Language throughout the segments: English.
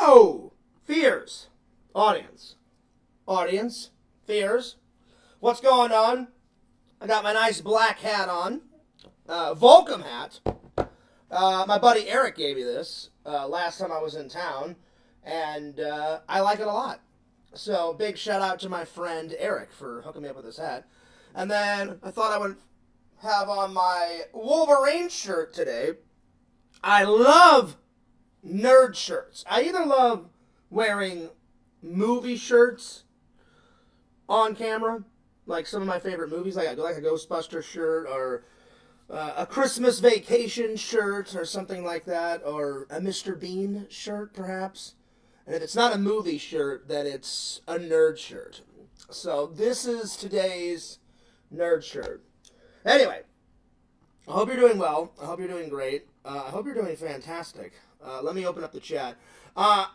Yo! Fears. Audience. Fears. What's going on? I got my nice black hat on. Volcom hat. My buddy Eric gave me this last time I was in town, and I like it a lot. So, big shout out to my friend Eric for hooking me up with this hat. And then I thought I would have on my Wolverine shirt today. I love nerd shirts. I either love wearing movie shirts on camera, like some of my favorite movies, like a Ghostbuster shirt, or a Christmas Vacation shirt, or something like that, or a Mr. Bean shirt, perhaps. And if it's not a movie shirt, then it's a nerd shirt. So this is today's nerd shirt. Anyway, I hope you're doing well. I hope you're doing great. I hope you're doing fantastic. Let me open up the chat. I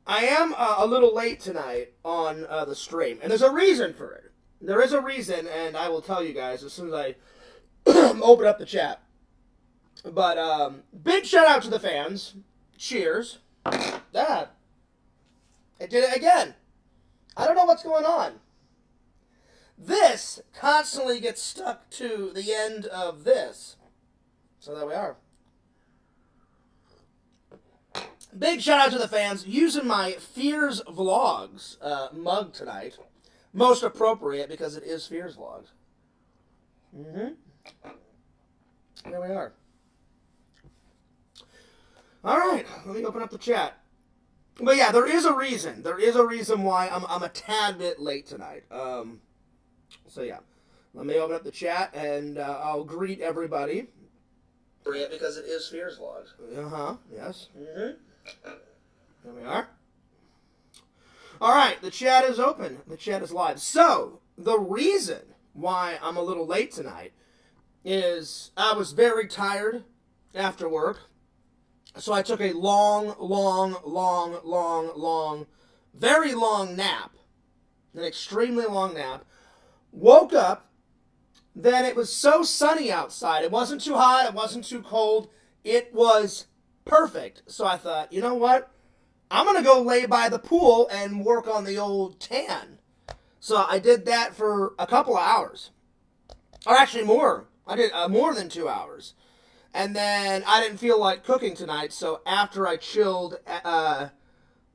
am a little late tonight on the stream, and there's a reason for it. There is a reason, and I will tell you guys as soon as I open up the chat. But big shout out to the fans. Cheers. That. I did it again. I don't know what's going on. This constantly gets stuck to the end of this. So there we are. Big shout out to the fans using my Fears Vlogs mug tonight. Most appropriate because it is Fears Vlogs. There we are. Alright, let me open up the chat. But yeah, there is a reason. There is a reason why I'm a tad bit late tonight. So yeah, let me open up the chat and I'll greet everybody. Because it is Fears Vlogs. Yes. There we are. Alright, the chat is open. The chat is live. So, the reason why I'm a little late tonight is I was very tired after work. So I took a very long nap. An extremely long nap. Woke up. Then it was so sunny outside. It wasn't too hot. It wasn't too cold. It was perfect. So I thought, you know what? I'm going to go lay by the pool and work on the old tan. So I did that for a couple of hours. Or actually more. I did more than 2 hours. And then I didn't feel like cooking tonight. So after I chilled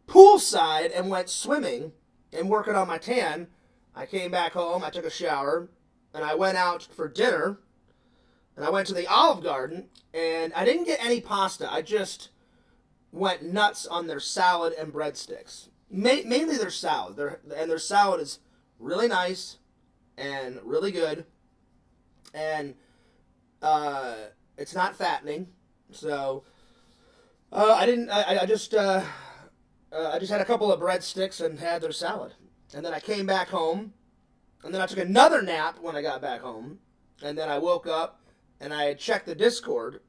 poolside and went swimming and working on my tan, I came back home. I took a shower. And I went out for dinner, and I went to the Olive Garden, and I didn't get any pasta. I just went nuts on their salad and breadsticks. Mainly their salad. Their salad is really nice and really good, and it's not fattening. So I just had a couple of breadsticks and had their salad, and then I came back home. And then I took another nap when I got back home. And then I woke up and I checked the Discord.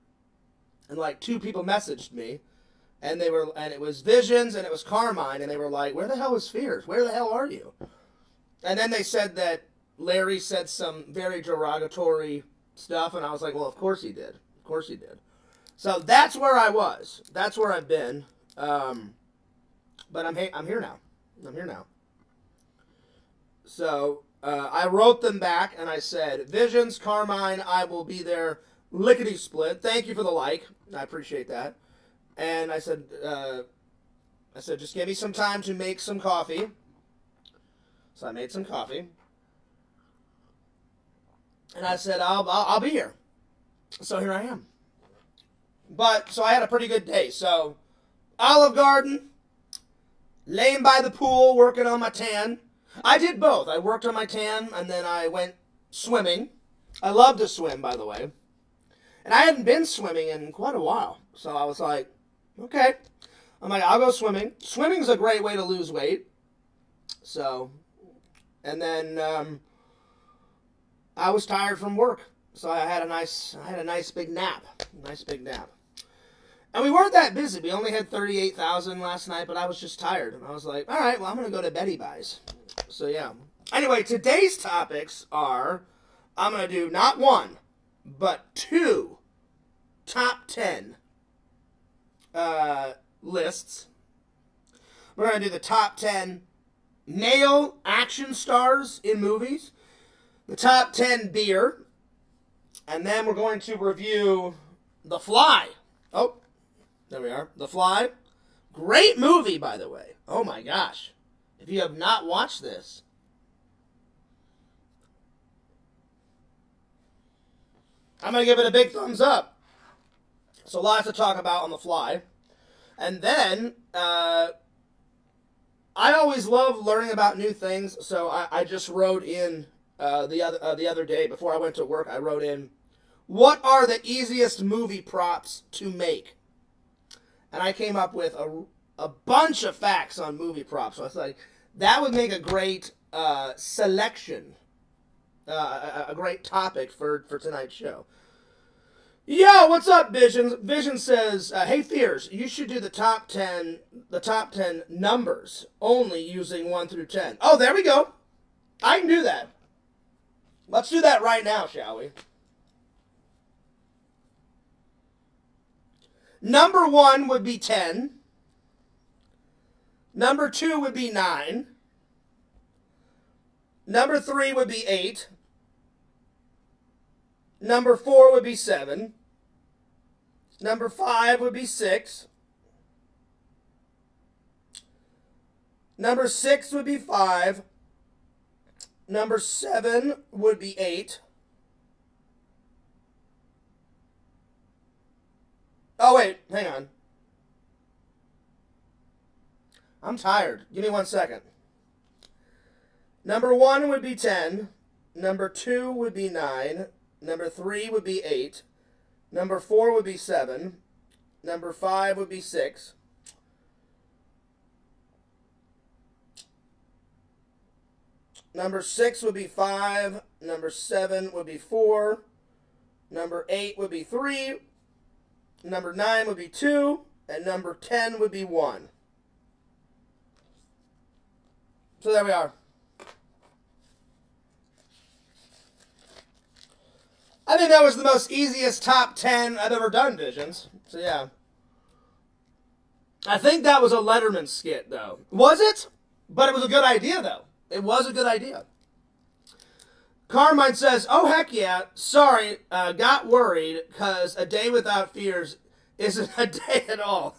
And like 2 people messaged me. And it was Visions and it was Carmine. And they were like, where the hell is Fears? Where the hell are you? And then they said that Larry said some very derogatory stuff. And I was like, well, of course he did. Of course he did. So that's where I was. That's where I've been. But I'm here now. I'm here now. So I wrote them back and I said, Visions, Carmine, I will be there lickety-split. Thank you for the like. I appreciate that. And I said, just give me some time to make some coffee. So I made some coffee. And I said, I'll be here. So here I am. So I had a pretty good day. So Olive Garden, laying by the pool, working on my tan. I did both. I worked on my tan, and then I went swimming. I love to swim, by the way. And I hadn't been swimming in quite a while. So I was like, okay. I'm like, I'll go swimming. Swimming's a great way to lose weight. So, and then I was tired from work. So I had a nice big nap. Nice big nap. And we weren't that busy. We only had 38,000 last night, but I was just tired. And I was like, all right, well, I'm going to go to Betty Buys. So, yeah. Anyway, today's topics are, I'm going to do not 1, but 2 top 10 lists We're going to do the top 10 male action stars in movies, the top 10 beer, and then we're going to review The Fly. Oh, there we are. The Fly. Great movie, by the way. Oh my gosh. If you have not watched this, I'm going to give it a big thumbs up. So lots to talk about on The Fly. And then, I always love learning about new things, so I just wrote in the other day, before I went to work, I wrote in, what are the easiest movie props to make? And I came up with a bunch of facts on movie props. So I was like, that would make a great selection, a great topic for tonight's show. Yo, what's up, Vision? Vision says, hey, Fears, you should do the top 10 numbers, only using 1 through 10. Oh, there we go. I can do that. Let's do that right now, shall we? Number 1 would be 10. Number 2 would be 9. Number 3 would be 8. Number 4 would be 7. Number 5 would be 6. Number 6 would be 5. Number 7 would be 8. Oh, wait, hang on. I'm tired. Give me 1 second. Number 1 would be 10. Number 2 would be 9. Number 3 would be 8. Number 4 would be 7. Number 5 would be 6. Number 6 would be 5. Number 7 would be 4. Number 8 would be 3. Number 9 would be 2. And number 10 would be 1. So there we are. I think that was the most easiest top 10 I've ever done, Visions. So yeah. I think that was a Letterman skit, though. Was it? But it was a good idea, though. It was a good idea. Carmine says, oh, heck yeah. Sorry, got worried because a day without Fears isn't a day at all.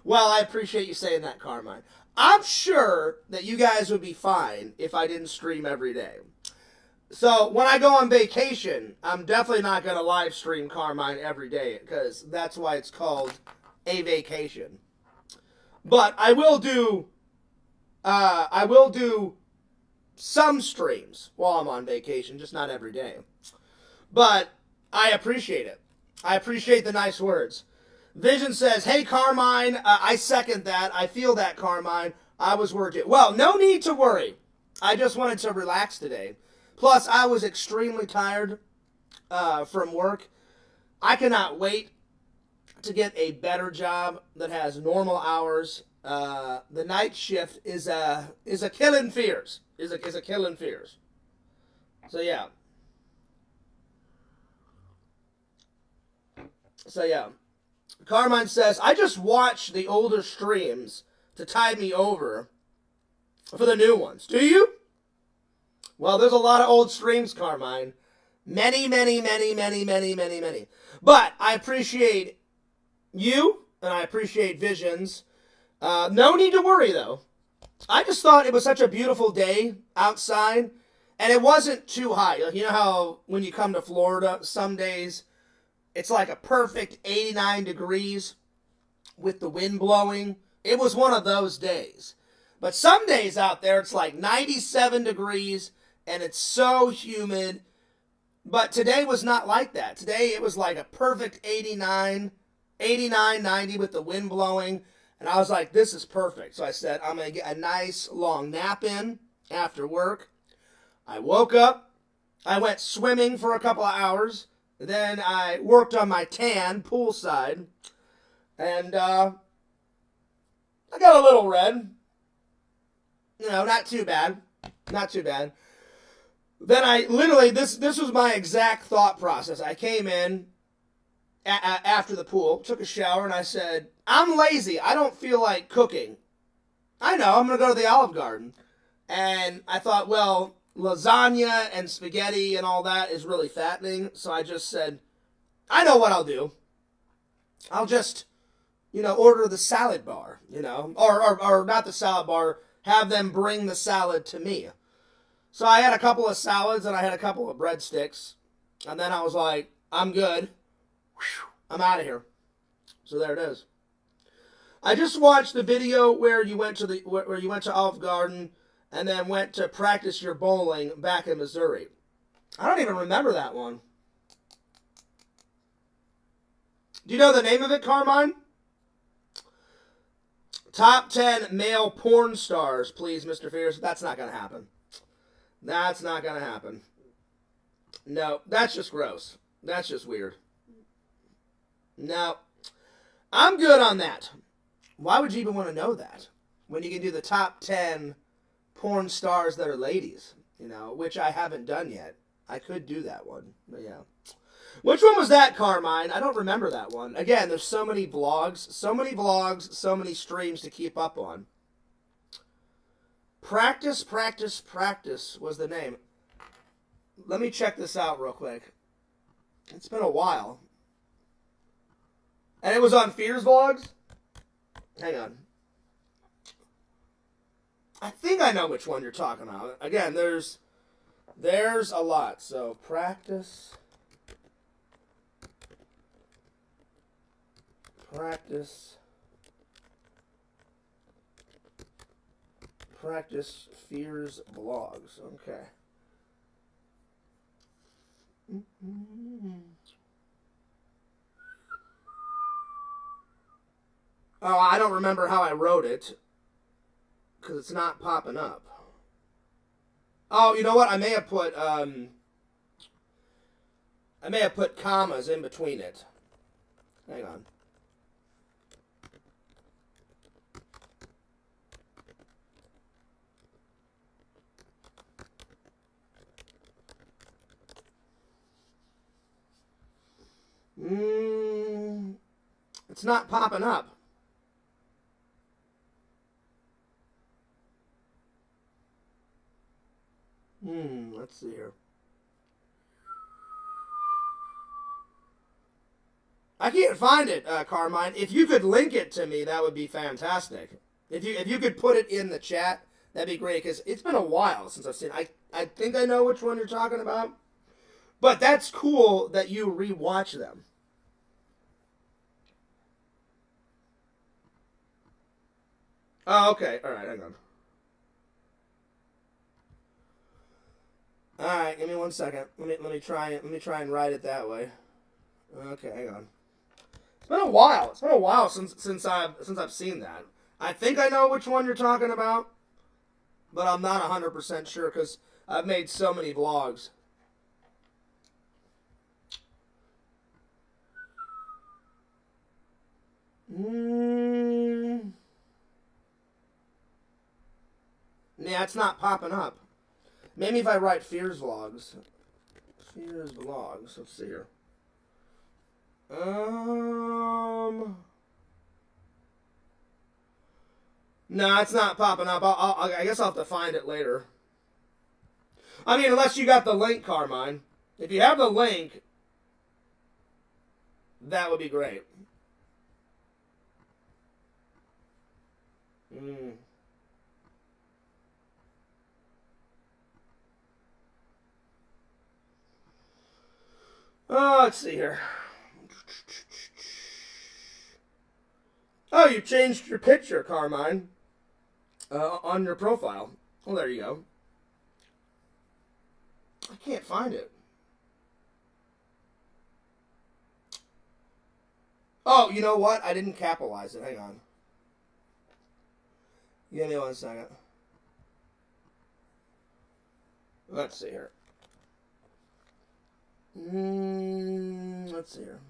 Well, I appreciate you saying that, Carmine. I'm sure that you guys would be fine if I didn't stream every day. So when I go on vacation, I'm definitely not going to live stream Carmine every day because that's why it's called a vacation. But I will do some streams while I'm on vacation, just not every day. But I appreciate it. I appreciate the nice words. Vision says, hey, Carmine, I second that. I feel that, Carmine. I was worried too. Well, no need to worry. I just wanted to relax today. Plus, I was extremely tired from work. I cannot wait to get a better job that has normal hours. The night shift is a killing Fears. Is a killing Fears. So yeah. Carmine says, I just watch the older streams to tide me over for the new ones. Do you? Well, there's a lot of old streams, Carmine. Many. But I appreciate you, and I appreciate Visions. No need to worry, though. I just thought it was such a beautiful day outside, and it wasn't too hot. Like, you know how when you come to Florida, some days it's like a perfect 89 degrees with the wind blowing. It was one of those days. But some days out there, it's like 97 degrees, and it's so humid. But today was not like that. Today it was like a perfect 89, 90 with the wind blowing. And I was like, this is perfect. So I said, I'm going to get a nice long nap in after work. I woke up. I went swimming for a couple of hours. Then I worked on my tan poolside. And I got a little red. You know, not too bad. Not too bad. Then I literally, this was my exact thought process. I came in after the pool, took a shower, and I said, I'm lazy. I don't feel like cooking. I know, I'm going to go to the Olive Garden. And I thought, well, lasagna and spaghetti and all that is really fattening. So I just said, I know what I'll do. I'll just, order the salad bar, or not the salad bar, have them bring the salad to me. So I had a couple of salads and I had a couple of breadsticks. And then I was like, I'm good. I'm out of here. So there it is. I just watched the video where you went to Olive Garden and then went to practice your bowling back in Missouri. I don't even remember that one. Do you know the name of it, Carmine? Top 10 male porn stars, please, Mr. Fierce. That's not going to happen. That's not going to happen. No, that's just gross. That's just weird. No. I'm good on that. Why would you even want to know that? When you can do the top 10 porn stars that are ladies, which I haven't done yet. I could do that one, but yeah. Which one was that, Carmine? I don't remember that one. Again, there's so many vlogs, so many streams to keep up on. Practice, Practice, Practice was the name. Let me check this out real quick. It's been a while. And it was on Fears Vlogs? Hang on. I think I know which one you're talking about. Again, there's a lot. So, Practice, Fears Vlogs. Okay. Oh, I don't remember how I wrote it because it's not popping up. Oh, you know what? I may have put commas in between it. Hang on. It's not popping up. Let's see here. I can't find it, Carmine. If you could link it to me, that would be fantastic. If you could put it in the chat, that'd be great, because it's been a while since I've seen it. I think I know which one you're talking about. But that's cool that you rewatch them. Oh, okay. All right, hang on. All right, give me 1 second. Let me try and write it that way. Okay, hang on. It's been a while. It's been a while since I've seen that. I think I know which one you're talking about, but I'm not 100% sure because I've made so many vlogs. Yeah, it's not popping up. Maybe if I write Fears Vlogs. Fears Vlogs. Let's see here. No, it's not popping up. I guess I'll have to find it later. I mean, unless you got the link, Carmine. If you have the link, that would be great. Oh, let's see here. Oh, you changed your picture, Carmine, on your profile. Well, there you go. I can't find it. Oh, you know what? I didn't capitalize it. Hang on. Give me 1 second. Let's see here. Let's see here.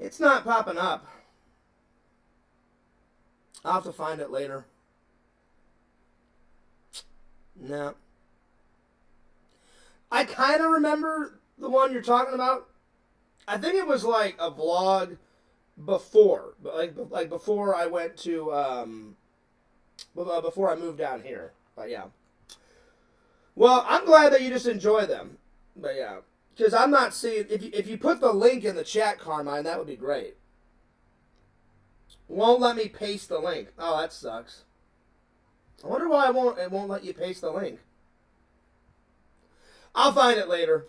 It's not popping up. I'll have to find it later. No. I kind of remember the one you're talking about. I think it was like a vlog before, like before I went to, before I moved down here. But yeah. Well, I'm glad that you just enjoy them. But yeah. Because I'm not seeing, if you put the link in the chat, Carmine, that would be great. Won't let me paste the link. Oh, that sucks. I wonder why it won't let you paste the link. I'll find it later.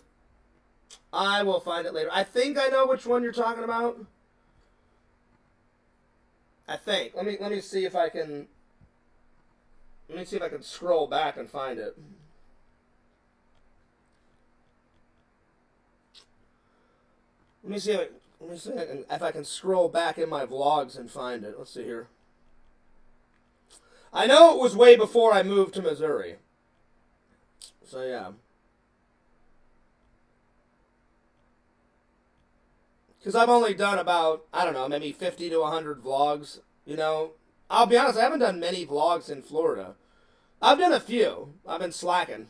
I will find it later. I think I know which one you're talking about. I think. Let me see if I can. Let me see if I can scroll back and find it. Let me see if I can scroll back in my vlogs and find it. Let's see here. I know it was way before I moved to Missouri. So yeah. Because I've only done about, I don't know, maybe 50 to 100 vlogs. You know, I'll be honest, I haven't done many vlogs in Florida. I've done a few. I've been slacking.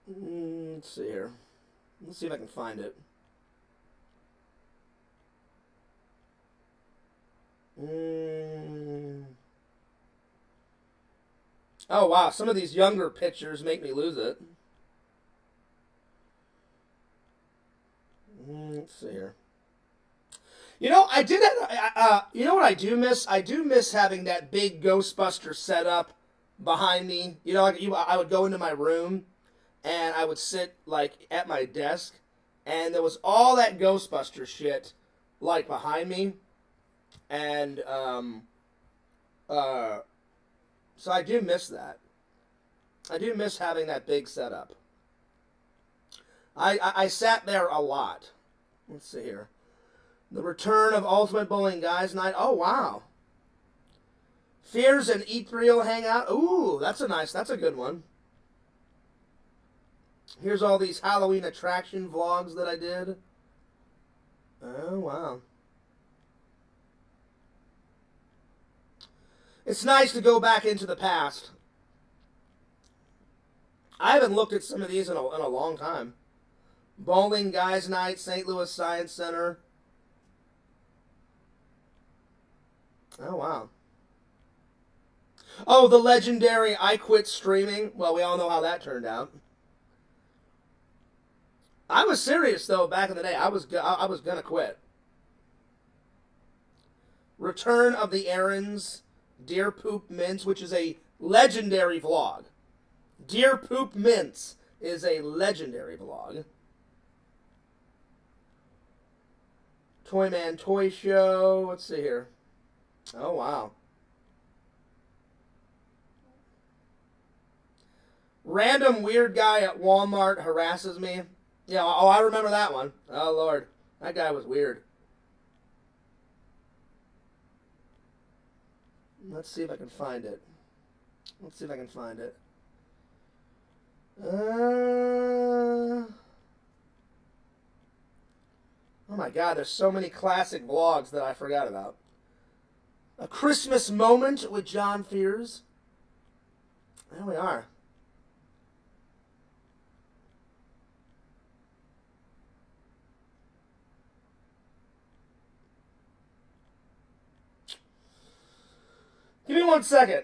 Let's see here. Let's see if I can find it. Oh, wow. Some of these younger pictures make me lose it. Let's see here. You know, I did have, you know what I do miss? I do miss having that big Ghostbuster setup behind me. You know, I would go into my room and I would sit, like, at my desk, and there was all that Ghostbuster shit, like, behind me. And, so I do miss that. I do miss having that big setup. I sat there a lot. Let's see here. The return of Ultimate Bowling Guys Night. Oh, wow. Fears and Ethereal Hangout. Ooh, that's a good one. Here's all these Halloween attraction vlogs that I did. Oh, wow. It's nice to go back into the past. I haven't looked at some of these in a long time. Bowling Guys Night, St. Louis Science Center. Oh, wow. Oh, the legendary I Quit Streaming. Well, we all know how that turned out. I was serious, though, back in the day. I was going to quit. Return of the Errands, Deer Poop Mints, which is a legendary vlog. Deer Poop Mints is a legendary vlog. Toyman Toy Show. Let's see here. Oh, wow. Random weird guy at Walmart harasses me. Yeah, oh, I remember that one. Oh, Lord. That guy was weird. Let's see if I can find it. Let's see if I can find it. Oh my God, there's so many classic vlogs that I forgot about. A Christmas Moment with John Fears. There we are. Give me 1 second.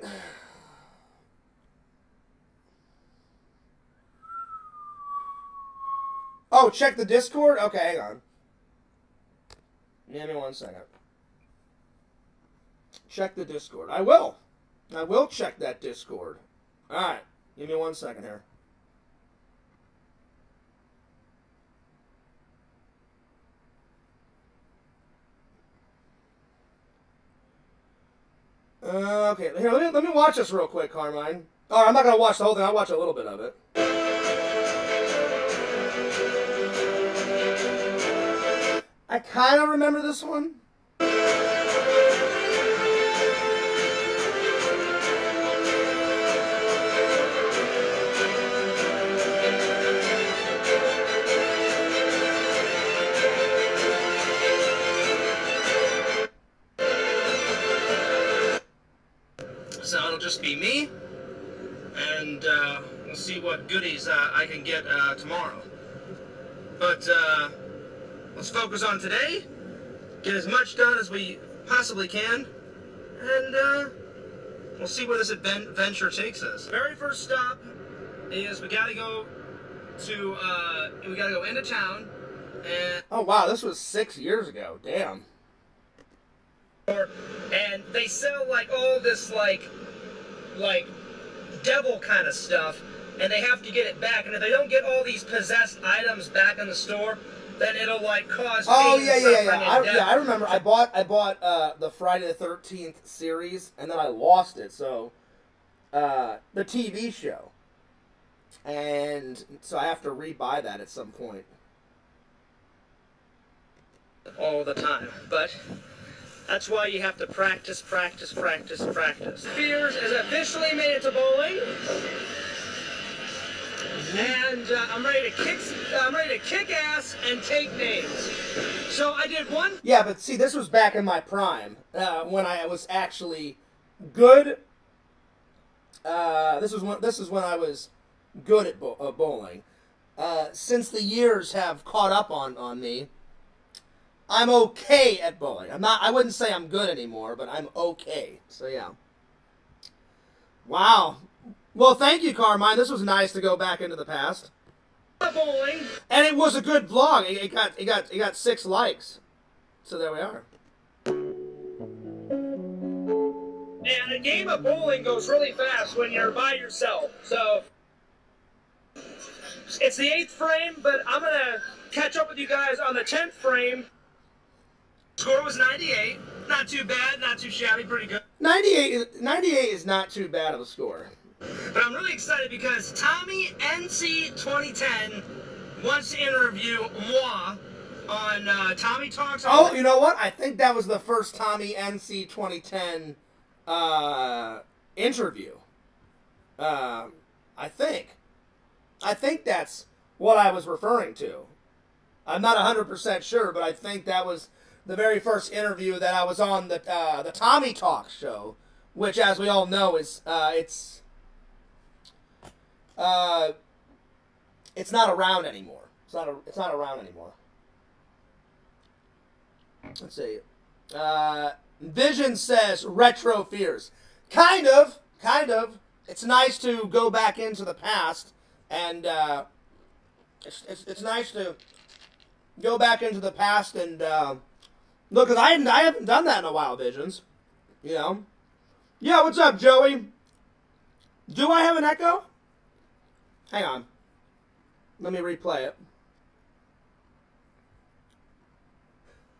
Oh, check the Discord? Okay, hang on. Give me 1 second. Check the Discord. I will. I will check that Discord. Alright. Give me 1 second here. Okay, here, let me watch this real quick, Carmine. Oh, I'm not going to watch the whole thing. I'll watch a little bit of it. I kind of remember this one. just be me, and we'll see what goodies I can get tomorrow. But let's focus on today, get as much done as we possibly can, and we'll see where this adventure takes us. Very first stop is we gotta go into town. And oh wow, this was 6 years ago. Damn. And they sell like all this like devil kind of stuff, and they have to get it back. And if they don't get all these possessed items back in the store, then it'll like cause. Oh yeah. I remember. I bought the Friday the 13th series, and then I lost it. So the TV show, and so I have to rebuy that at some point. All the time, but that's why you have to practice. Fears has officially made it to bowling, and I'm ready to kick ass and take names. So I did one. Yeah, but see, this was back in my prime when I was actually good. This is when I was good at bowling. Since the years have caught up on me, I'm okay at bowling. I wouldn't say I'm good anymore, but I'm okay. So yeah. Wow. Well, thank you, Carmine. This was nice to go back into the past. Bowling. And it was a good vlog. It got 6 likes. So there we are. And a game of bowling goes really fast when you're by yourself. So it's the 8th frame, but I'm gonna catch up with you guys on the 10th frame. Score was 98. Not too bad, not too shabby, pretty good. 98 is not too bad of a score. But I'm really excited because Tommy NC 2010 wants to interview moi on Tommy Talks. Oh, you know what? I think that was the first Tommy NC 2010 interview. I think that's what I was referring to. I'm not 100% sure, but I think that was the very first interview that I was on the Tommy Talks show, which, as we all know, is it's not around anymore. It's not around anymore. Let's see. Vision says retro fears. Kind of. It's nice to go back into the past, and it's nice to go back into the past and look, because I haven't done that in a while, Visions. You know? Yeah, what's up, Joey? Do I have an echo? Hang on. Let me replay it.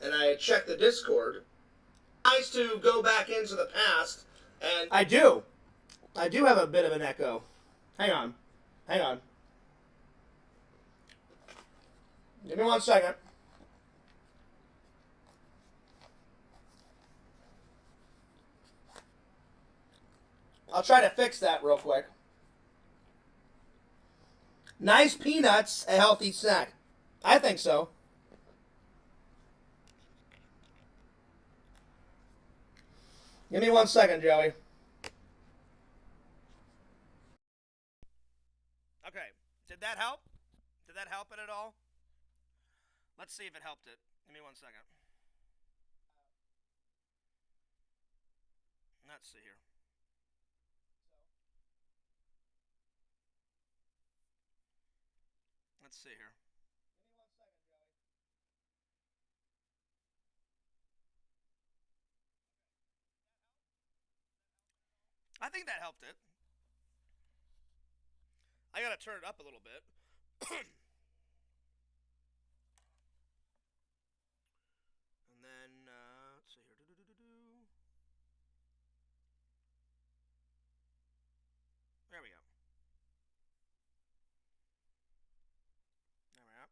And I checked the Discord. Nice to go back into the past, and I do have a bit of an echo. Hang on. Give me 1 second. I'll try to fix that real quick. Nice peanuts, a healthy snack. I think so. Give me 1 second, Joey. Okay, did that help? Did that help it at all? Let's see if it helped it. Give me 1 second. Let's see here. Let's see here. I think that helped it. I gotta turn it up a little bit. And then, let's see here. There we go. There we are.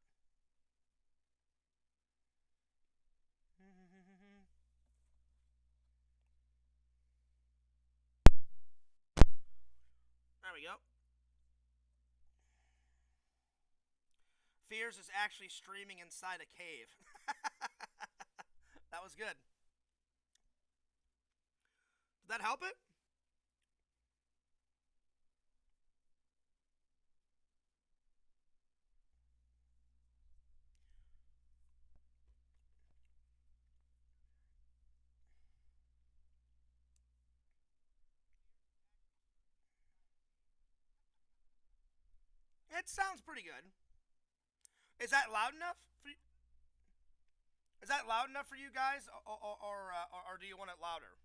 There we go. Fears is actually streaming inside a cave. That was good. Did that help it? it sounds pretty good. Is that loud enough for you? Is that loud enough for you guys, or do you want it louder?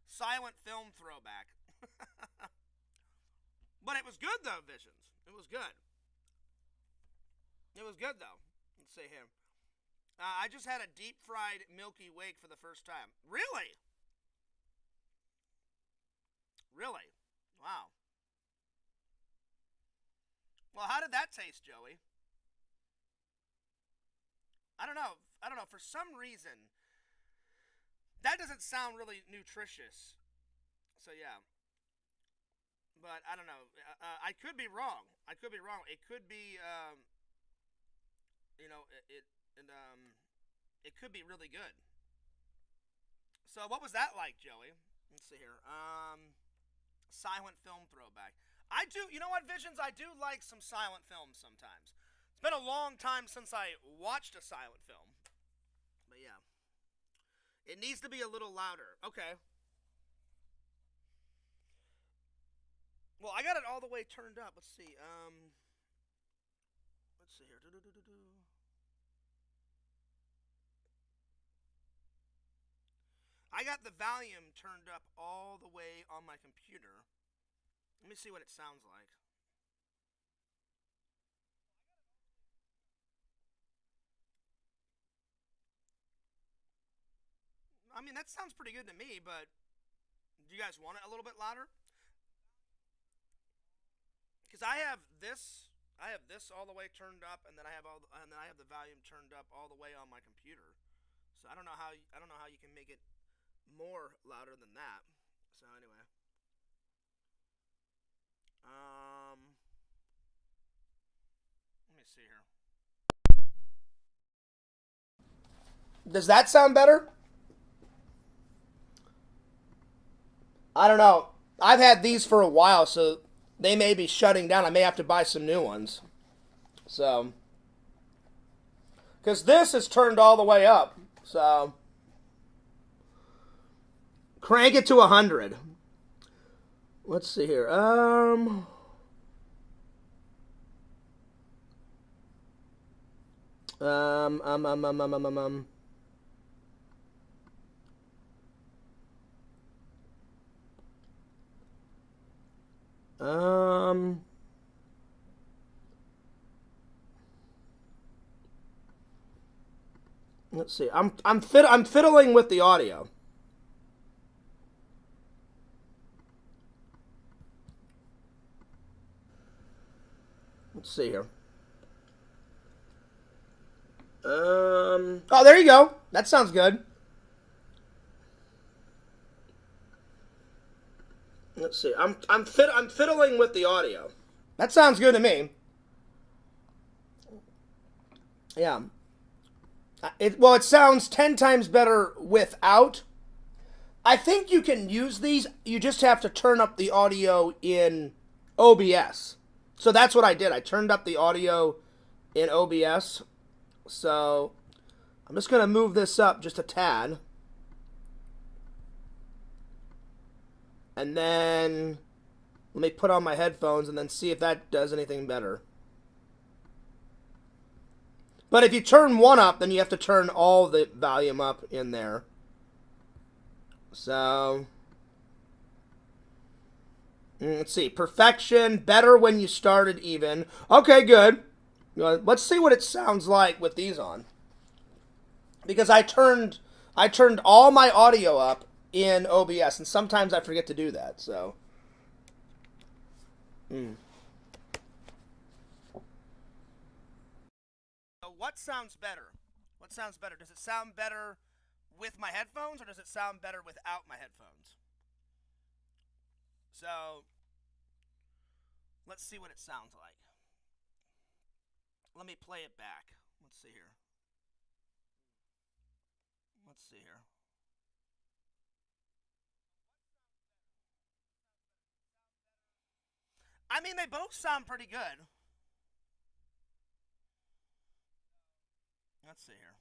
Silent film throwback. But it was good though, Visions. It was good. It was good though. Let's see here. I just had a deep fried Milky Wake for the first time. Really? Really? Wow. Well, how did that taste, Joey? I don't know. I don't know. For some reason, that doesn't sound really nutritious. So yeah. But I don't know. I could be wrong. I could be wrong. It could be, you know, it could be really good. So what was that like, Joey? Let's see here. Silent film throwback. I do. You know what, Visions? I do like some silent films sometimes. It's been a long time since I watched a silent film. But yeah. It needs to be a little louder. Okay. Well, I got it all the way turned up. Let's see. Let's see here. I got the volume turned up all the way on my computer. Let me see what it sounds like. I mean, that sounds pretty good to me, but do you guys want it a little bit louder? Because I have this all the way turned up, and then I have the volume turned up all the way on my computer. So I don't know how you can make it more louder than that. So anyway, let me see here. Does that sound better? I don't know. I've had these for a while, so they may be shutting down. I may have to buy some new ones. So, because this is turned all the way up. So, crank it to 100. Let's see here. Um, um, um, um, um, um, um, um. Um, let's see. I'm fiddling with the audio. Let's see here. Oh, there you go. That sounds good. Let's see. I'm fiddling with the audio. That sounds good to me. Yeah. It sounds 10 times better without. I think you can use these. You just have to turn up the audio in OBS. So that's what I did. I turned up the audio in OBS. So I'm just going to move this up just a tad. And then let me put on my headphones and then see if that does anything better. But if you turn one up, then you have to turn all the volume up in there. So, let's see. Perfection, better when you started even. Okay, good. Let's see what it sounds like with these on. Because I turned all my audio up in OBS, and sometimes I forget to do that, so. So what sounds better? What sounds better? Does it sound better with my headphones, or does it sound better without my headphones? So, let's see what it sounds like. Let me play it back. Let's see here. Let's see here. I mean, they both sound pretty good. Let's see here.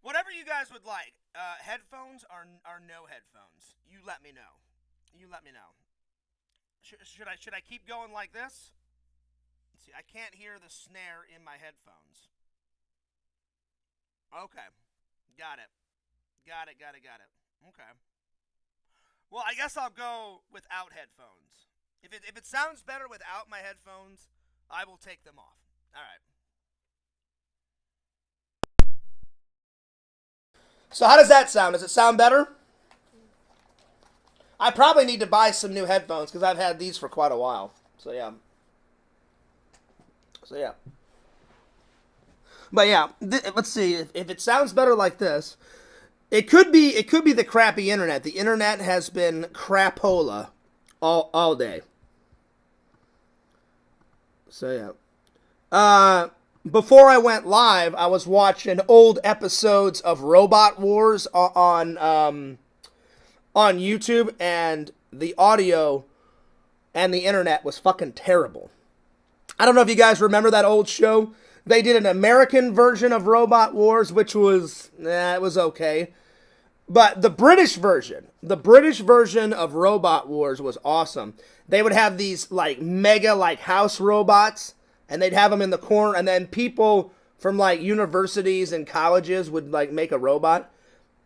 Whatever you guys would like. Headphones or no headphones. You let me know. You let me know. Should I keep going like this? Let's see, I can't hear the snare in my headphones. Okay. Got it. Got it. Okay. Well, I guess I'll go without headphones. If it sounds better without my headphones, I will take them off. All right. So how does that sound? Does it sound better? I probably need to buy some new headphones because I've had these for quite a while. So yeah. But yeah, let's see if it sounds better like this. It could be the crappy internet. The internet has been crapola all day. So yeah. Before I went live, I was watching old episodes of Robot Wars on YouTube, and the audio and the internet was fucking terrible. I don't know if you guys remember that old show. They did an American version of Robot Wars, which was, it was okay. But the British version of Robot Wars was awesome. They would have these, like, mega, like, house robots, and they'd have them in the corner, and then people from, like, universities and colleges would, like, make a robot,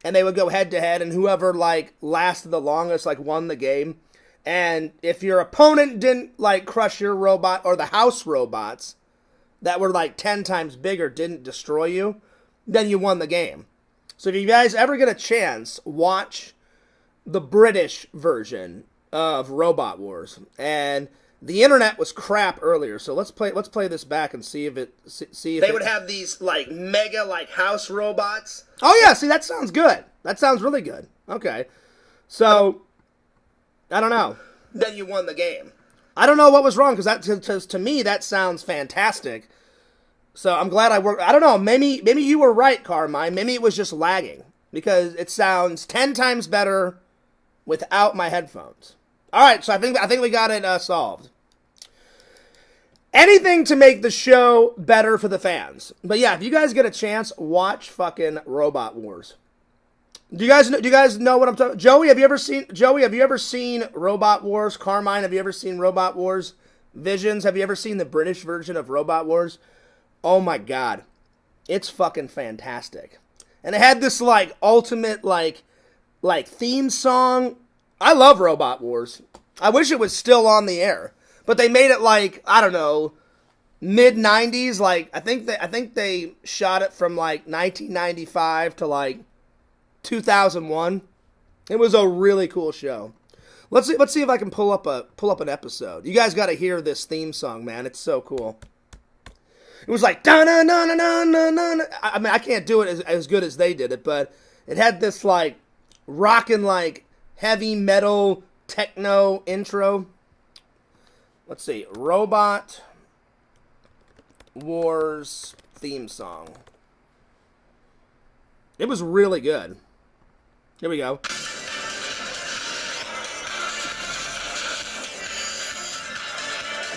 and they would go head-to-head, and whoever, like, lasted the longest, like, won the game. And if your opponent didn't, like, crush your robot, or the house robots that were, like, 10 times bigger didn't destroy you, then you won the game. So if you guys ever get a chance, watch the British version of Robot Wars. And the internet was crap earlier, so let's play this back and see if they would have these, like, mega, like, house robots. Oh yeah, see, that sounds good. That sounds really good. Okay. So I don't know. Then you won the game. I don't know what was wrong, because to me that sounds fantastic. So I'm glad I worked. I don't know. Maybe you were right, Carmine. Maybe it was just lagging, because it sounds 10 times better without my headphones. All right, so I think we got it solved. Anything to make the show better for the fans. But yeah, if you guys get a chance, watch fucking Robot Wars. Do you guys know what I'm talking? Joey, have you ever seen Robot Wars? Carmine, have you ever seen Robot Wars? Visions, have you ever seen the British version of Robot Wars? Oh my god. It's fucking fantastic. And it had this, like, ultimate, like theme song. I love Robot Wars. I wish it was still on the air. But they made it, like, I don't know, mid-90s. Like, I think they shot it from, like, 1995 to, like, 2001. It was a really cool show. Let's see if I can pull up an episode. You guys got to hear this theme song, man. It's so cool. It was like, da-na-na-na-na-na-na. I mean, I can't do it as good as they did it, but it had this, like, rockin', like, heavy metal techno intro. Let's see. Robot Wars theme song. It was really good. Here we go.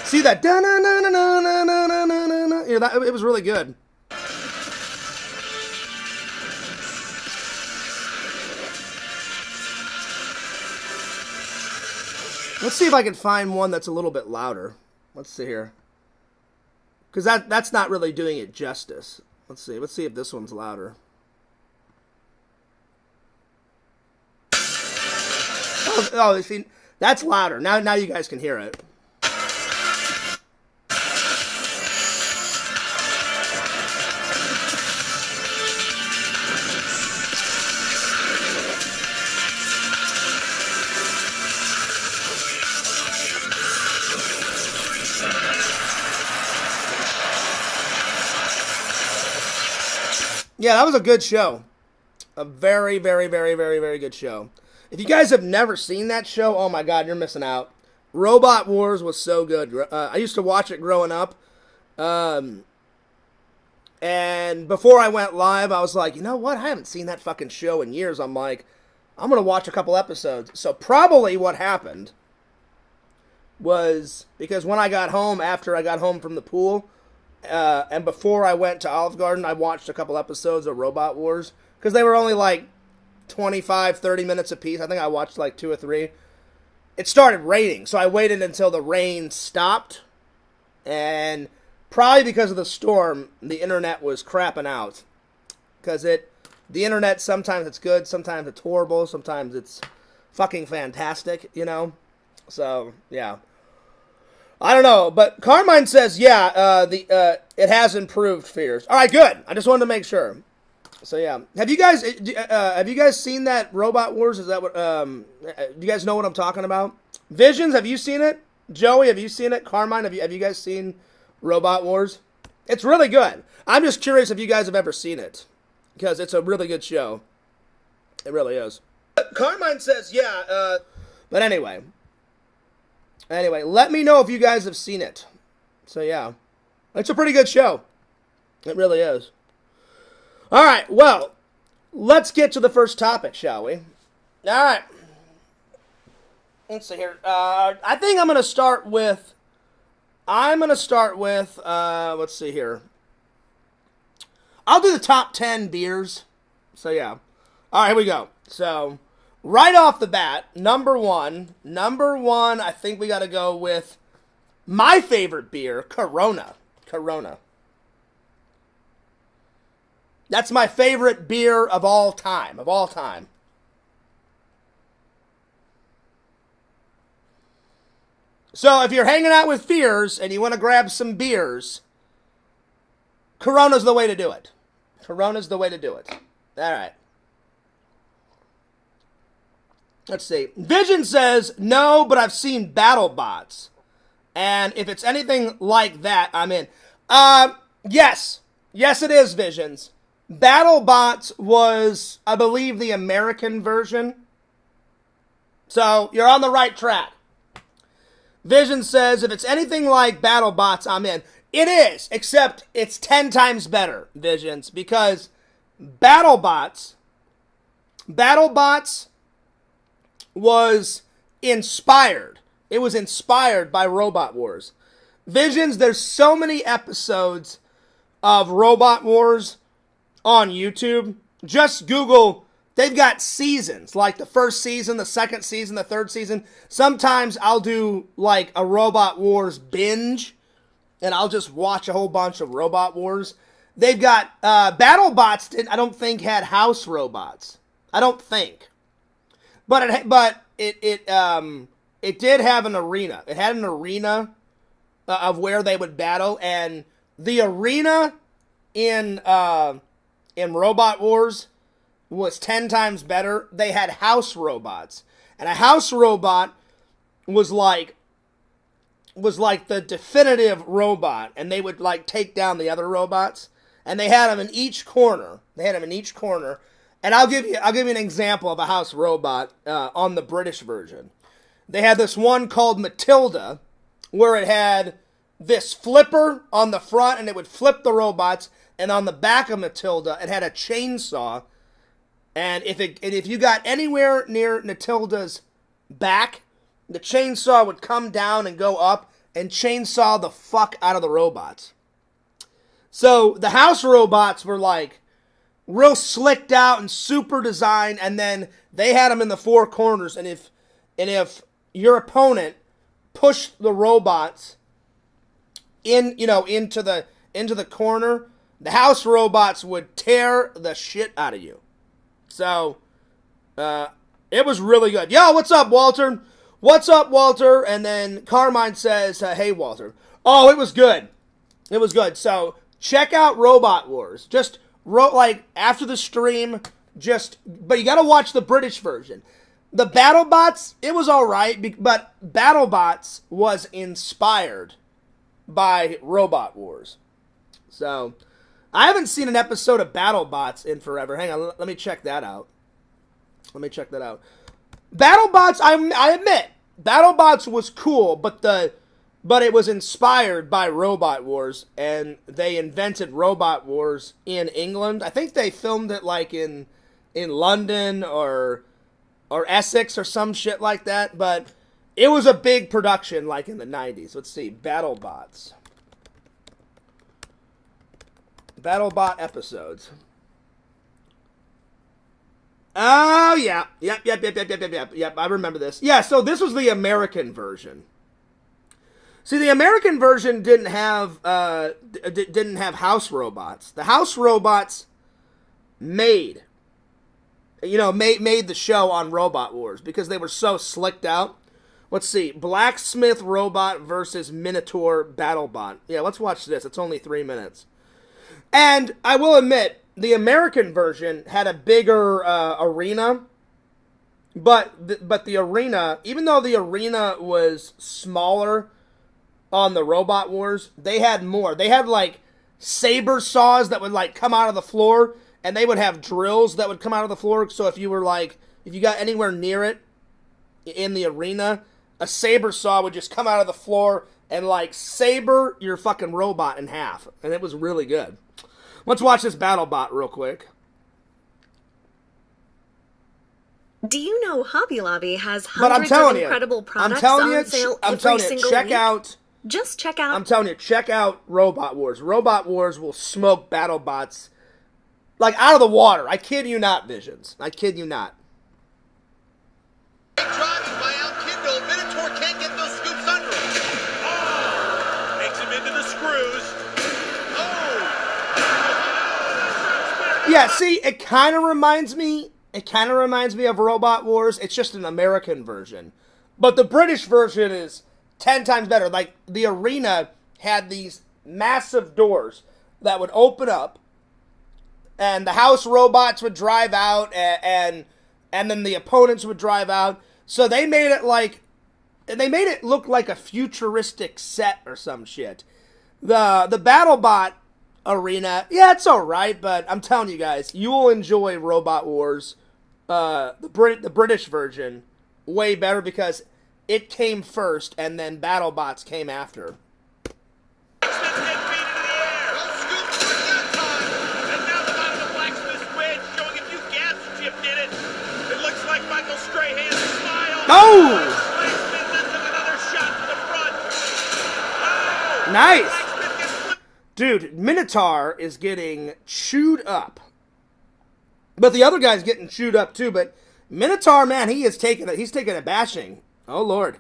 See that? Da-na-na-na-na-na-na-na-na. Yeah, it was really good. Let's see if I can find one that's a little bit louder. Let's see here. Because that's not really doing it justice. Let's see if this one's louder. Oh, see, that's louder. Now you guys can hear it. Yeah, that was a good show. A very, very, very, very, very good show. If you guys have never seen that show, oh my god, you're missing out. Robot Wars was so good. I used to watch it growing up. And before I went live, I was like, you know what? I haven't seen that fucking show in years. I'm like, I'm going to watch a couple episodes. So probably what happened was, because when I got home, after I got home from the pool, and before I went to Olive Garden, I watched a couple episodes of Robot Wars. because they were only like 25, 30 minutes apiece. I think I watched like 2 or 3. It started raining, so I waited until the rain stopped, and probably because of the storm, the internet was crapping out. Because the internet, sometimes it's good, sometimes it's horrible, sometimes it's fucking fantastic, you know? So, yeah. I don't know, but Carmine says, yeah, it has improved fears. All right, good. I just wanted to make sure. So, yeah. Have you guys seen that Robot Wars? Is that what, do you guys know what I'm talking about? Visions, have you seen it? Joey, have you seen it? Carmine, have you guys seen Robot Wars? It's really good. I'm just curious if you guys have ever seen it, because it's a really good show. It really is. Carmine says, yeah, but anyway, let me know if you guys have seen it. So, yeah, it's a pretty good show. It really is. All right, well, let's get to the first topic, shall we? All right. Let's see here. I think I'm going to start with, let's see here. I'll do the top 10 beers. So, yeah. All right, here we go. So, right off the bat, number one, I think we got to go with my favorite beer, Corona. That's my favorite beer of all time, So, if you're hanging out with fears and you want to grab some beers, Corona's the way to do it. All right. Let's see. Vision says, no, but I've seen BattleBots. And if it's anything like that, I'm in. Yes. Yes, it is, Visions. BattleBots was, I believe, the American version. So, you're on the right track. Vision says, if it's anything like BattleBots, I'm in. It is, except it's 10 times better, Visions, because BattleBots was inspired. It was inspired by Robot Wars. Visions, there's so many episodes of Robot Wars on YouTube. Just Google, they've got seasons, like the first season, the second season, the third season. Sometimes I'll do like a Robot Wars binge, and I'll just watch a whole bunch of Robot Wars. They've got, BattleBots, I don't think, had house robots. I don't think. But it did have an arena. It had an arena of where they would battle, and the arena in Robot Wars was 10 times better. They had house robots, and a house robot was like the definitive robot, and they would like take down the other robots, and they had them in each corner. And I'll give you an example of a house robot on the British version. They had this one called Matilda, where it had this flipper on the front, and it would flip the robots, and on the back of Matilda, it had a chainsaw. And if you got anywhere near Matilda's back, the chainsaw would come down and go up and chainsaw the fuck out of the robots. So the house robots were like real slicked out and super designed, and then they had them in the four corners. And if your opponent pushed the robots into the corner, the house robots would tear the shit out of you. So it was really good. Yo, what's up, Walter? What's up, Walter? And then Carmine says, hey, Walter. Oh, it was good. It was good. So check out Robot Wars. Just after the stream, but you got to watch the British version. The BattleBots, it was all right, but BattleBots was inspired by Robot Wars. So I haven't seen an episode of BattleBots in forever. Hang on, let me check that out. BattleBots, I admit, BattleBots was cool, but it was inspired by Robot Wars, and they invented Robot Wars in England. I think they filmed it like in London or Essex or some shit like that, but it was a big production like in the 90s. Let's see, BattleBots. BattleBot episodes. Oh, yeah. Yep. I remember this. Yeah, so this was the American version. See, the American version didn't have house robots. The house robots made the show on Robot Wars because they were so slicked out. Let's see. Blacksmith Robot versus Minotaur BattleBot. Yeah, let's watch this. It's only 3 minutes. And I will admit, the American version had a bigger arena. But the arena, even though the arena was smaller on the Robot Wars, they had more. They had, like, saber saws that would, like, come out of the floor. And they would have drills that would come out of the floor. So if you got anywhere near it in the arena, a saber saw would just come out of the floor and, like, saber your fucking robot in half. And it was really good. Let's watch this BattleBot real quick. Do you know Hobby Lobby has hundreds of incredible products on sale every single week? Just check out. I'm telling you, check out Robot Wars. Robot Wars will smoke BattleBots like out of the water. I kid you not, Visions. I kid you not. Driving by Al Kindle, Minotaur can't get those scoops under him. Oh! Takes him into the screws. Oh! Yeah, see, it kind of reminds me of Robot Wars. It's just an American version. But the British version is 10 times better. Like, the arena had these massive doors that would open up, and the house robots would drive out, and then the opponents would drive out. So they made it look like a futuristic set or some shit. The BattleBot arena, yeah, it's alright, but I'm telling you guys, you will enjoy Robot Wars, the British version, way better because it came first, and then BattleBots came after. Oh! Nice! Dude, Minotaur is getting chewed up. But the other guy's getting chewed up too, but Minotaur, man, he's taking a bashing. Oh, Lord.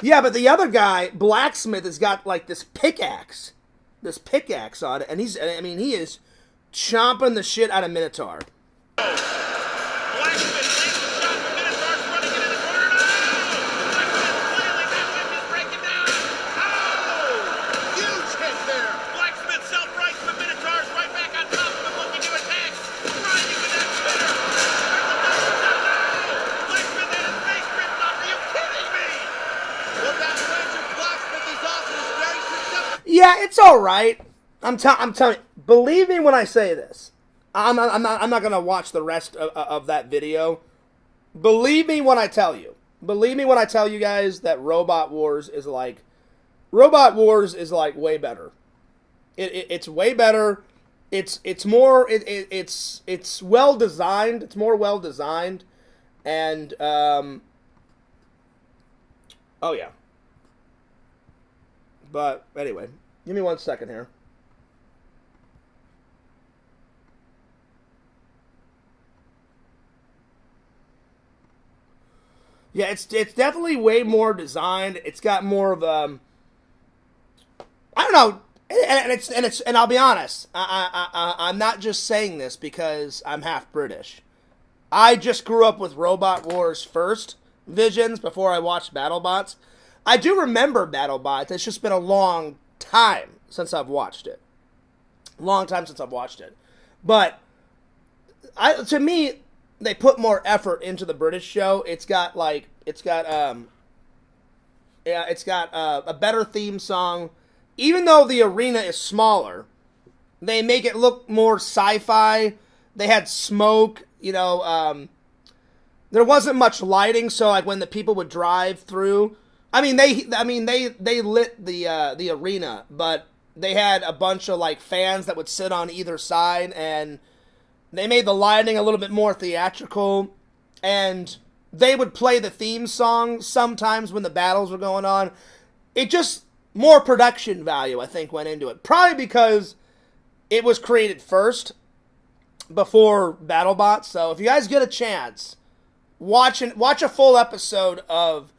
Yeah, but the other guy, Blacksmith, has got, like, this pickaxe on it, and he is chomping the shit out of Minotaur. Yeah, it's all right. I'm telling you. Believe me when I say this. I'm not gonna watch the rest of that video. Believe me when I tell you. Believe me when I tell you guys that Robot Wars is like way better. It's way better. It's more well designed. It's more well designed, and oh yeah. But anyway, give me 1 second here. Yeah, it's definitely way more designed. It's got more of I don't know, and I'll be honest. I'm not just saying this because I'm half British. I just grew up with Robot Wars first, Visions, before I watched BattleBots. I do remember BattleBots. It's just been a long time since I've watched it. But to me, they put more effort into the British show. It's got a better theme song. Even though the arena is smaller, they make it look more sci-fi. They had smoke, there wasn't much lighting, so like when the people would drive through, they lit the arena, but they had a bunch of like fans that would sit on either side, and they made the lighting a little bit more theatrical, and they would play the theme song sometimes when the battles were going on. It just, more production value, I think, went into it. Probably because it was created first before BattleBots. So if you guys get a chance, watch a full episode of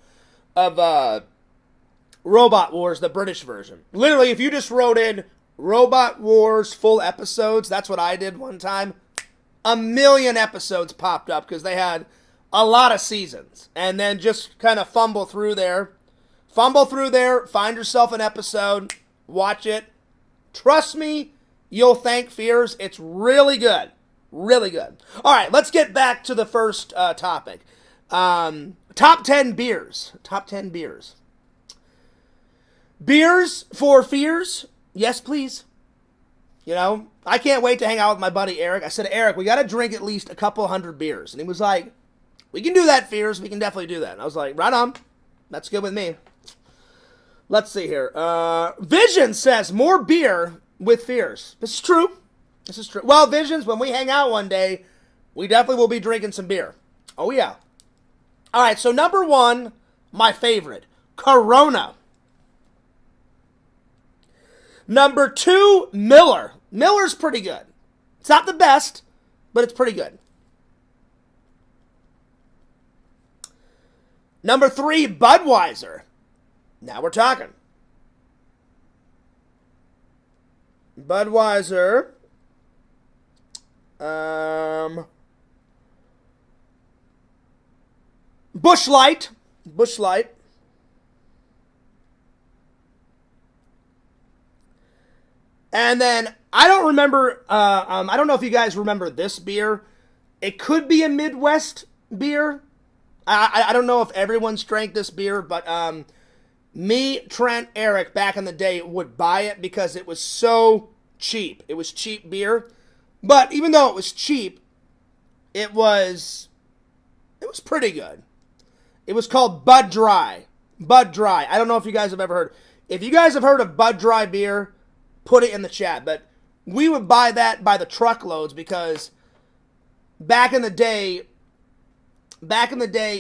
Robot Wars, the British version. Literally, if you just wrote in Robot Wars full episodes, that's what I did one time. 1 million episodes popped up because they had a lot of seasons. And then just kind of fumble through there, find yourself an episode, watch it. Trust me, you'll thank Fears. It's really good. Really good. All right, let's get back to the first topic. Top 10 beers. Top 10 beers. Beers for Fears? Yes, please. You know, I can't wait to hang out with my buddy Eric. I said, Eric, we got to drink at least a couple hundred beers. And he was like, we can do that, Fears. We can definitely do that. And I was like, right on. That's good with me. Let's see here. Vision says more beer with Fears. This is true. This is true. Well, Visions, when we hang out one day, we definitely will be drinking some beer. Oh, yeah. All right, so number 1, my favorite, Corona. Number 2, Miller. Miller's pretty good. It's not the best, but it's pretty good. Number 3, Budweiser. Now we're talking. Budweiser. Busch Light. Busch Light. And then, I don't remember, I don't know if you guys remember this beer. It could be a Midwest beer. I don't know if everyone's drank this beer, but me, Trent, Eric, back in the day would buy it because it was so cheap. It was cheap beer. But even though it was cheap, it was pretty good. It was called Bud Dry. Bud Dry. I don't know if you guys have ever heard. If you guys have heard of Bud Dry beer, put it in the chat. But we would buy that by the truckloads because back in the day,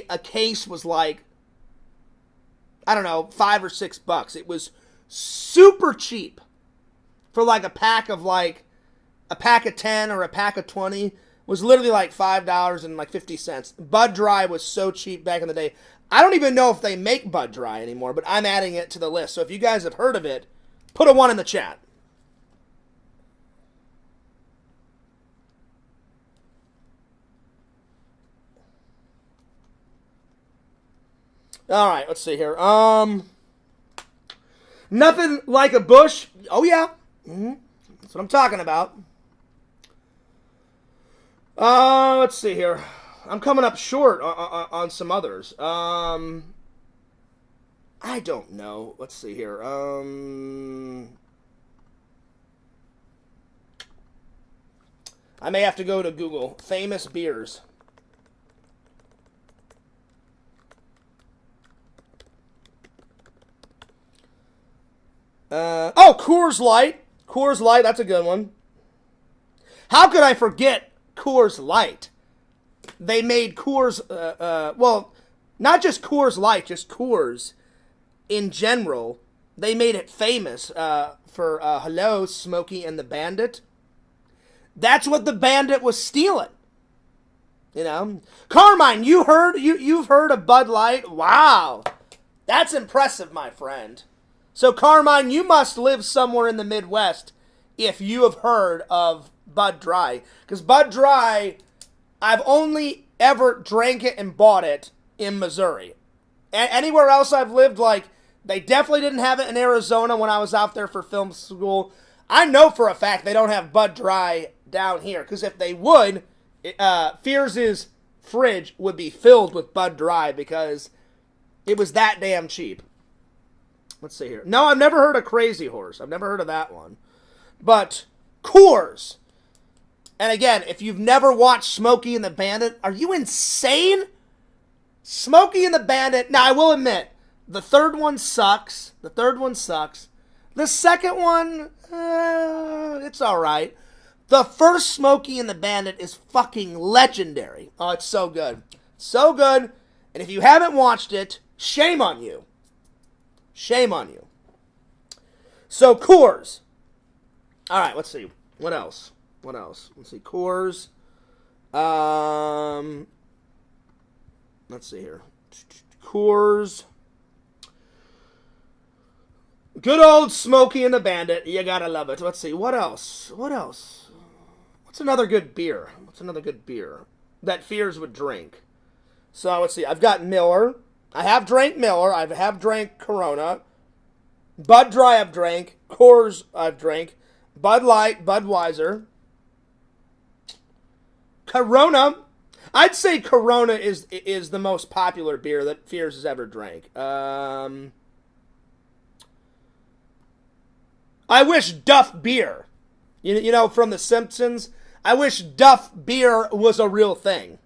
a case was like, I don't know, $5 or $6. It was super cheap for like a pack of 10 or a pack of 20 was literally like $5.50. Bud Dry was so cheap back in the day. I don't even know if they make Bud Dry anymore, but I'm adding it to the list. So if you guys have heard of it, put a 1 in the chat. All right, let's see here. Nothing like a Busch. Oh, yeah. That's what I'm talking about. Let's see here. I'm coming up short on some others. I don't know. Let's see here. I may have to go to Google. Famous beers. Coors Light. Coors Light, that's a good one. How could I forget Coors Light? They made Coors, well, not just Coors Light, just Coors in general. They made it famous for Hello, Smokey and the Bandit. That's what the Bandit was stealing. You know? Carmine, you've heard of Bud Light? Wow. That's impressive, my friend. So, Carmine, you must live somewhere in the Midwest if you have heard of Bud Dry. Because Bud Dry, I've only ever drank it and bought it in Missouri. Anywhere else I've lived, they definitely didn't have it in Arizona when I was out there for film school. I know for a fact they don't have Bud Dry down here. Because if they would, Fears' fridge would be filled with Bud Dry because it was that damn cheap. Let's see here. No, I've never heard of Crazy Horse. I've never heard of that one. But Coors. And again, if you've never watched Smokey and the Bandit, are you insane? Smokey and the Bandit. Now, I will admit, the third one sucks. The second one, it's all right. The first Smokey and the Bandit is fucking legendary. Oh, it's so good. So good. And if you haven't watched it, shame on you. Shame on you. So, Coors. All right, let's see. What else? Let's see. Coors. Let's see here. Coors. Good old Smokey and the Bandit. You gotta love it. Let's see. What else? What's another good beer? That Fears would drink? So, let's see. I've got Miller. I have drank Miller. I have drank Corona. Bud Dry I've drank. Coors I've drank. Bud Light, Budweiser. Corona. I'd say Corona is the most popular beer that Fears has ever drank. I wish Duff Beer, you know, from The Simpsons, I wish Duff Beer was a real thing.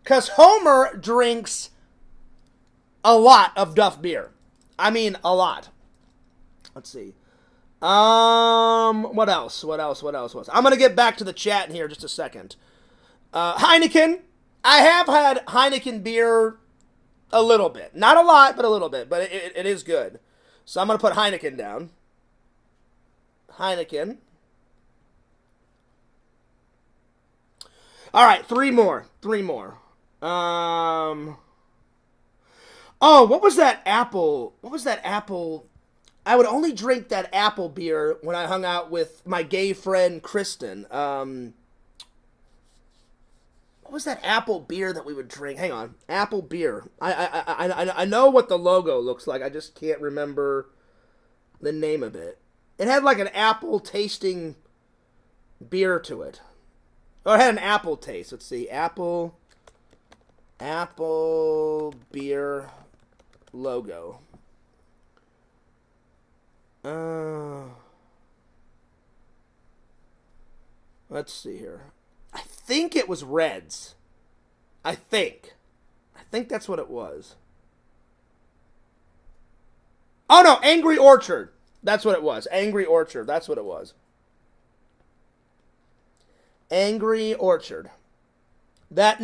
Because Homer drinks a lot of Duff Beer. I mean, a lot. Let's see. What else? I'm going to get back to the chat in here just a second. Heineken. I have had Heineken beer a little bit. Not a lot, but a little bit. But it is good. So I'm going to put Heineken down. Heineken. All right, three more. Oh, what was that apple? I would only drink that apple beer when I hung out with my gay friend Kristen. What was that apple beer that we would drink? Hang on, apple beer. I know what the logo looks like. I just can't remember the name of it. It had like an apple tasting beer to it. Or it had an apple taste. Let's see. Apple beer logo. Let's see here. I think it was Reds. I think that's what it was. Oh no, Angry Orchard. That's what it was. Angry Orchard. That's what it was. Angry Orchard. That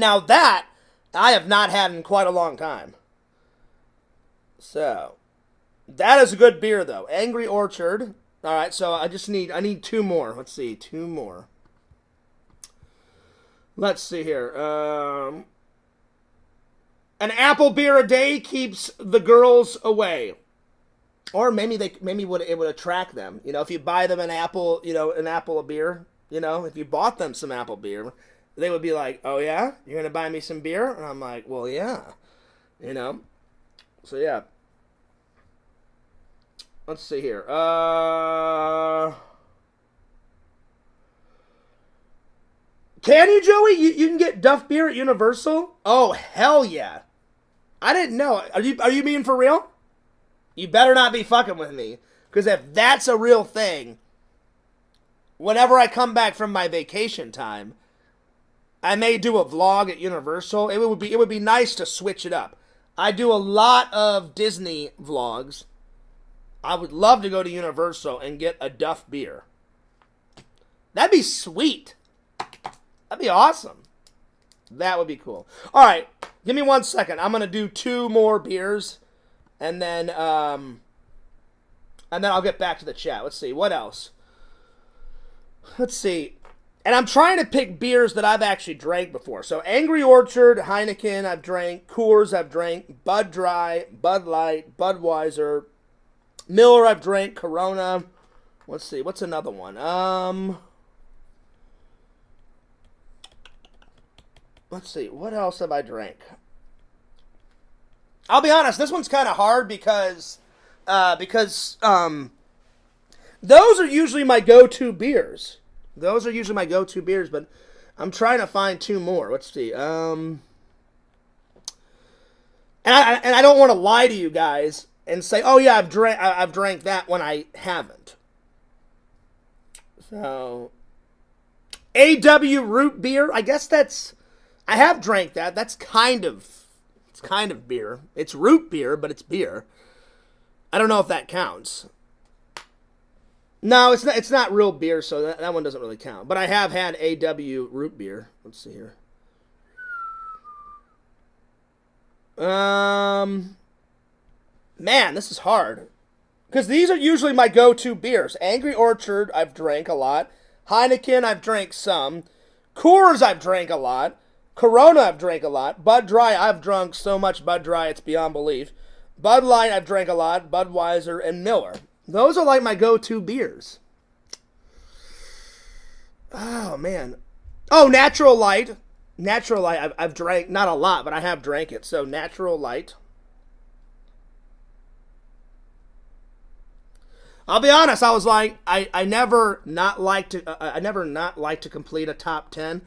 I have not had in quite a long time. So, that is a good beer though. Angry Orchard. All right, so I need two more. Let's see, two more. Let's see here. An apple beer a day keeps the girls away. Or maybe it would attract them. You know, if you buy them an apple of beer, you know, if you bought them some apple beer, they would be like, "Oh yeah, you're going to buy me some beer?" And I'm like, "Well, yeah." You know. So yeah. Let's see here. Can you, Joey? You can get Duff Beer at Universal? Oh, hell yeah. I didn't know. Are you being for real? You better not be fucking with me. Because if that's a real thing, whenever I come back from my vacation time, I may do a vlog at Universal. It would be nice to switch it up. I do a lot of Disney vlogs. I would love to go to Universal and get a Duff Beer. That'd be sweet. That'd be awesome. That would be cool. All right, give me 1 second. I'm gonna do two more beers, and then I'll get back to the chat. Let's see what else. Let's see, and I'm trying to pick beers that I've actually drank before. So Angry Orchard, Heineken, I've drank. Coors, I've drank. Bud Dry, Bud Light, Budweiser, Miller, I've drank. Corona. Let's see, what's another one? Let's see, what else have I drank? I'll be honest, this one's kind of hard because those are usually my go-to beers. But I'm trying to find two more. Let's see. And I don't want to lie to you guys and say, "Oh yeah, I've drank that," when I haven't. So, AW root beer, I guess I have drank that. It's kind of beer. It's root beer, but it's beer. I don't know if that counts. No, it's not real beer, so that one doesn't really count. But I have had AW root beer. Let's see here. Man, this is hard. Because these are usually my go-to beers. Angry Orchard, I've drank a lot. Heineken, I've drank some. Coors, I've drank a lot. Corona, I've drank a lot. Bud Dry, I've drunk so much Bud Dry, it's beyond belief. Bud Light, I've drank a lot. Budweiser, and Miller. Those are like my go-to beers. Oh, man. Oh, Natural Light. Natural Light, I've drank, not a lot, but I have drank it. So, Natural Light. I'll be honest, I was like, I never not like to complete a top 10.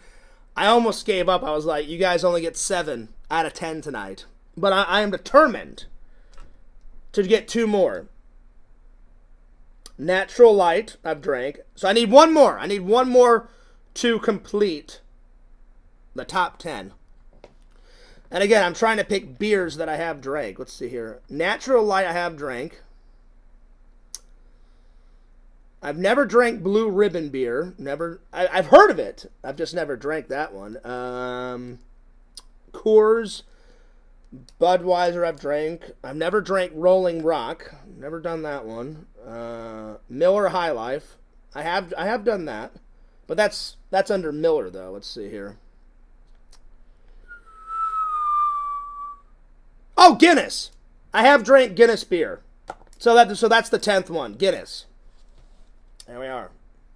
I almost gave up. I was like, you guys only get 7 out of 10 tonight. But I am determined to get 2 more. Natural Light, I've drank. So I need 1 more. I need 1 more to complete the top 10. And again, I'm trying to pick beers that I have drank. Let's see here. Natural Light, I have drank. I've never drank Blue Ribbon beer. I've heard of it. I've just never drank that one. Coors, Budweiser, I've drank. I've never drank Rolling Rock. Never done that one. Miller High Life. I have done that, but that's under Miller though. Let's see here. Oh, Guinness. I have drank Guinness beer. So that's the 10th one. Guinness. There we are.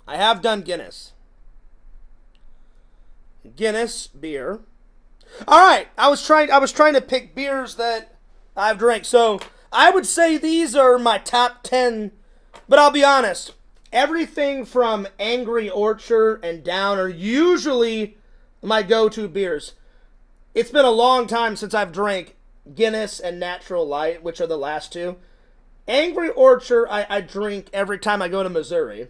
I have done Guinness. Guinness beer. All right, I was trying to pick beers that I've drank. So I would say these are my top 10. But I'll be honest, everything from Angry Orchard and down are usually my go-to beers. It's been a long time since I've drank Guinness and Natural Light, which are the last 2. Angry Orchard, I drink every time I go to Missouri.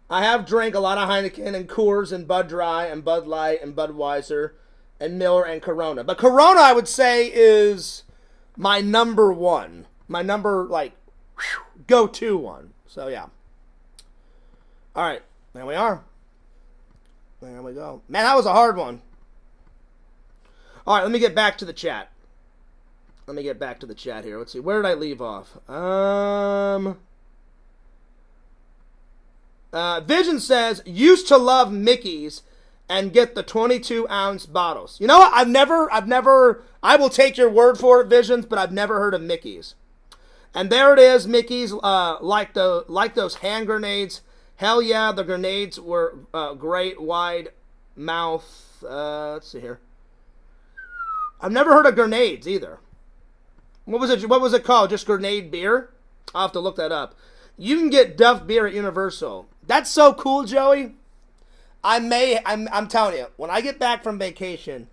I have drank a lot of Heineken and Coors and Bud Dry and Bud Light and Budweiser and Miller and Corona. But Corona, I would say, is my number 1. My number, go-to one. So, yeah. All right. There we are. There we go. Man, that was a hard one. All right, let me get back to the chat. Let me get back to the chat here. Let's see. Where did I leave off? Vision says, used to love Mickey's and get the 22-ounce bottles. You know what? I will take your word for it, Visions, but I've never heard of Mickey's. And there it is, Mickey's, like those hand grenades. Hell yeah, the grenades were great, wide mouth. Let's see here. I've never heard of grenades either. What was it called? Just grenade beer? I'll have to look that up. You can get Duff beer at Universal. That's so cool, Joey. I'm telling you, when I get back from vacation,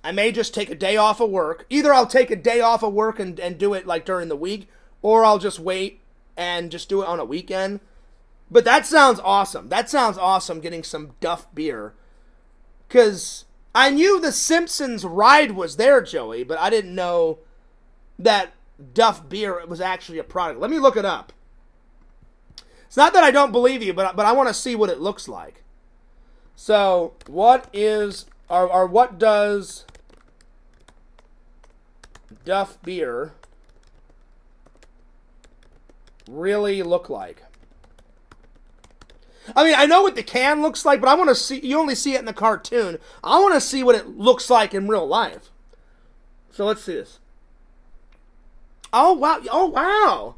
I may just take a day off of work. Either I'll take a day off of work and do it like during the week, or I'll just wait and just do it on a weekend. But that sounds awesome. That sounds awesome, getting some Duff beer. Because I knew the Simpsons ride was there, Joey, but I didn't know that Duff beer was actually a product. Let me look it up. It's not that I don't believe you, but I want to see what it looks like. So, what does Duff beer really look like? I mean, I know what the can looks like, but I want to see, you only see it in the cartoon. I want to see what it looks like in real life. So let's see this. Oh, wow. Oh, wow.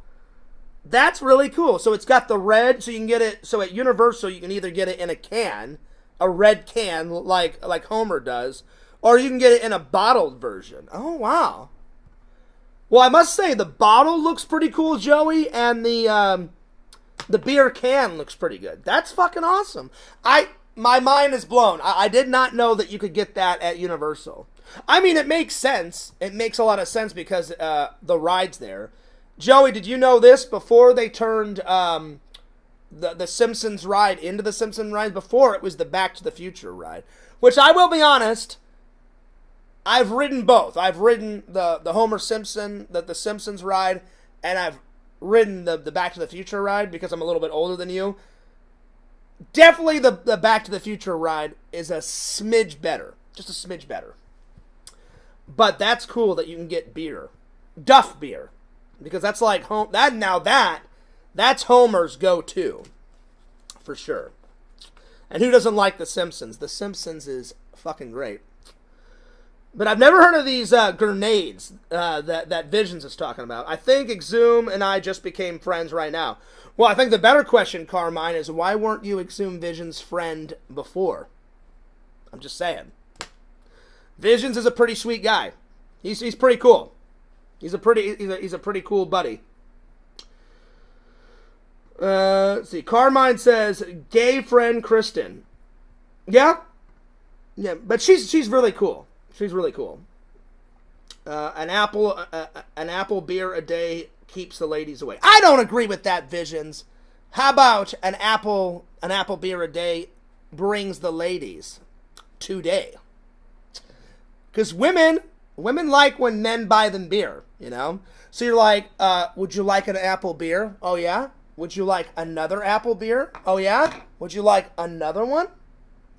That's really cool. So it's got the red, so you can get it, so at Universal, you can either get it in a can, a red can, like Homer does, or you can get it in a bottled version. Oh, wow. Well, I must say, the bottle looks pretty cool, Joey, and the beer can looks pretty good. That's fucking awesome. My mind is blown. I did not know that you could get that at Universal. I mean, it makes sense. It makes a lot of sense because the ride's there. Joey, did you know this? Before they turned the Simpsons ride into the Simpsons ride, before it was the Back to the Future ride. Which, I will be honest, I've ridden both. I've ridden the Homer Simpson, the Simpsons ride, and I've ridden the Back to the Future ride because I'm a little bit older than you. Definitely the Back to the Future ride is a smidge better. Just a smidge better. But that's cool that you can get beer. Duff beer. Because that's like that's Homer's go-to. For sure. And who doesn't like The Simpsons? The Simpsons is fucking great. But I've never heard of these grenades that Visions is talking about. I think Exhume and I just became friends right now. Well, I think the better question, Carmine, is why weren't you Exhume Visions' friend before? I'm just saying. Visions is a pretty sweet guy. He's pretty cool. He's a pretty cool buddy. Let's see. Carmine says gay friend Kristen. Yeah, but she's really cool. She's really cool. An apple beer a day keeps the ladies away. I don't agree with that, Visions. How about an apple beer a day brings the ladies today? Because women like when men buy them beer, you know? So you're like, would you like an apple beer? Oh, yeah? Would you like another apple beer? Oh, yeah? Would you like another one?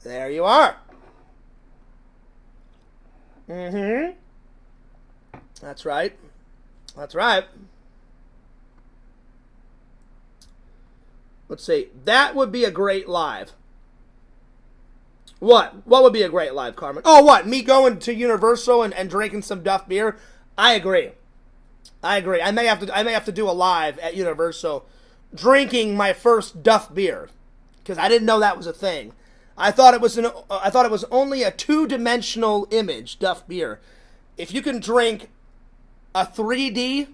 There you are. Mm-hmm. That's right. That's right. Let's see. That would be a great live. What? What would be a great live, Carmen? Oh, what? Me going to Universal and drinking some Duff beer? I agree. I agree. I may have to do a live at Universal drinking my first Duff beer because I didn't know that was a thing. I thought it was only a two-dimensional image, Duff beer. If you can drink a 3D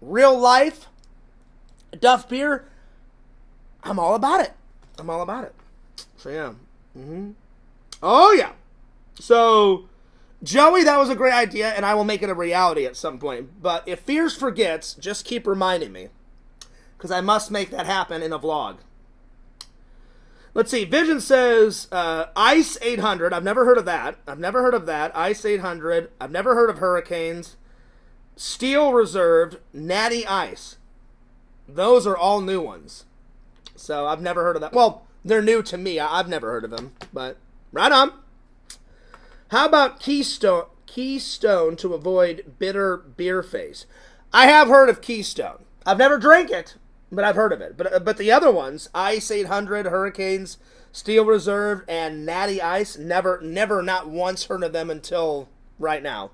real life Duff beer, I'm all about it. I'm all about it. So yeah. Mm-hmm. Oh yeah. So Joey, that was a great idea, and I will make it a reality at some point. But if Fears forgets, just keep reminding me, because I must make that happen in a vlog. Let's see. Vision says Ice 800. I've never heard of that. Ice 800. I've never heard of Hurricanes. Steel Reserved. Natty Ice. Those are all new ones. So I've never heard of that. Well, they're new to me. I've never heard of them. But right on. How about Keystone to avoid bitter beer face? I have heard of Keystone. I've never drank it, but I've heard of it. But the other ones, Ice 800, Hurricanes, Steel Reserve, and Natty Ice, never, not once heard of them until right now.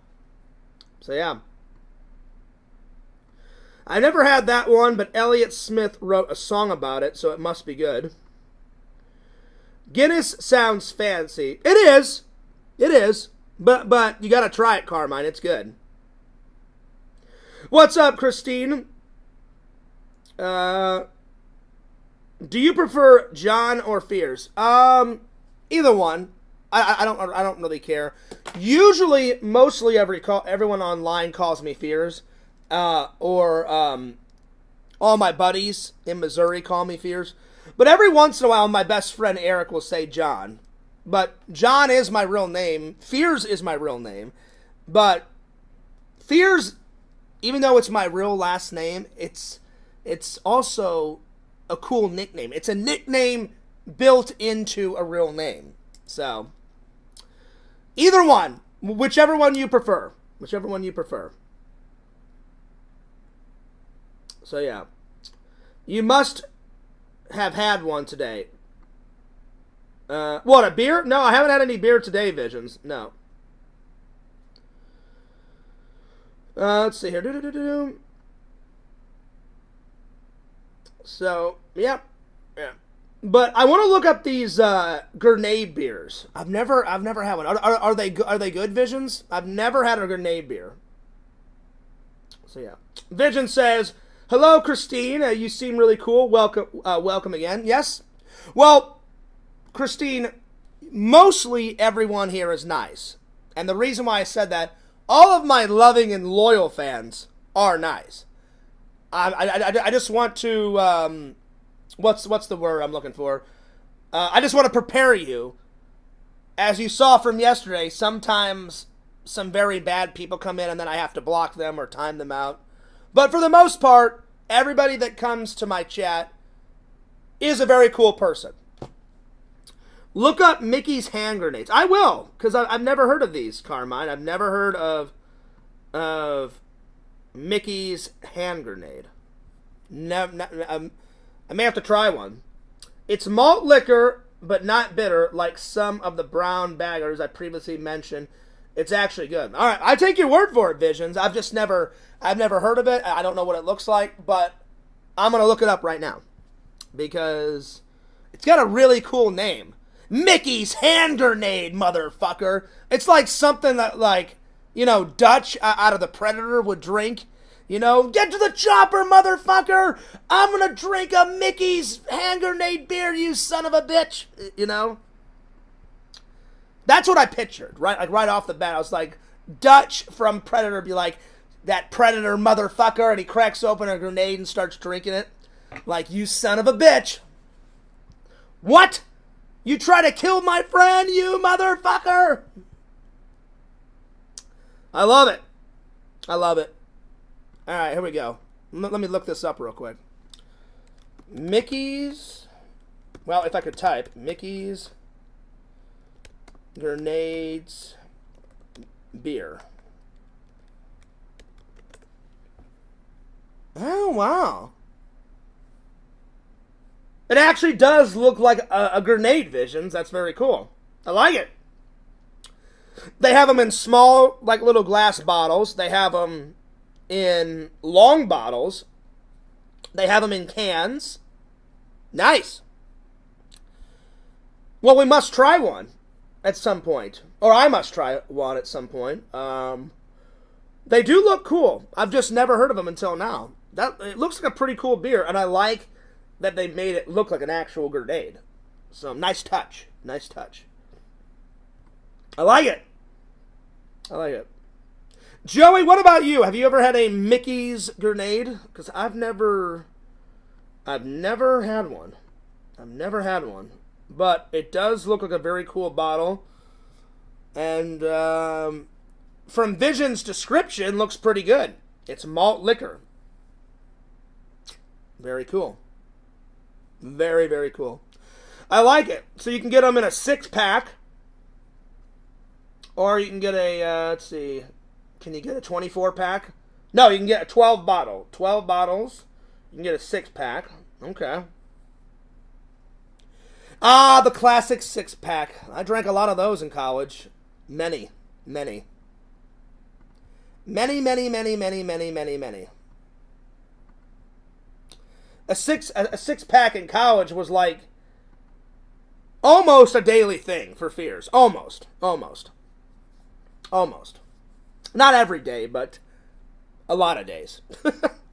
So yeah. I never had that one, but Elliott Smith wrote a song about it, so it must be good. Guinness sounds fancy. It is. It is. But you gotta try it, Carmine. It's good. What's up, Christine? Do you prefer John or Fears? Either one. I don't really care. Usually, mostly everyone online calls me Fears. Or all my buddies in Missouri call me Fears. But every once in a while, my best friend Eric will say John. But John is my real name. Fears is my real name. But Fears, even though it's my real last name, it's also a cool nickname. It's a nickname built into a real name. So, either one. Whichever one you prefer. Whichever one you prefer. So, yeah. You must have had one today. What, a beer? No, I haven't had any beer today, Visions. No. Let's see here. So, yeah. But I want to look up these grenade beers. I've never had one. Are they good, Visions? I've never had a grenade beer. So yeah. Vision says, "Hello, Christine. You seem really cool. Welcome again." Yes. Well, Christine, mostly everyone here is nice. And the reason why I said that, all of my loving and loyal fans are nice. I just want to, what's the word I'm looking for? I just want to prepare you. As you saw from yesterday, sometimes some very bad people come in and then I have to block them or time them out. But for the most part, everybody that comes to my chat is a very cool person. Look up Mickey's hand grenades. I will, because I've never heard of these, Carmine. I've never heard of Mickey's hand grenade. I may have to try one. It's malt liquor but not bitter like some of the brown baggers I previously mentioned. It's actually good. All right, I take your word for it, Visions. I've never heard of it. I don't know what it looks like, but I'm going to look it up right now because it's got a really cool name. Mickey's Hand Grenade, motherfucker. It's like something that, like, you know, Dutch out of The Predator would drink. You know, get to the chopper, motherfucker. I'm going to drink a Mickey's Hand Grenade beer, you son of a bitch. You know? That's what I pictured, right? Like, right off the bat. I was like, Dutch from Predator be like, that Predator motherfucker, and he cracks open a grenade and starts drinking it. Like, you son of a bitch. What? You try to kill my friend, you motherfucker? I love it. I love it. All right, here we go. Let me look this up real quick. Mickey's, well, if I could type, Mickey's Grenades beer. Oh, wow. It actually does look like a grenade, Visions. That's very cool. I like it. They have them in small, like, little glass bottles. They have them in long bottles. They have them in cans. Nice. Well, we must try one at some point. Or I must try one at some point. They do look cool. I've just never heard of them until now. It looks like a pretty cool beer, and I like that they made it look like an actual grenade. So, nice touch. Nice touch. I like it. I like it. Joey, what about you? Have you ever had a Mickey's grenade? Because I've never had one. I've never had one. But it does look like a very cool bottle. And from Vision's description, looks pretty good. It's malt liquor. Very cool. Very, very cool. I like it. So you can get them in a 6-pack. Or you can get a, let's see, can you get a 24-pack? No, you can get a 12 bottle. 12 bottles. You can get a 6-pack. Okay. Ah, the classic 6-pack. I drank a lot of those in college. Many. A six-pack in college was like almost a daily thing for fears. Almost. Not every day, but a lot of days.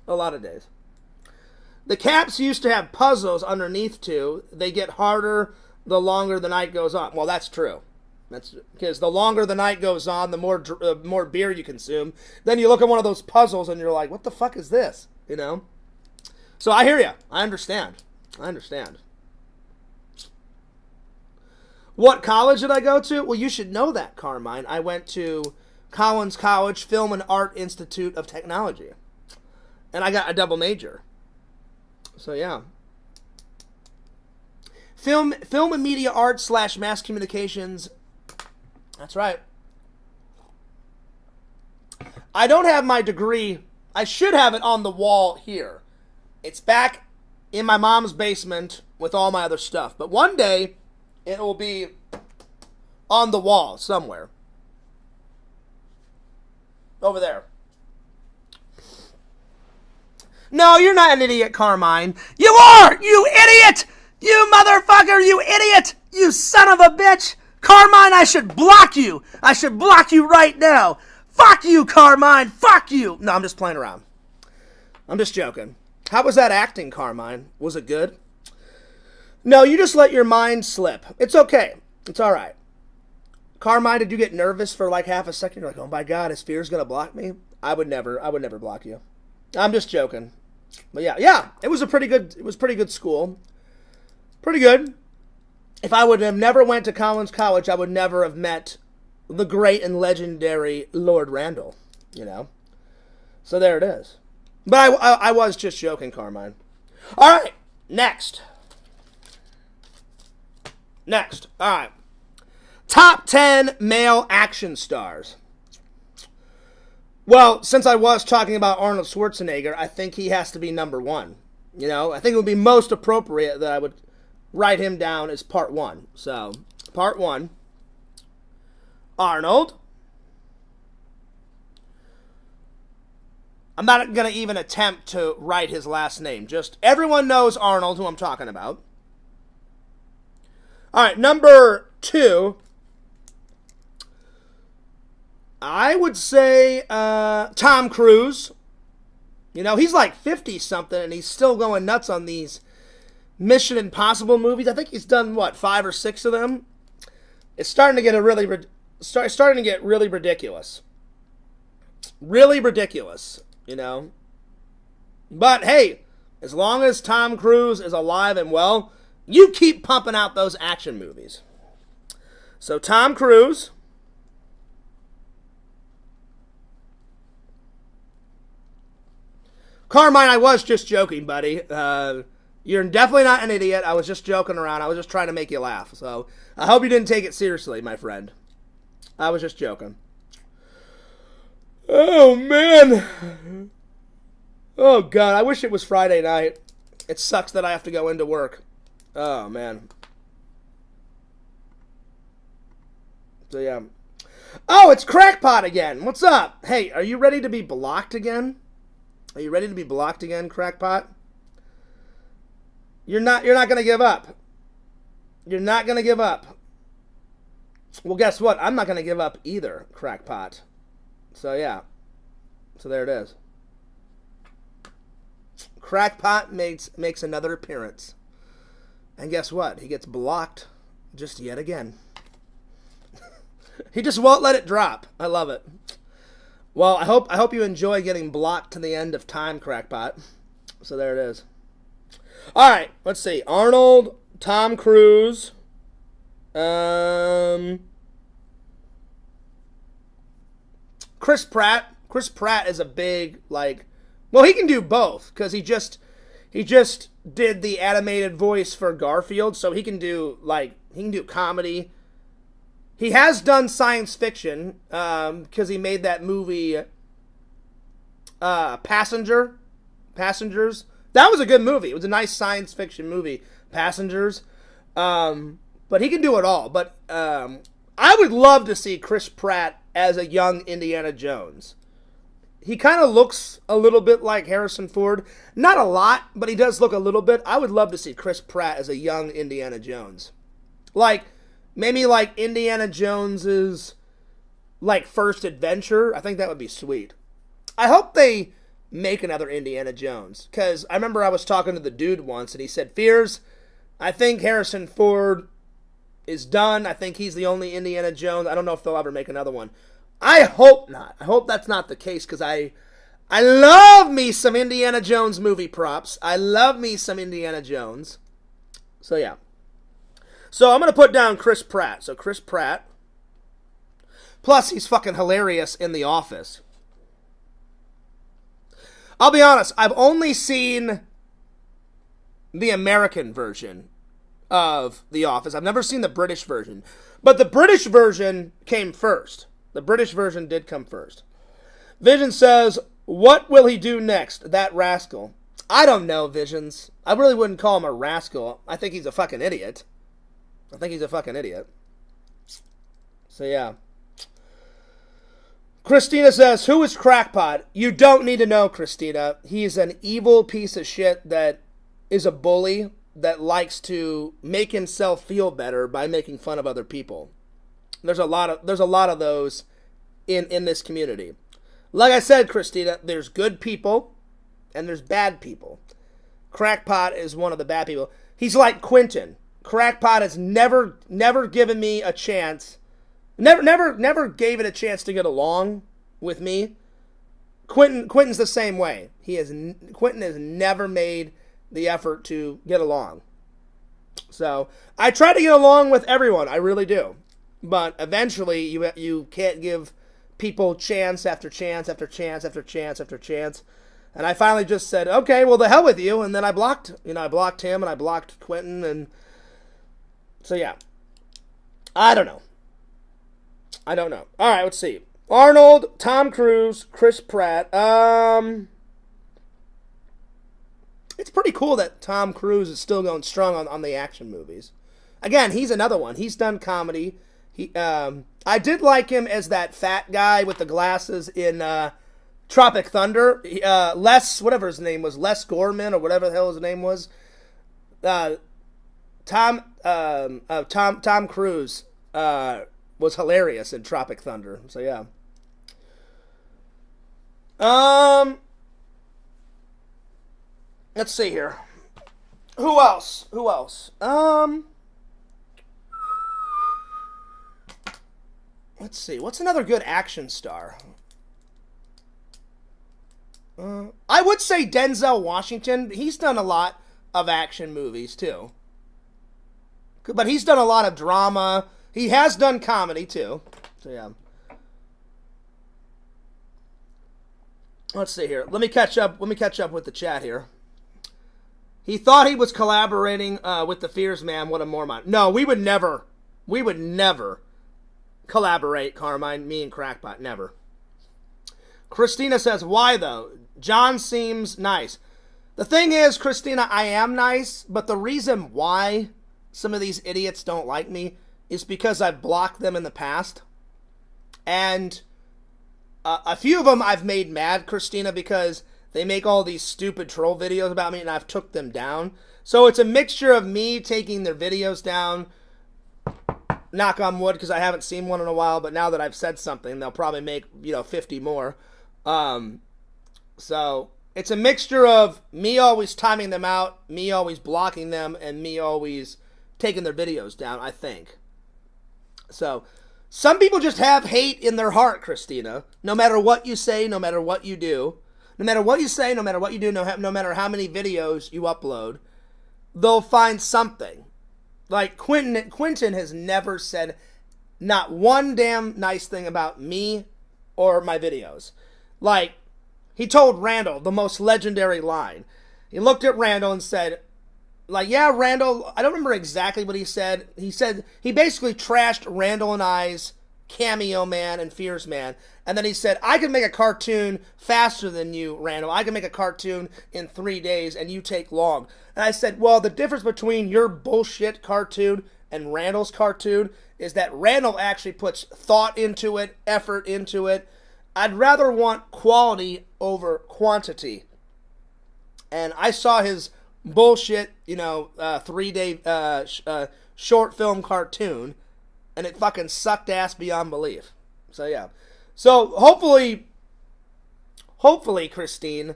A lot of days. The caps used to have puzzles underneath too. They get harder the longer the night goes on. Well, that's true. That's because the longer the night goes on, the more beer you consume. Then you look at one of those puzzles and you're like, what the fuck is this? You know? So I hear you. I understand. What college did I go to? Well, you should know that, Carmine. I went to Collins College Film and Art Institute of Technology. And I got a double major. So, yeah. Film and Media Arts / Mass Communications. That's right. I don't have my degree. I should have it on the wall here. It's back in my mom's basement with all my other stuff. But one day, it will be on the wall somewhere. Over there. No, you're not an idiot, Carmine. You are! You idiot! You motherfucker! You idiot! You son of a bitch! Carmine, I should block you! I should block you right now! Fuck you, Carmine! Fuck you! No, I'm just playing around. I'm just joking. How was that acting, Carmine? Was it good? No, you just let your mind slip. It's okay. It's all right. Carmine, did you get nervous for like half a second? You're like, oh my God, is Fear's gonna block me? I would never block you. I'm just joking. But yeah, it was pretty good school. Pretty good. If I would have never went to Collins College, I would never have met the great and legendary Lord Randall, you know. So there it is. But I was just joking, Carmine. All right, next. All right. Top 10 male action stars. Well, since I was talking about Arnold Schwarzenegger, I think he has to be number one. You know, I think it would be most appropriate that I would write him down as part 1. So, part 1, Arnold. I'm not going to even attempt to write his last name. Just everyone knows Arnold, who I'm talking about. All right, number 2. I would say Tom Cruise. You know, he's like 50-something, and he's still going nuts on these Mission Impossible movies. I think he's done, 5 or 6 of them. It's starting to get really ridiculous. Really ridiculous, you know. But, hey, as long as Tom Cruise is alive and well, you keep pumping out those action movies. So, Tom Cruise. Carmine, I was just joking, buddy. You're definitely not an idiot. I was just joking around. I was just trying to make you laugh. So, I hope you didn't take it seriously, my friend. I was just joking. Oh, man. Oh, God. I wish it was Friday night. It sucks that I have to go into work. Oh, man. So, yeah. Oh, it's Crackpot again. What's up? Hey, are you ready to be blocked again? Are you ready to be blocked again, Crackpot? You're not going to give up. You're not going to give up. Well, guess what? I'm not going to give up either, Crackpot. So, yeah. So, there it is. Crackpot makes another appearance. And guess what? He gets blocked just yet again. He just won't let it drop. I love it. Well, I hope you enjoy getting blocked to the end of time, Crackpot. So there it is. All right, let's see. Arnold, Tom Cruise, Chris Pratt. Chris Pratt is a big, well, he can do both because he just did the animated voice for Garfield, so he can do comedy. He has done science fiction because he made that movie Passengers. That was a good movie. It was a nice science fiction movie, Passengers. But he can do it all. But I would love to see Chris Pratt as a young Indiana Jones. He kind of looks a little bit like Harrison Ford. Not a lot, but he does look a little bit. I would love to see Chris Pratt as a young Indiana Jones. Maybe Indiana Jones's first adventure. I think that would be sweet. I hope they make another Indiana Jones. Because I remember I was talking to the dude once and he said, Fears, I think Harrison Ford is done. I think he's the only Indiana Jones. I don't know if they'll ever make another one. I hope not. I hope that's not the case because I love me some Indiana Jones movie props. I love me some Indiana Jones. So yeah. So I'm going to put down Chris Pratt. So Chris Pratt. Plus, he's fucking hilarious in The Office. I'll be honest. I've only seen the American version of The Office. I've never seen the British version. But the British version came first. The British version did come first. Vision says, what will he do next, that rascal? I don't know, Visions. I really wouldn't call him a rascal. I think he's a fucking idiot. So, yeah. Christina says, who is Crackpot? You don't need to know, Christina. He's an evil piece of shit that is a bully that likes to make himself feel better by making fun of other people. There's a lot of those in this community. Like I said, Christina, there's good people and there's bad people. Crackpot is one of the bad people. He's like Quentin. Crackpot has never given me a chance. Never gave it a chance to get along with me. Quentin's the same way. Quentin has never made the effort to get along. So I try to get along with everyone. I really do. But eventually, you can't give people chance after chance after chance after chance after chance. And I finally just said, okay, well, the hell with you. And then I blocked him and I blocked Quentin. And so, yeah. I don't know. All right, let's see. Arnold, Tom Cruise, Chris Pratt. it's pretty cool that Tom Cruise is still going strong on the action movies. Again, he's another one. He's done comedy. I did like him as that fat guy with the glasses in Tropic Thunder. Whatever his name was, Les Gorman or whatever the hell his name was. Tom Cruise was hilarious in Tropic Thunder. So yeah. Let's see here. Who else? Let's see. What's another good action star? I would say Denzel Washington. He's done a lot of action movies, too. But he's done a lot of drama. He has done comedy, too. So, yeah. Let's see here. Let me catch up with the chat here. He thought he was collaborating with the Fears Man. What a Mormon. No, we would never collaborate, Carmine, me and Crackpot. Never. Christina says, why, though? John seems nice. The thing is, Christina, I am nice, but the reason why some of these idiots don't like me is because I've blocked them in the past. And a few of them I've made mad, Christina, because they make all these stupid troll videos about me, and I've took them down. So it's a mixture of me taking their videos down, knock on wood, because I haven't seen one in a while, but now that I've said something, they'll probably make, 50 more. So it's a mixture of me always timing them out, me always blocking them, and me always taking their videos down, I think. So some people just have hate in their heart, Christina. No matter what you say, no matter what you do, no matter what you say, no matter what you do, no matter how many videos you upload, they'll find something. Like Quentin has never said not one damn nice thing about me or my videos. Like, he told Randall the most legendary line. He looked at Randall and said, like, yeah, Randall, I don't remember exactly what he said. He basically trashed Randall and I's Cameo Man and Fears Man. And then he said, I can make a cartoon faster than you, Randall. I can make a cartoon in 3 days and you take long. And I said, well, the difference between your bullshit cartoon and Randall's cartoon is that Randall actually puts thought into it, effort into it. I'd rather want quality over quantity. And I saw his bullshit, 3-day short film cartoon, and it fucking sucked ass beyond belief. So, yeah. So, hopefully, Christine,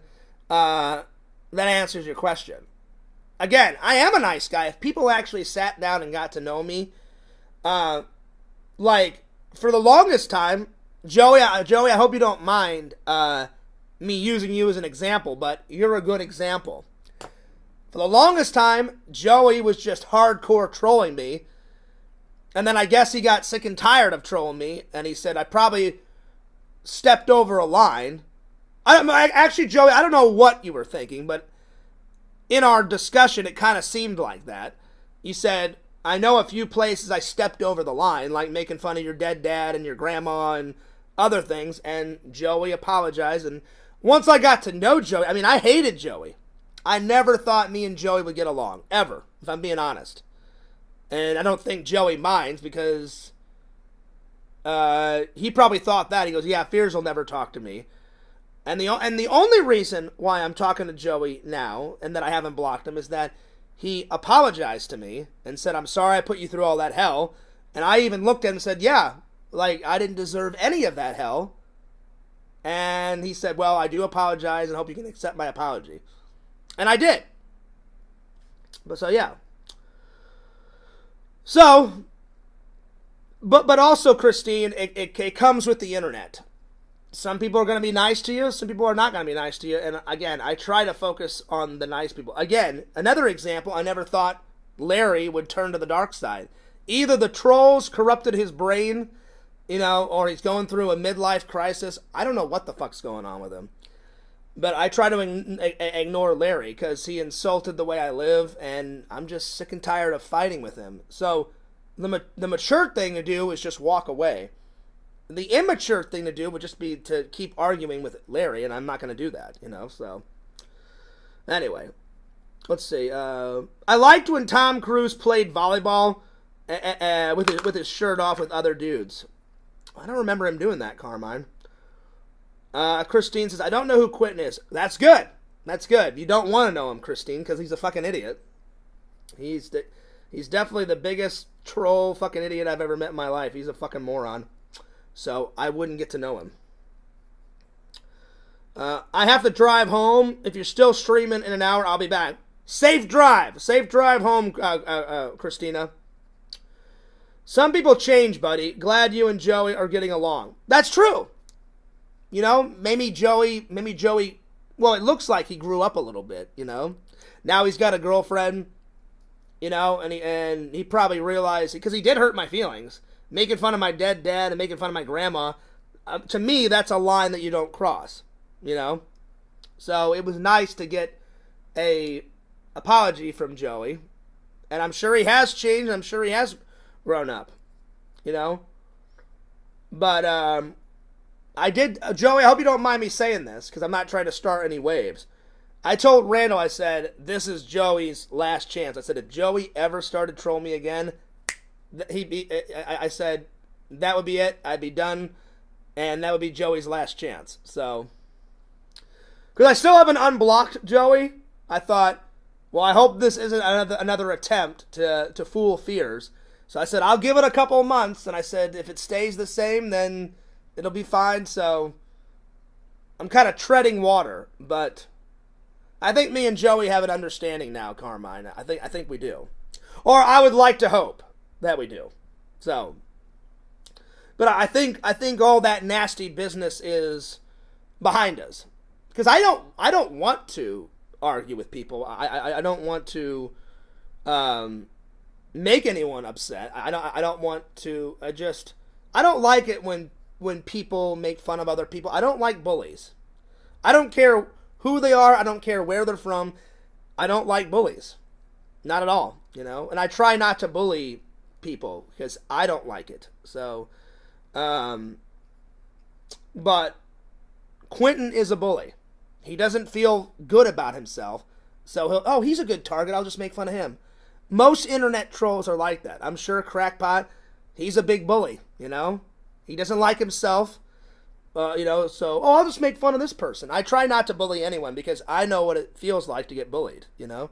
that answers your question. Again, I am a nice guy. If people actually sat down and got to know me, for the longest time, Joey, I hope you don't mind me using you as an example, but you're a good example. For the longest time, Joey was just hardcore trolling me, and then I guess he got sick and tired of trolling me, and he said I probably stepped over a line. Actually, Joey, I don't know what you were thinking, but in our discussion, it kind of seemed like that. You said, I know a few places I stepped over the line, like making fun of your dead dad and your grandma and other things, and Joey apologized. And once I got to know Joey, I hated Joey. I never thought me and Joey would get along, ever, if I'm being honest. And I don't think Joey minds, because he probably thought that. He goes, yeah, Fears will never talk to me. And the only reason why I'm talking to Joey now, and that I haven't blocked him, is that he apologized to me and said, I'm sorry I put you through all that hell. And I even looked at him and said, yeah, I didn't deserve any of that hell. And he said, well, I do apologize and hope you can accept my apology. And I did. But so, yeah. So, but also, Christine, it comes with the internet. Some people are going to be nice to you. Some people are not going to be nice to you. And again, I try to focus on the nice people. Again, another example, I never thought Larry would turn to the dark side. Either the trolls corrupted his brain, or he's going through a midlife crisis. I don't know what the fuck's going on with him. But I try to ignore Larry because he insulted the way I live, and I'm just sick and tired of fighting with him. So the mature thing to do is just walk away. The immature thing to do would just be to keep arguing with Larry, and I'm not going to do that, so. Anyway. let's see. I liked when Tom Cruise played volleyball with his shirt off with other dudes. I don't remember him doing that, Carmine. Christine says, I don't know who Quentin is. That's good. That's good. You don't want to know him, Christine, because he's a fucking idiot. He's definitely the biggest troll fucking idiot I've ever met in my life. He's a fucking moron. So I wouldn't get to know him. I have to drive home. If you're still streaming in an hour, I'll be back. Safe drive. Safe drive home, Christina. Some people change, buddy. Glad you and Joey are getting along. That's true. You know, maybe Joey, well, it looks like he grew up a little bit, you know. Now he's got a girlfriend, you know, and he probably realized, because he did hurt my feelings. Making fun of my dead dad and making fun of my grandma, to me, that's a line that you don't cross, you know. So it was nice to get a apology from Joey, and I'm sure he has changed. I'm sure he has grown up, you know. But I did, Joey, I hope you don't mind me saying this, because I'm not trying to start any waves. I told Randall, I said, this is Joey's last chance. I said, if Joey ever started trolling me again, I said, that would be it. I'd be done, and that would be Joey's last chance. So, because I still haven't unblocked Joey, I thought, well, I hope this isn't another attempt to fool fears. So I said, I'll give it a couple of months, and I said, if it stays the same, then it'll be fine. So I'm kind of treading water, but I think me and Joey have an understanding now, Carmine. I think we do. Or I would like to hope that we do. So, but I think all that nasty business is behind us. Because I don't want to argue with people. I don't want to make anyone upset. I don't want to. I don't like it when people make fun of other people. I don't like bullies. I don't care who they are. I don't care where they're from. I don't like bullies. Not at all, you know. And I try not to bully people because I don't like it. So, but Quentin is a bully. He doesn't feel good about himself. So he's a good target. I'll just make fun of him. Most internet trolls are like that. I'm sure Crackpot, he's a big bully, you know. He doesn't like himself, you know, so, I'll just make fun of this person. I try not to bully anyone because I know what it feels like to get bullied, you know.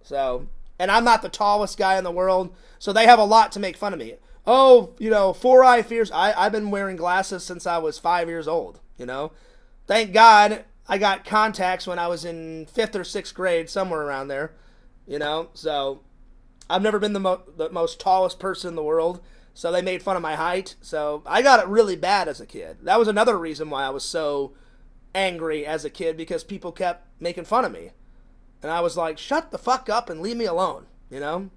So, and I'm not the tallest guy in the world, so they have a lot to make fun of me. Oh, you know, four-eye fears. I've been wearing glasses since I was 5 years old, you know. Thank God I got contacts when I was in 5th or 6th grade, somewhere around there, you know. So, I've never been the most tallest person in the world. So they made fun of my height. So I got it really bad as a kid. That was another reason why I was so angry as a kid, because people kept making fun of me. And I was like, shut the fuck up and leave me alone, you know?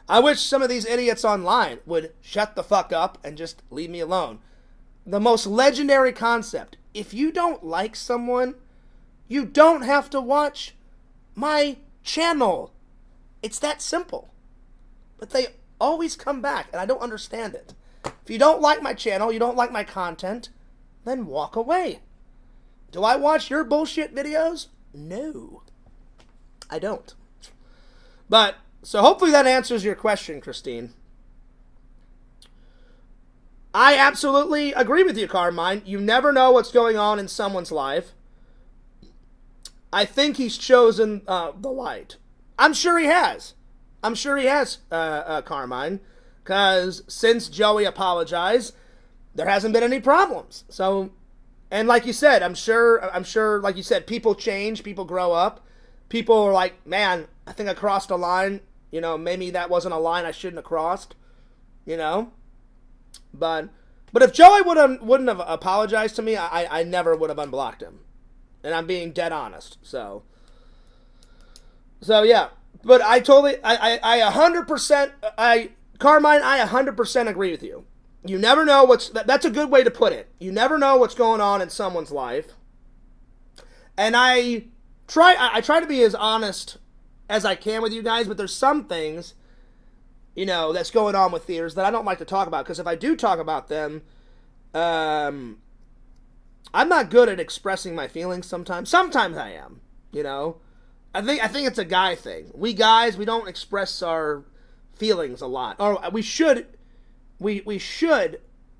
I wish some of these idiots online would shut the fuck up and just leave me alone. The most legendary concept. If you don't like someone, you don't have to watch my channel. It's that simple. But they always come back, and I don't understand it. If you don't like my channel, you don't like my content, then walk away. Do I watch your bullshit videos? No. I don't. But, so hopefully that answers your question, Christine. I absolutely agree with you, Carmine. You never know what's going on in someone's life. I think he's chosen the light. I'm sure he has. I'm sure he has, Carmine, because since Joey apologized, there hasn't been any problems. So, and like you said, I'm sure, like you said, people change, people grow up. People are like, man, I think I crossed a line. You know, maybe that wasn't a line I shouldn't have crossed. You know, but if Joey wouldn't have apologized to me, I never would have unblocked him, and I'm being dead honest. So yeah. But I totally, I 100%, Carmine, I 100% agree with you. You never know that's a good way to put it. You never know what's going on in someone's life. And I try to be as honest as I can with you guys, but there's some things, you know, that's going on with fears that I don't like to talk about, because if I do talk about them, I'm not good at expressing my feelings sometimes. Sometimes I am, you know. I think it's a guy thing. We guys, we don't express our feelings a lot. Or we should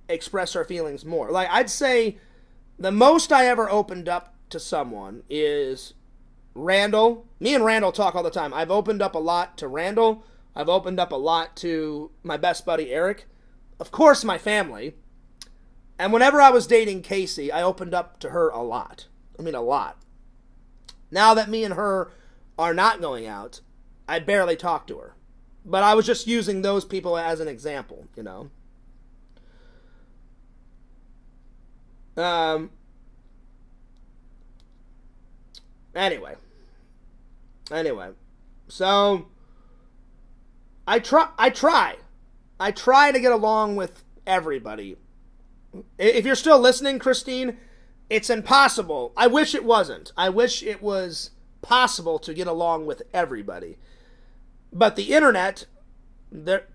express our feelings more. Like, I'd say the most I ever opened up to someone is Randall. Me and Randall talk all the time. I've opened up a lot to Randall. I've opened up a lot to my best buddy Eric. Of course, my family. And whenever I was dating Casey, I opened up to her a lot. I mean, a lot. Now that me and her are not going out, I barely talk to her. But I was just using those people as an example, you know. Anyway. So I try to get along with everybody. If you're still listening, Christine, it's impossible. I wish it wasn't. I wish it was possible to get along with everybody. But the internet,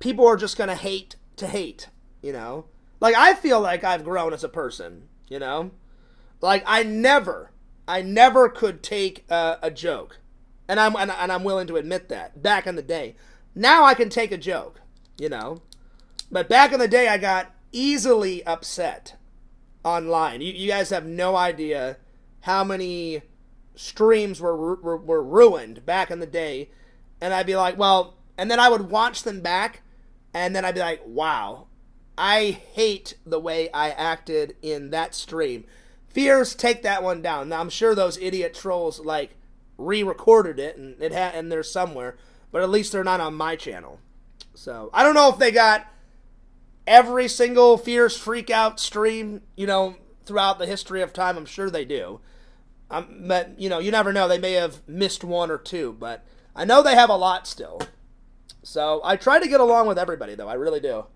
people are just going to hate, you know? Like, I feel like I've grown as a person, you know? Like, I never could take a joke. And I'm willing to admit that, back in the day. Now I can take a joke, you know? But back in the day, I got easily upset online. You guys have no idea how many streams were ruined back in the day. And I'd be like, well, and then I would watch them back, and then I'd be like, wow, I hate the way I acted in that stream. Fears, take that one down. Now, I'm sure those idiot trolls, like, re-recorded it, and they're somewhere, but at least they're not on my channel. So, I don't know if they got every single Fears Freak Out stream, you know, throughout the history of time. I'm sure they do. But, you know, you never know. They may have missed one or two, but I know they have a lot still. So, I try to get along with everybody, though. I really do.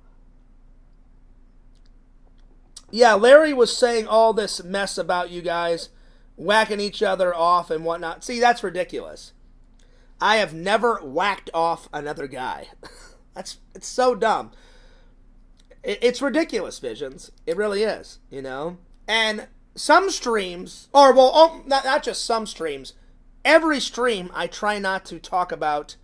Yeah, Larry was saying all this mess about you guys whacking each other off and whatnot. See, that's ridiculous. I have never whacked off another guy. It's so dumb. It's ridiculous, Visions. It really is, you know? And some streams, or, well, not just some streams, every stream I try not to talk about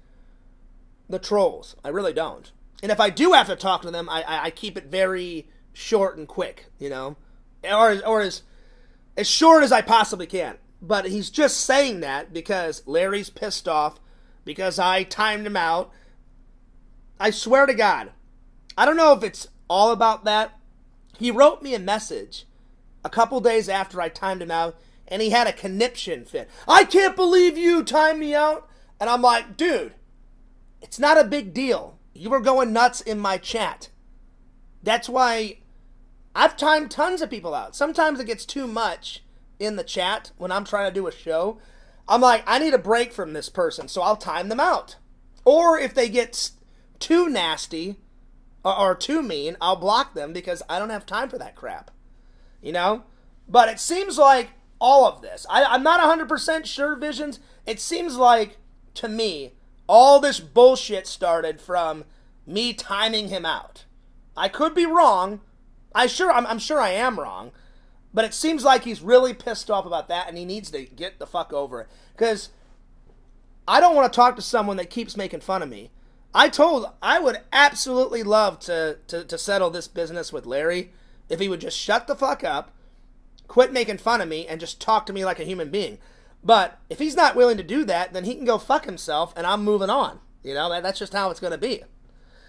the trolls. I really don't. And if I do have to talk to them, I keep it very short and quick, you know? Or as short as I possibly can. But he's just saying that because Larry's pissed off, because I timed him out. I swear to God, I don't know if it's all about that. He wrote me a message a couple days after I timed him out, and he had a conniption fit. I can't believe you timed me out. And I'm like, dude, it's not a big deal. You were going nuts in my chat. That's why I've timed tons of people out. Sometimes it gets too much in the chat when I'm trying to do a show. I'm like, I need a break from this person, so I'll time them out. Or if they get too nasty or too mean, I'll block them because I don't have time for that crap. You know? But it seems like all of this, I'm not 100% sure, Visions. It seems like, to me, all this bullshit started from me timing him out. I could be wrong. I'm sure I am wrong. But it seems like he's really pissed off about that, and he needs to get the fuck over it. Because I don't want to talk to someone that keeps making fun of me. I would absolutely love to settle this business with Larry if he would just shut the fuck up, quit making fun of me, and just talk to me like a human being. But if he's not willing to do that, then he can go fuck himself, and I'm moving on. You know, that's just how it's going to be.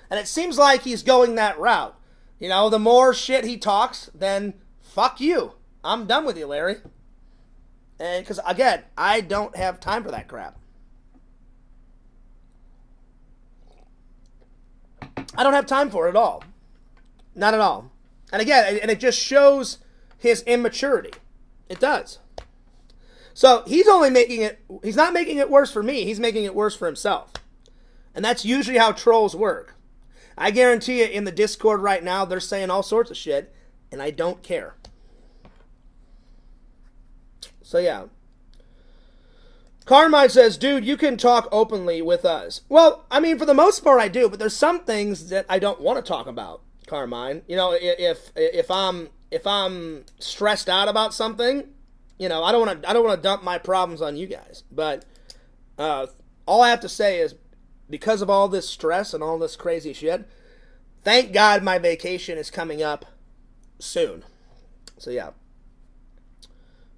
And it seems like he's going that route. You know, the more shit he talks, then fuck you. I'm done with you, Larry. And because, again, I don't have time for that crap. I don't have time for it at all. Not at all. And again, and it just shows his immaturity. It does. So he's not making it worse for me. He's making it worse for himself. And that's usually how trolls work. I guarantee you in the Discord right now, they're saying all sorts of shit, and I don't care. So yeah. Carmine says, dude, you can talk openly with us. Well, I mean, for the most part I do, but there's some things that I don't want to talk about, Carmine. You know, if I'm stressed out about something, you know, I don't want to dump my problems on you guys. But all I have to say is, because of all this stress and all this crazy shit, thank God my vacation is coming up soon. So yeah.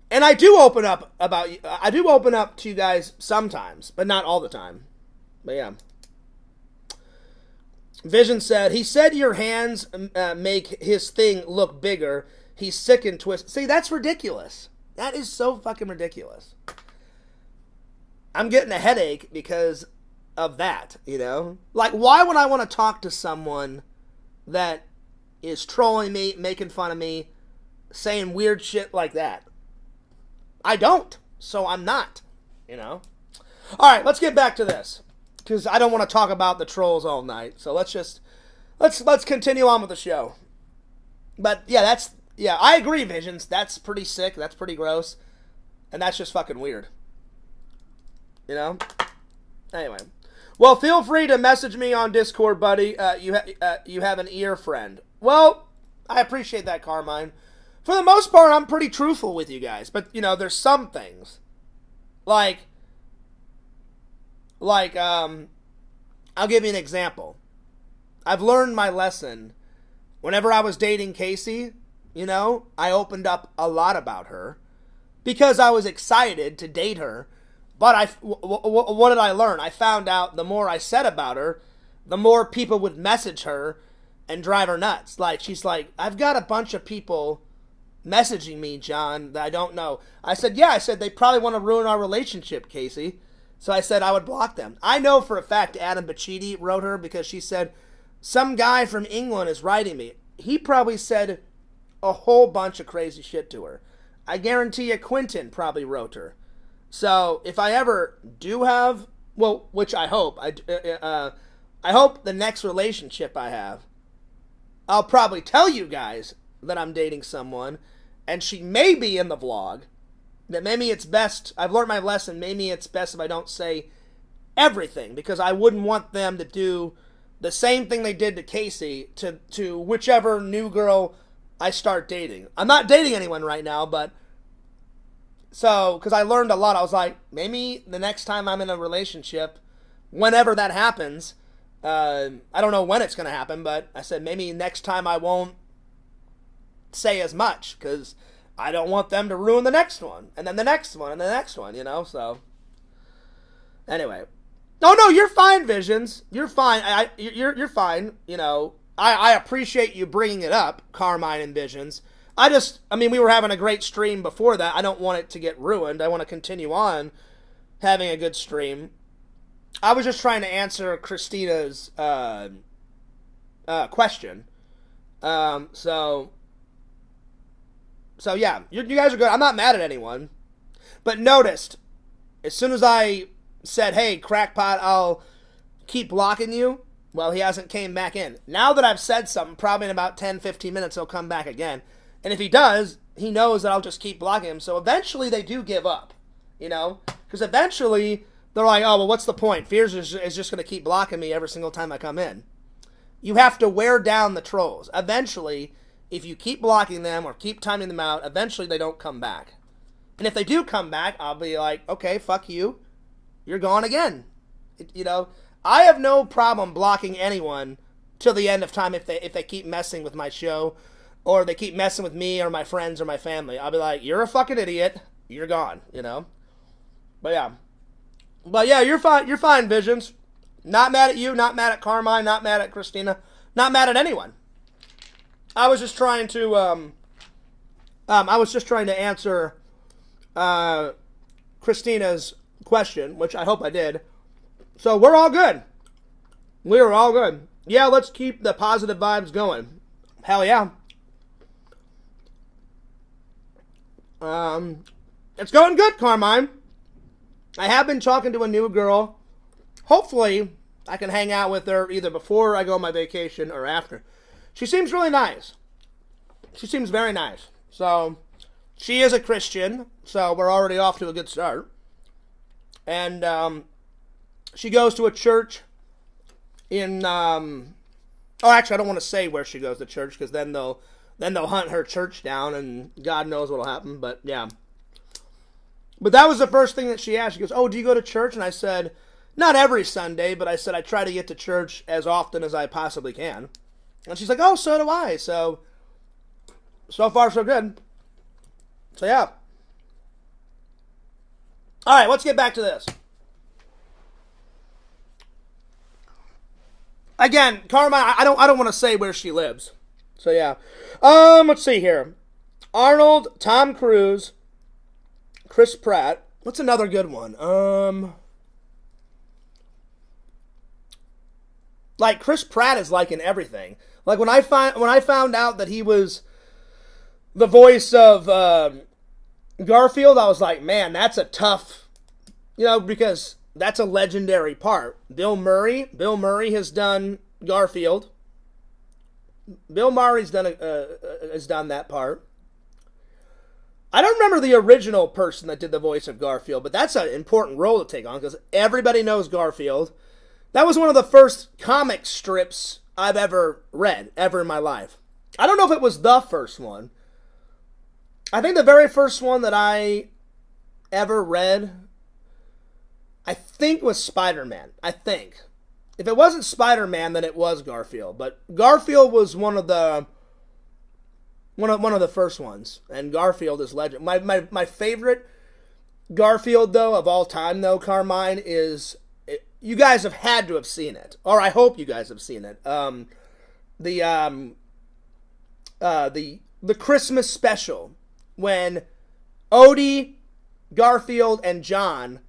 And I do open up to you guys sometimes, but not all the time. But yeah. Vision said, he said your hands make his thing look bigger. He's sick and twisted. See, that's ridiculous. That is so fucking ridiculous. I'm getting a headache because of that, you know? Like, why would I want to talk to someone that is trolling me, making fun of me, saying weird shit like that? I don't, so I'm not, you know? All right, let's get back to this, because I don't want to talk about the trolls all night. So let's continue on with the show. But yeah, I agree, Visions. That's pretty sick. That's pretty gross, and that's just fucking weird. You know? Anyway. Well, feel free to message me on Discord, buddy. You have an ear friend. Well, I appreciate that, Carmine. For the most part, I'm pretty truthful with you guys. But, you know, there's some things. Like, I'll give you an example. I've learned my lesson. Whenever I was dating Casey, you know, I opened up a lot about her because I was excited to date her. But what did I learn? I found out the more I said about her, the more people would message her and drive her nuts. Like, she's like, I've got a bunch of people messaging me, John, that I don't know. I said, yeah, they probably want to ruin our relationship, Casey. So I said I would block them. I know for a fact Adam Bachidi wrote her because she said, some guy from England is writing me. He probably said a whole bunch of crazy shit to her. I guarantee you Quentin probably wrote her. So if I ever do have, well, which I hope, I hope the next relationship I have, I'll probably tell you guys that I'm dating someone, and she may be in the vlog, that maybe it's best, I've learned my lesson, maybe it's best if I don't say everything, because I wouldn't want them to do the same thing they did to Casey to whichever new girl I start dating. I'm not dating anyone right now, but so, because I learned a lot, I was like, maybe the next time I'm in a relationship, whenever that happens, I don't know when it's going to happen, but I said maybe next time I won't say as much, because I don't want them to ruin the next one, and then the next one, and the next one, you know, so. Anyway. No, you're fine, Visions. You're fine. You're fine, you know. I appreciate you bringing it up, Carmine and Visions. I mean, we were having a great stream before that. I don't want it to get ruined. I want to continue on having a good stream. I was just trying to answer Christina's question. So yeah, you guys are good. I'm not mad at anyone. But noticed, as soon as I said, hey, Crackpot, I'll keep blocking you, well, he hasn't came back in. Now that I've said something, probably in about 10, 15 minutes, he'll come back again. And if he does, he knows that I'll just keep blocking him. So eventually they do give up, you know? Because eventually they're like, oh, well, what's the point? Fears is just going to keep blocking me every single time I come in. You have to wear down the trolls. Eventually, if you keep blocking them or keep timing them out, eventually they don't come back. And if they do come back, I'll be like, okay, fuck you. You're gone again. You know, I have no problem blocking anyone till the end of time if they keep messing with my show, or they keep messing with me or my friends or my family. I'll be like, you're a fucking idiot. You're gone, you know? But yeah, you're fine, Visions. Not mad at you, not mad at Carmine, not mad at Christina, not mad at anyone. I was just trying to, answer, Christina's question, which I hope I did. So we're all good. We're all good. Yeah, let's keep the positive vibes going. Hell yeah. It's going good, Carmine. I have been talking to a new girl. Hopefully, I can hang out with her either before I go on my vacation or after. She seems really nice. She seems very nice. So, she is a Christian, so we're already off to a good start. And, she goes to a church in, oh, actually, I don't want to say where she goes to church, because then they'll hunt her church down, and God knows what'll happen, but yeah. But that was the first thing that she asked. She goes, oh, do you go to church? And I said, not every Sunday, but I said I try to get to church as often as I possibly can. And she's like, oh, so do I. So far, so good. So, yeah. All right, let's get back to this. Again, Carmine, I don't want to say where she lives. So, yeah. Let's see here. Arnold, Tom Cruise, Chris Pratt. What's another good one? Like Chris Pratt is like in everything. Like when I found out that he was the voice of Garfield, I was like, man, that's a tough, because that's a legendary part. Bill Murray has done Garfield. Bill Murray's has done that part. I don't remember the original person that did the voice of Garfield, but that's an important role to take on because everybody knows Garfield. That was one of the first comic strips I've ever read, ever in my life. I don't know if it was the first one. I think the very first one that I ever read, I think was Spider-Man. I think. If it wasn't Spider-Man, then it was Garfield. But Garfield was one of the first ones, and Garfield is legend. My favorite Garfield though of all time though, Carmine, is you guys have had to have seen it, or I hope you guys have seen it. The Christmas special when Odie, Garfield, and John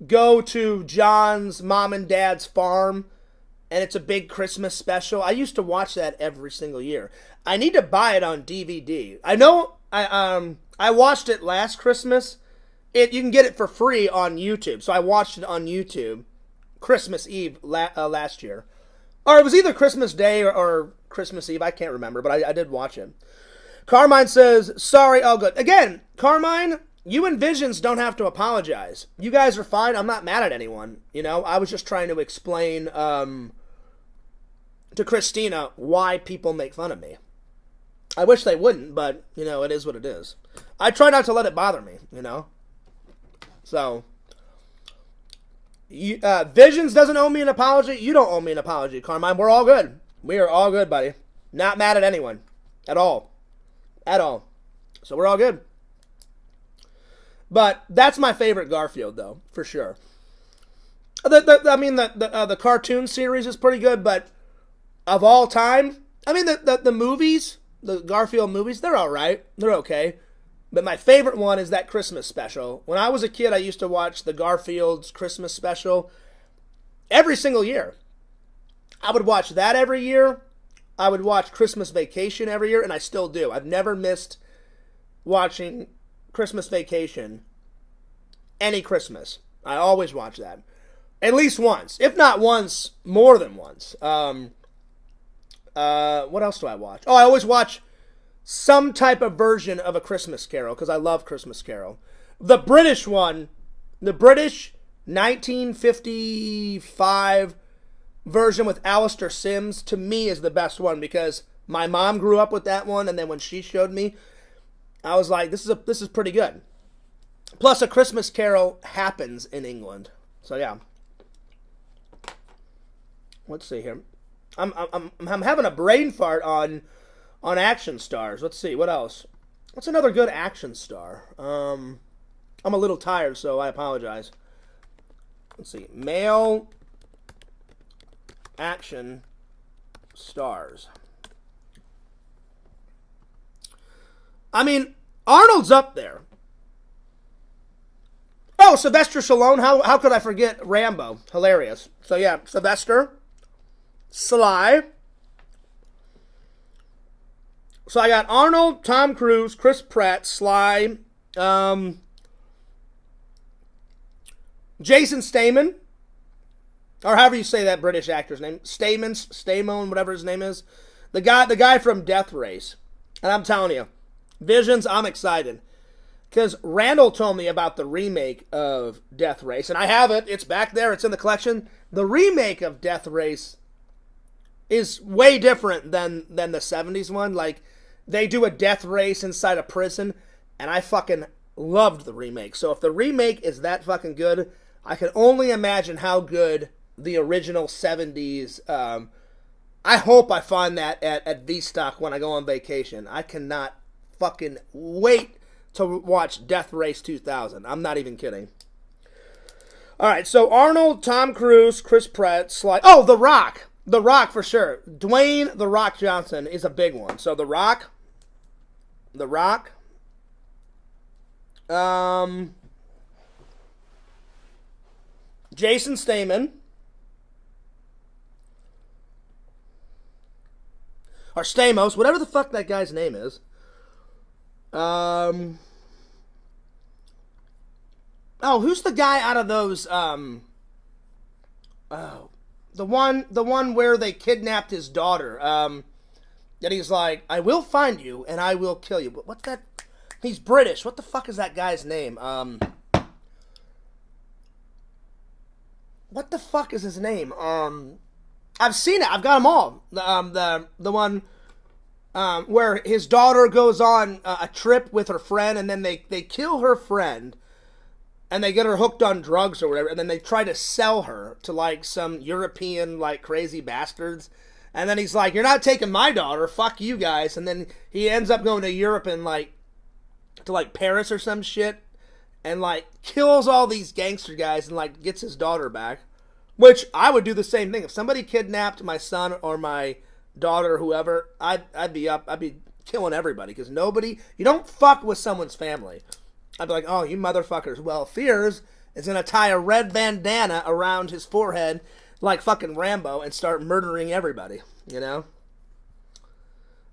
go to John's mom and dad's farm, and it's a big Christmas special. I used to watch that every single year. I need to buy it on DVD. I know I watched it last Christmas. You can get it for free on YouTube, so I watched it on YouTube Christmas Eve last year. Or it was either Christmas Day or Christmas Eve. I can't remember, but I did watch it. Carmine says, sorry, all good. Again, Carmine, you and Visions don't have to apologize. You guys are fine. I'm not mad at anyone. I was just trying to explain to Christina why people make fun of me. I wish they wouldn't, but, it is what it is. I try not to let it bother me, So, Visions doesn't owe me an apology. You don't owe me an apology, Carmine. We're all good. We are all good, buddy. Not mad at anyone. At all. At all. So we're all good. But that's my favorite Garfield, though, for sure. The cartoon series is pretty good, but of all time, the movies, the Garfield movies, they're all right. They're okay. But my favorite one is that Christmas special. When I was a kid, I used to watch the Garfield's Christmas special every single year. I would watch that every year. I would watch Christmas Vacation every year, and I still do. I've never missed watching Christmas Vacation any Christmas. I always watch that. At least once. If not once, more than once. What else do I watch? Oh, I always watch some type of version of A Christmas Carol, because I love Christmas Carol. The British one, the British 1955 version with Alistair Sims, to me is the best one, because my mom grew up with that one, and then when she showed me, I was like, this is pretty good. Plus, A Christmas Carol happens in England. So, yeah. Let's see here. I'm having a brain fart on action stars. Let's see, what else? What's another good action star? I'm a little tired, so I apologize. Let's see. Male action stars. Arnold's up there. Oh, Sylvester Stallone. How could I forget Rambo? Hilarious. So, yeah, Sylvester. Sly. So I got Arnold, Tom Cruise, Chris Pratt, Sly, Jason Statham, or however you say that British actor's name, Stamos, whatever his name is, the guy from Death Race. And I'm telling you, Visions, I'm excited, because Randall told me about the remake of Death Race, and I have it. It's back there. It's in the collection. The remake of Death Race is way different than the 70s one. Like, they do a death race inside a prison, and I fucking loved the remake. So if the remake is that fucking good, I can only imagine how good the original 70s. I hope I find that at V-Stock when I go on vacation. I cannot fucking wait to watch Death Race 2000. I'm not even kidding. All right, so Arnold, Tom Cruise, Chris Pratt, Sly. Oh, The Rock. The Rock for sure. Dwayne The Rock Johnson is a big one. So The Rock. Jason Statham. Or Stamos, whatever the fuck that guy's name is. Oh, who's the guy out of those, the one where they kidnapped his daughter, and he's like, I will find you, and I will kill you. But what's that? He's British. What the fuck is that guy's name? What the fuck is his name? I've seen it. I've got them all. The one where his daughter goes on a trip with her friend, and then they kill her friend, and they get her hooked on drugs or whatever, and then they try to sell her to, like, some European, like, crazy bastards. And then he's like, you're not taking my daughter. Fuck you guys. And then he ends up going to Europe and, like, to, like, Paris or some shit, and, like, kills all these gangster guys and, like, gets his daughter back. Which, I would do the same thing. If somebody kidnapped my son or my daughter or whoever, I'd be killing everybody. Because you don't fuck with someone's family. I'd be like, oh, you motherfuckers. Well, Fears is going to tie a red bandana around his forehead like fucking Rambo and start murdering everybody, you know?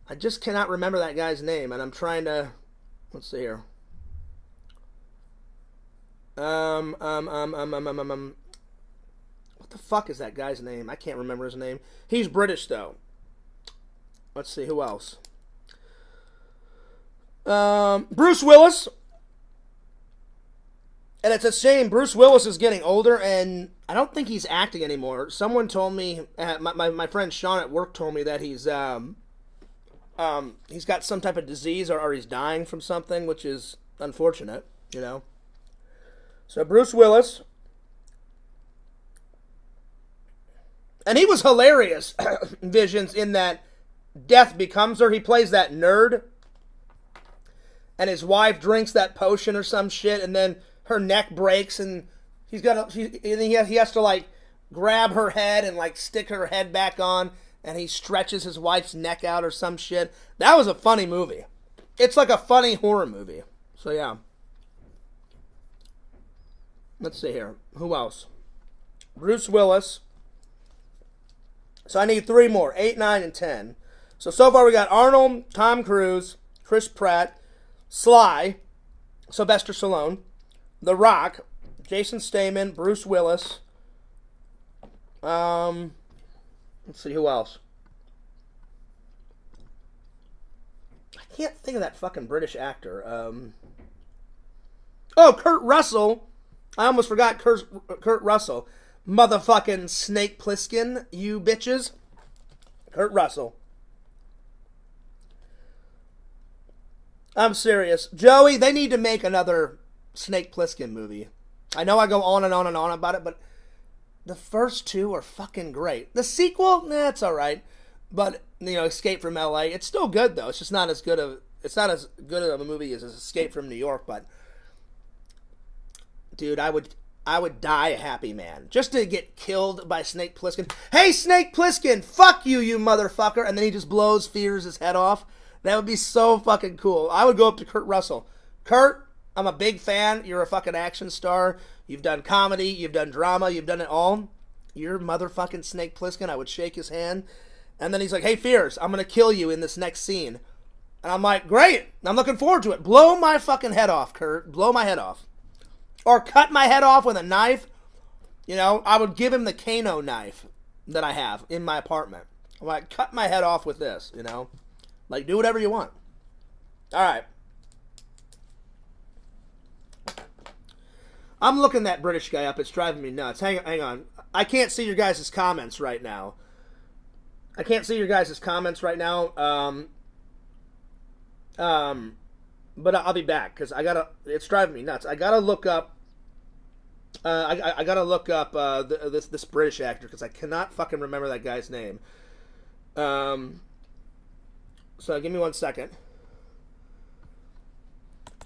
I just cannot remember that guy's name, and I'm trying to... Let's see here. What the fuck is that guy's name? I can't remember his name. He's British, though. Let's see, who else? Bruce Willis. And it's a shame. Bruce Willis is getting older, and I don't think he's acting anymore. Someone told me, my friend Sean at work told me that he's got some type of disease or he's dying from something, which is unfortunate, you know. So Bruce Willis. And he was hilarious, Visions, in that Death Becomes Her. He plays that nerd. And his wife drinks that potion or some shit, and then her neck breaks, and he has to, like, grab her head and, like, stick her head back on, and he stretches his wife's neck out or some shit. That was a funny movie. It's like a funny horror movie. So, yeah. Let's see here. Who else? Bruce Willis. So I need 3 more. 8, 9, and 10. So far we got Arnold, Tom Cruise, Chris Pratt, Sly, Sylvester Stallone, The Rock, Jason Statham, Bruce Willis. Let's see, who else? I can't think of that fucking British actor. Kurt Russell. I almost forgot Kurt Russell. Motherfucking Snake Plissken, you bitches. Kurt Russell. I'm serious. Joey, they need to make another Snake Plissken movie. I know I go on and on and on about it, but the first 2 are fucking great. The sequel, it's alright. But, you know, Escape from LA, it's still good though. It's just not as good of a movie as Escape from New York, but dude, I would die a happy man just to get killed by Snake Plissken. Hey, Snake Plissken, fuck you, you motherfucker. And then he just blows Fears' head off. That would be so fucking cool. I would go up to Kurt Russell. Kurt, I'm a big fan. You're a fucking action star. You've done comedy. You've done drama. You've done it all. You're motherfucking Snake Plissken. I would shake his hand. And then he's like, hey, Fears, I'm going to kill you in this next scene. And I'm like, great. I'm looking forward to it. Blow my fucking head off, Kurt. Blow my head off. Or cut my head off with a knife. You know, I would give him the Kano knife that I have in my apartment. I'm like, cut my head off with this, you know. Like, do whatever you want. All right. I'm looking that British guy up. It's driving me nuts. Hang on. I can't see your guys' comments right now. But I'll be back because it's driving me nuts. I gotta look up. I gotta look up this British actor because I cannot fucking remember that guy's name. So give me 1 second.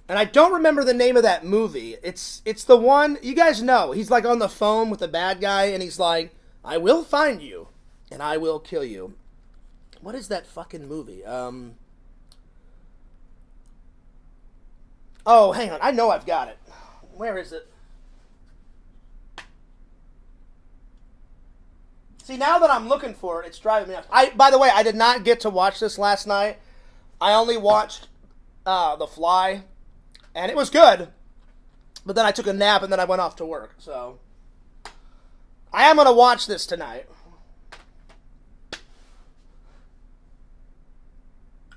And I don't remember the name of that movie. It's the one you guys know. He's like on the phone with the bad guy, and he's like, "I will find you, and I will kill you." What is that fucking movie? Oh, hang on. I know I've got it. Where is it? See, now that I'm looking for it, it's driving me nuts. By the way, I did not get to watch this last night. I only watched The Fly, and it was good. But then I took a nap, and then I went off to work. So, I am going to watch this tonight.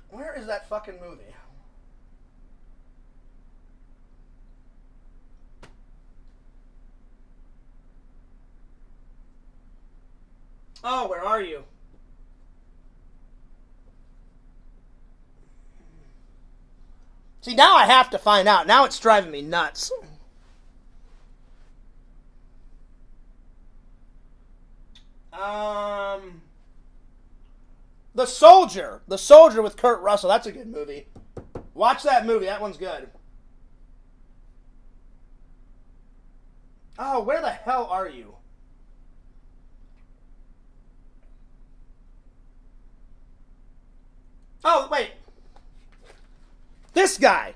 Where is that fucking movie? Oh, where are you? See, now I have to find out. Now it's driving me nuts. The Soldier. The Soldier with Kurt Russell. That's a good movie. Watch that movie. That one's good. Oh, where the hell are you? Oh, wait. This guy.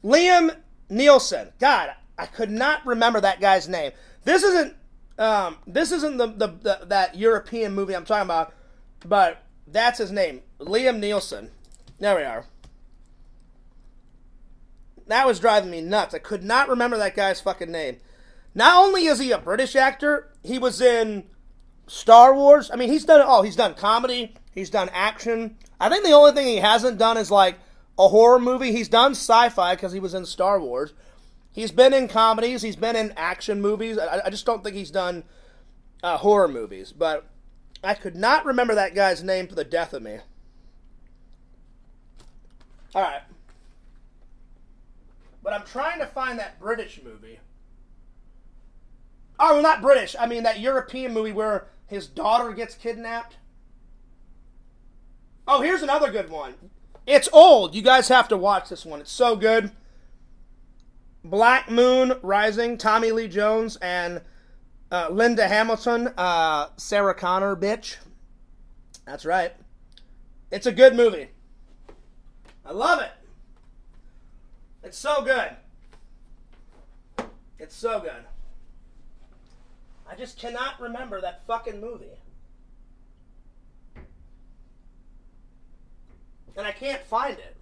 Liam Neeson. God, I could not remember that guy's name. This isn't that European movie I'm talking about, but that's his name. Liam Neeson. There we are. That was driving me nuts. I could not remember that guy's fucking name. Not only is he a British actor, he was in Star Wars. I mean, he's done comedy, he's done action. I think the only thing he hasn't done is like a horror movie. He's done sci-fi because he was in Star Wars. He's been in comedies, he's been in action movies. I just don't think he's done horror movies. But I could not remember that guy's name for the death of me. Alright. But I'm trying to find that British movie. Oh, not British. I mean that European movie where his daughter gets kidnapped. Oh, here's another good one. It's old. You guys have to watch this one. It's so good. Black Moon Rising, Tommy Lee Jones, and Linda Hamilton, Sarah Connor, bitch. That's right. It's a good movie. I love it. It's so good. It's so good. I just cannot remember that fucking movie. And I can't find it.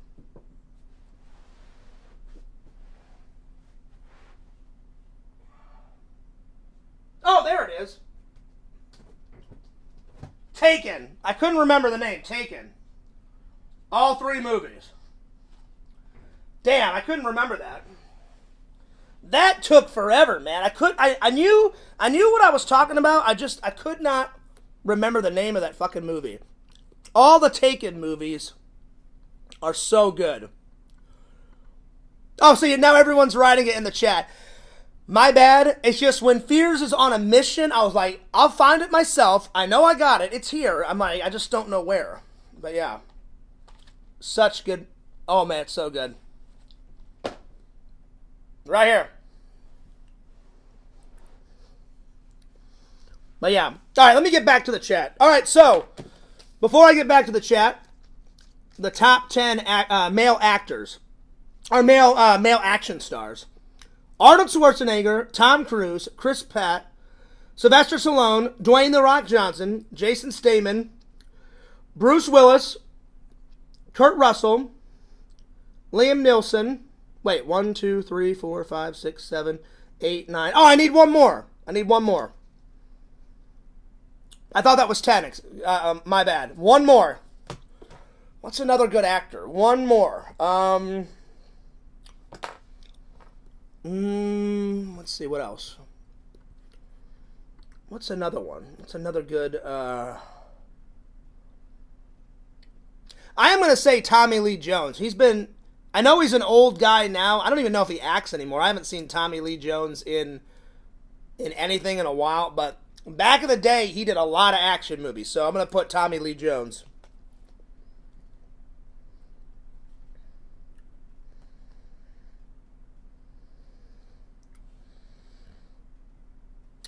Oh, there it is. Taken. I couldn't remember the name. Taken. All 3 movies. Damn, I couldn't remember that. That took forever, man. I knew what I was talking about. I could not remember the name of that fucking movie. All the Taken movies are so good. Oh, see, now everyone's writing it in the chat. My bad. It's just when Fears is on a mission, I was like, I'll find it myself. I know I got it. It's here. I'm like, I just don't know where. But yeah. Such good. Oh, man, it's so good. Right here. But yeah. All right, let me get back to the chat. All right, so before I get back to the chat, the top 10 male actors, or male action stars. Arnold Schwarzenegger, Tom Cruise, Chris Pratt, Sylvester Stallone, Dwayne "The Rock" Johnson, Jason Statham, Bruce Willis, Kurt Russell, Liam Neeson. Wait, 1, 2, 3, 4, 5, 6, 7, 8, 9. Oh, I need one more. I thought that was 10. My bad. One more. What's another good actor? One more. Let's see, what else? What's another one? What's another good, I am going to say Tommy Lee Jones. He's been I know he's an old guy now. I don't even know if he acts anymore. I haven't seen Tommy Lee Jones in anything in a while, but back in the day, he did a lot of action movies, so I'm going to put Tommy Lee Jones.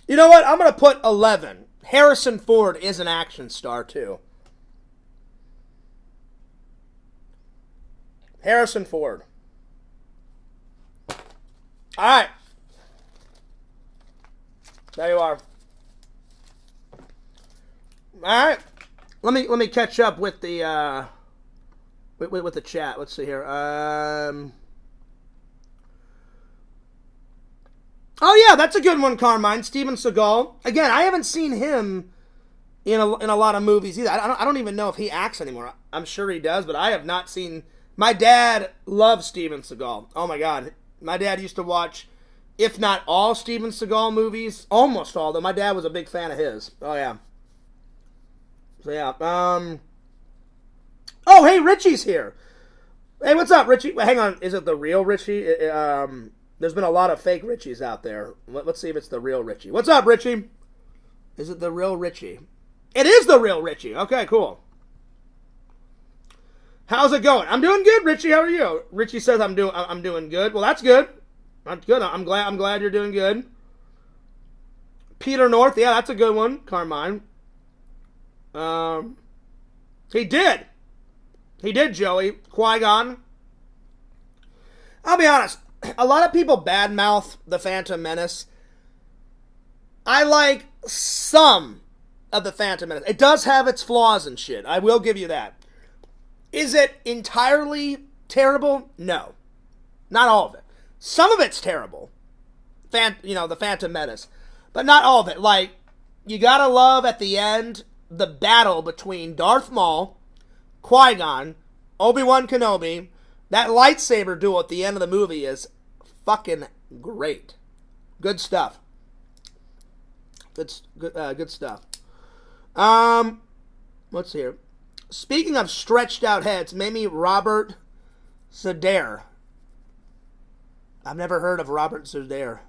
You know what? I'm going to put 11. Harrison Ford is an action star, too. Harrison Ford. All right. There you are. All right. Let me catch up with the with the chat. Let's see here. Oh yeah, that's a good one, Carmine. Steven Seagal. Again, I haven't seen him in a lot of movies either. I don't even know if he acts anymore. I'm sure he does, but I have not seen. My dad loves Steven Seagal. Oh my God, my dad used to watch, if not all Steven Seagal movies, almost all. Though my dad was a big fan of his. Oh yeah. So yeah. Oh hey, Richie's here. Hey, what's up, Richie? Hang on, is it the real Richie? There's been a lot of fake Richies out there. Let's see if it's the real Richie. What's up, Richie? Is it the real Richie? It is the real Richie. Okay, cool. How's it going? I'm doing good, Richie. How are you? Richie says I'm doing good. Well, that's good. That's good. I'm glad you're doing good. Peter North, yeah, that's a good one. Carmine. He did, Joey. Qui-Gon. I'll be honest. A lot of people badmouth The Phantom Menace. I like some of The Phantom Menace. It does have its flaws and shit. I will give you that. Is it entirely terrible? No. Not all of it. Some of it's terrible. The Phantom Menace. But not all of it. Like, you gotta love at the end the battle between Darth Maul, Qui-Gon, Obi-Wan Kenobi. That lightsaber duel at the end of the movie is fucking great. Good stuff. Good stuff. Let's see here. Speaking of stretched out heads, maybe Robert Z'Dar. I've never heard of Robert Z'Dar.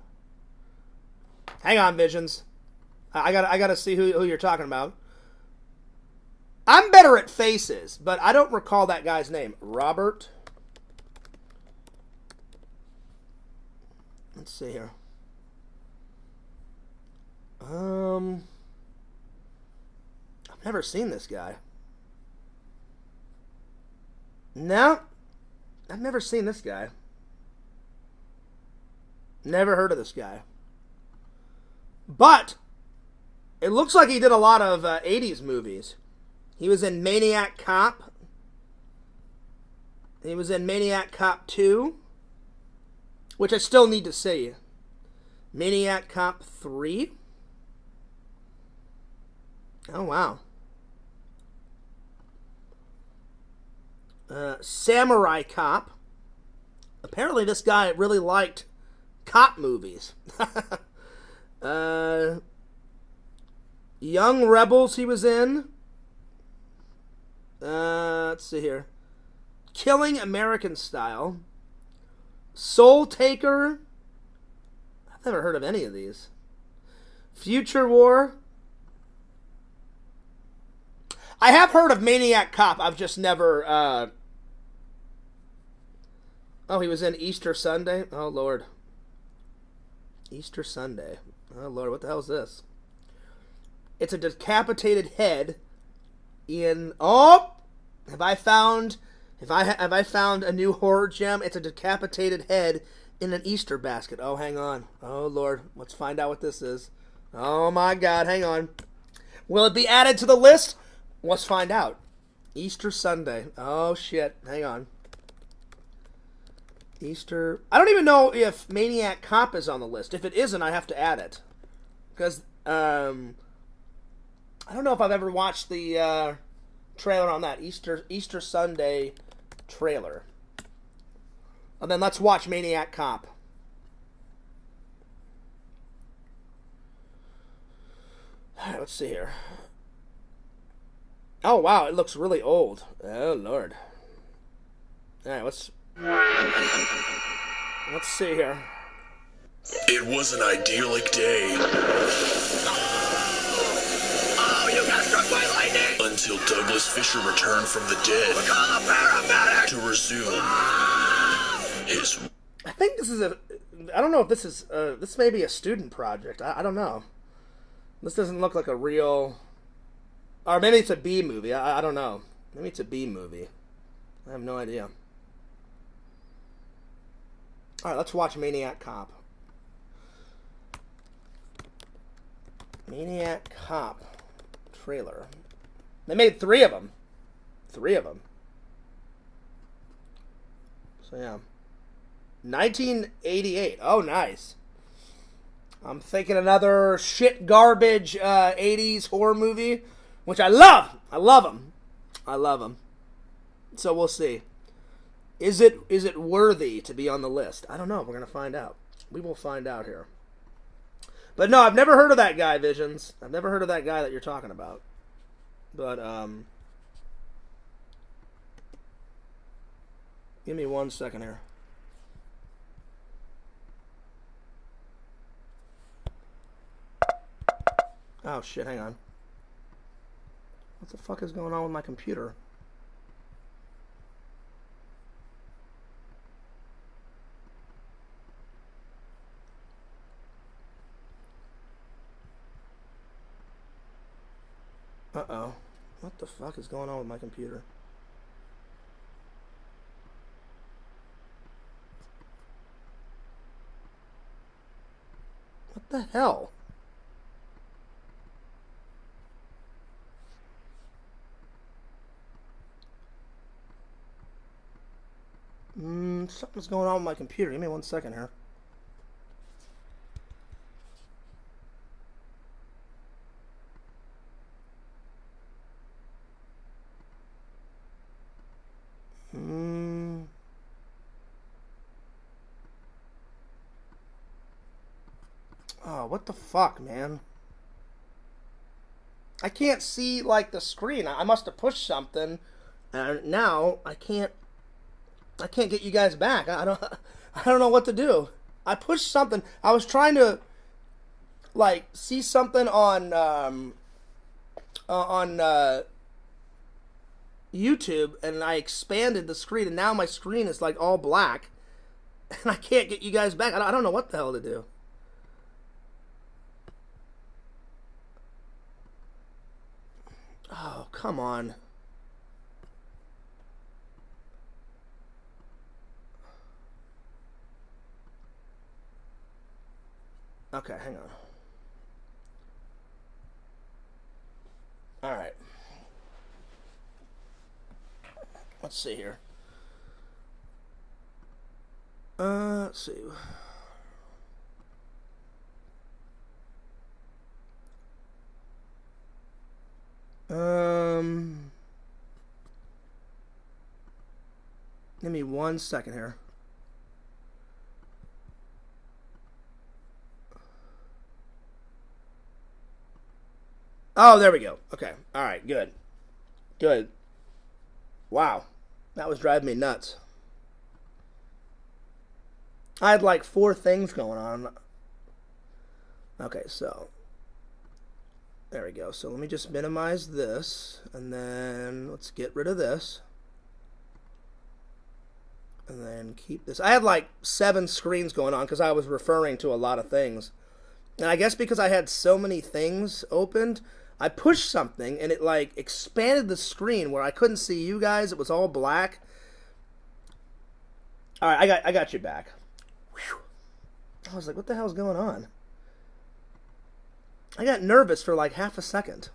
Hang on, Visions. I gotta see who you're talking about. I'm better at faces, but I don't recall that guy's name. Robert. Let's see here. I've never seen this guy. No, I've never seen this guy. Never heard of this guy. But it looks like he did a lot of 80s movies. He was in Maniac Cop. He was in Maniac Cop 2. Which I still need to see. Maniac Cop 3. Oh, wow. Samurai Cop. Apparently this guy really liked cop movies. Young Rebels he was in. Let's see here. Killing American Style. Soul Taker. I've never heard of any of these. Future War. I have heard of Maniac Cop. I've just never... Oh, he was in Easter Sunday? Oh, Lord. Easter Sunday. Oh, Lord, what the hell is this? It's a decapitated head in... Oh! Have I found a new horror gem? It's a decapitated head in an Easter basket. Oh, hang on. Oh, Lord. Let's find out what this is. Oh, my God. Hang on. Will it be added to the list? Let's find out. Easter Sunday. Oh, shit. Hang on. Easter... I don't even know if Maniac Cop is on the list. If it isn't, I have to add it. Because, I don't know if I've ever watched the, trailer on that. Easter Sunday trailer. And then let's watch Maniac Cop. Alright, let's see here. Oh, wow, it looks really old. Oh, Lord. Alright, Let's see here. It was an idyllic day. Oh, you got struck by lightning! Until Douglas Fisher returned from the dead. Call a paramedic! To resume his... I think this is a... I don't know if this is... this may be a student project. I don't know. This doesn't look like a real... Or maybe it's a B movie. I don't know. Maybe it's a B movie. I have no idea. Alright, let's watch Maniac Cop. Maniac Cop trailer. They made 3 of them. 3 of them. So yeah. 1988. Oh, nice. I'm thinking another shit garbage 80s horror movie, which I love. I love them. I love them. So we'll see. Is it worthy to be on the list? I don't know. We're going to find out. We will find out here. But no, I've never heard of that guy, Visions. I've never heard of that guy that you're talking about. But, give me 1 second here. Oh, shit, hang on. What the fuck is going on with my computer? Uh-oh. What the fuck is going on with my computer? What the hell? Something's going on with my computer. Give me 1 second here. Oh, what the fuck, man? I can't see, like, the screen. I must have pushed something, and now I can't get you guys back. I don't know what to do. I pushed something. I was trying to, like, see something on YouTube, and I expanded the screen, and now my screen is, like, all black, and I can't get you guys back. I don't know what the hell to do. Oh, come on. Okay, hang on. All right. Let's see here. Let's see. Give me 1 second here. Oh, there we go. Okay. All right. Good. Good. Wow. That was driving me nuts. I had like 4 things going on. Okay, so there we go. So let me just minimize this, and then let's get rid of this. And then keep this. I had like 7 screens going on because I was referring to a lot of things. And I guess because I had so many things opened, I pushed something and it like expanded the screen where I couldn't see you guys. It was all black. All right, I got you back. Whew. I was like, what the hell's going on? I got nervous for like half a second.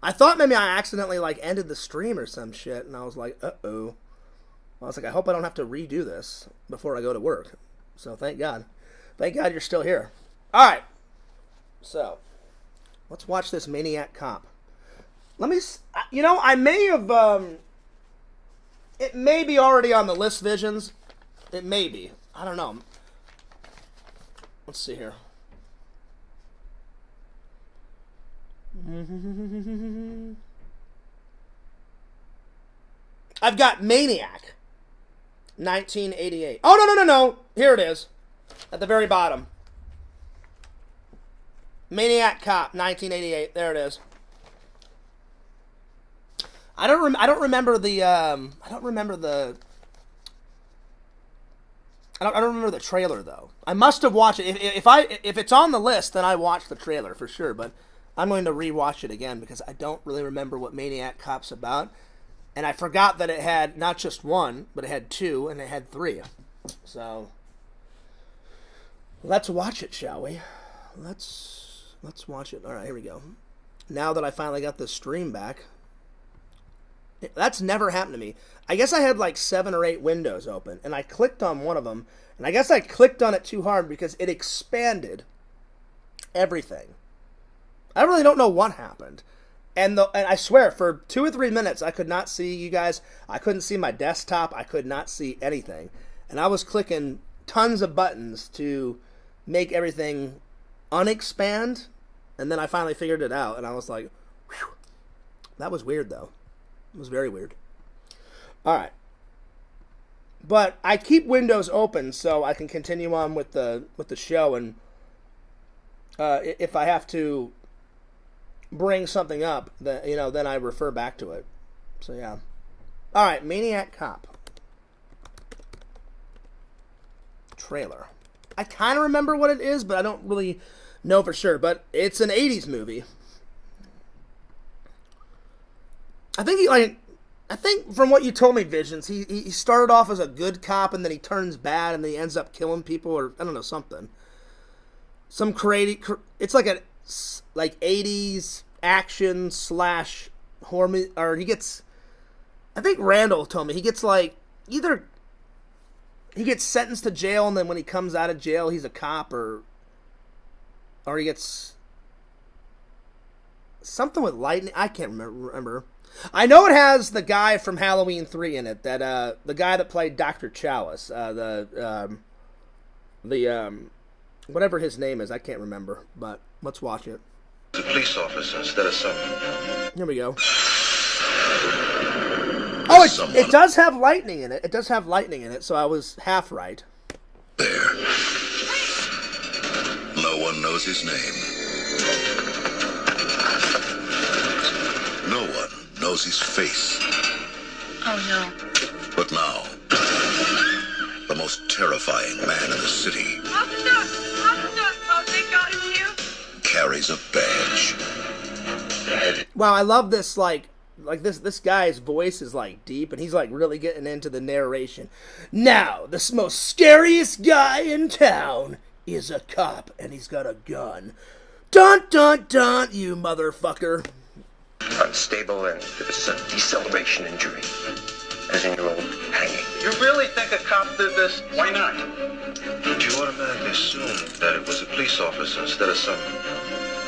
I thought maybe I accidentally like ended the stream or some shit, and I was like, uh-oh. I was like, I hope I don't have to redo this before I go to work. So thank God. Thank God you're still here. All right. So let's watch this Maniac Cop. Let me, you know, I may have, it may be already on the list, Visions. It may be. I don't know. Let's see here. I've got Maniac, 1988. Oh, no. Here it is. At the very bottom. Maniac Cop, 1988. There it is. I don't remember the trailer though. I must have watched it. If it's on the list, then I watched the trailer for sure. But I'm going to rewatch it again because I don't really remember what Maniac Cop's about, and I forgot that it had not just one, but it had two, and it had three. So let's watch it, shall we? Let's watch it. All right, here we go. Now that I finally got the stream back. That's never happened to me. I guess I had like 7 or 8 windows open, and I clicked on one of them, and I guess I clicked on it too hard because it expanded everything. I really don't know what happened. And I swear, for 2 or 3 minutes, I could not see you guys. I couldn't see my desktop. I could not see anything. And I was clicking tons of buttons to make everything unexpand, and then I finally figured it out, and I was like, whew. That was weird, though. It was very weird. All right. But I keep windows open so I can continue on with the show, and if I have to bring something up, then I refer back to it. So yeah. All right, Maniac Cop trailer. I kind of remember what it is, but I don't really know for sure. But it's an 80s movie. I think from what you told me, Visions, he started off as a good cop and then he turns bad and then he ends up killing people, or I don't know, something. Some crazy. It's like a 80s action / horror, or he gets. I think Randall told me he gets like either he gets sentenced to jail and then when he comes out of jail he's a cop, or he gets something with lightning. I can't remember. I know it has the guy from Halloween 3 in it, that the guy that played Dr. Chalice, whatever his name is, I can't remember, but let's watch it. A police officer instead of someone. Here we go. Oh, it does have lightning in it. It does have lightning in it, so I was half right. There. No one knows his name. No one knows his face. Oh, no. But now, the most terrifying man in the city Oh, thank God it's you. carries a badge. Wow, I love this, like this guy's voice is like deep, and he's like really getting into the narration. Now, the most scariest guy in town is a cop, and he's got a gun. Dun, dun, dun, you motherfucker. Unstable, and it was a deceleration injury, as in your old hanging. You really think a cop did this? Why not? Don't you automatically assume that it was a police officer instead of some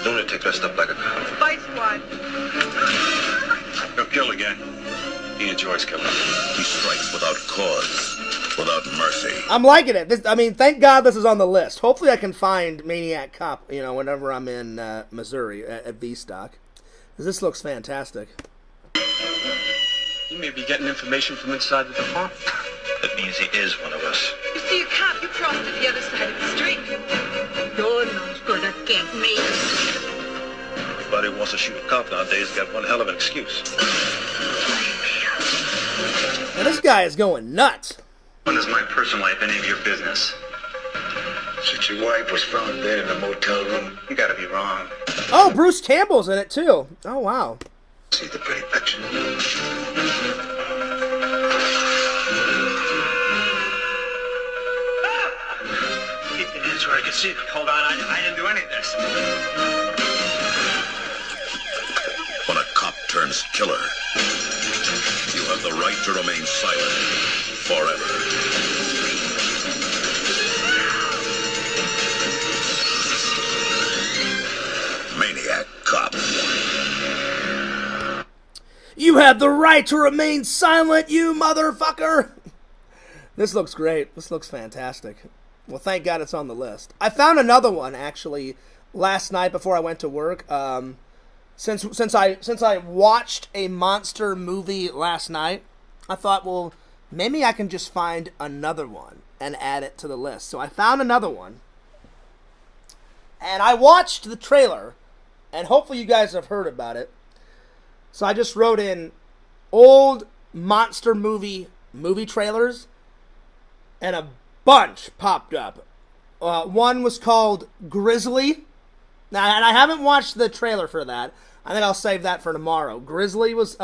lunatic dressed up like a cop? Vice Squad. He'll kill again. He enjoys killing. He strikes without cause, without mercy. I'm liking it. Thank God this is on the list. Hopefully I can find Maniac Cop, whenever I'm in Missouri at V-Stock. This looks fantastic. You may be getting information from inside the department. That means he is one of us. You see a cop, you cross to the other side of the street. You're not gonna get me. Everybody who wants to shoot a cop nowadays got one hell of an excuse. Now this guy is going nuts. When is my personal life any of your business? Since your wife was found dead in a motel room. You gotta be wrong. Oh, Bruce Campbell's in it too. Oh, wow. See the pretty picture. Keep your hands where I can see them. Hold on, I didn't do any of this. When a cop turns killer, you have the right to remain silent forever. Maniac Cop. You have the right to remain silent, you motherfucker! This looks great. This looks fantastic. Well, thank God it's on the list. I found another one, actually, last night before I went to work. Since I watched a monster movie last night, I thought, well, maybe I can just find another one and add it to the list. So I found another one. And I watched the trailer. And hopefully you guys have heard about it. So I just wrote in old monster movie trailers. And a bunch popped up. One was called Grizzly. Now, and I haven't watched the trailer for that. I think I'll save that for tomorrow. Grizzly was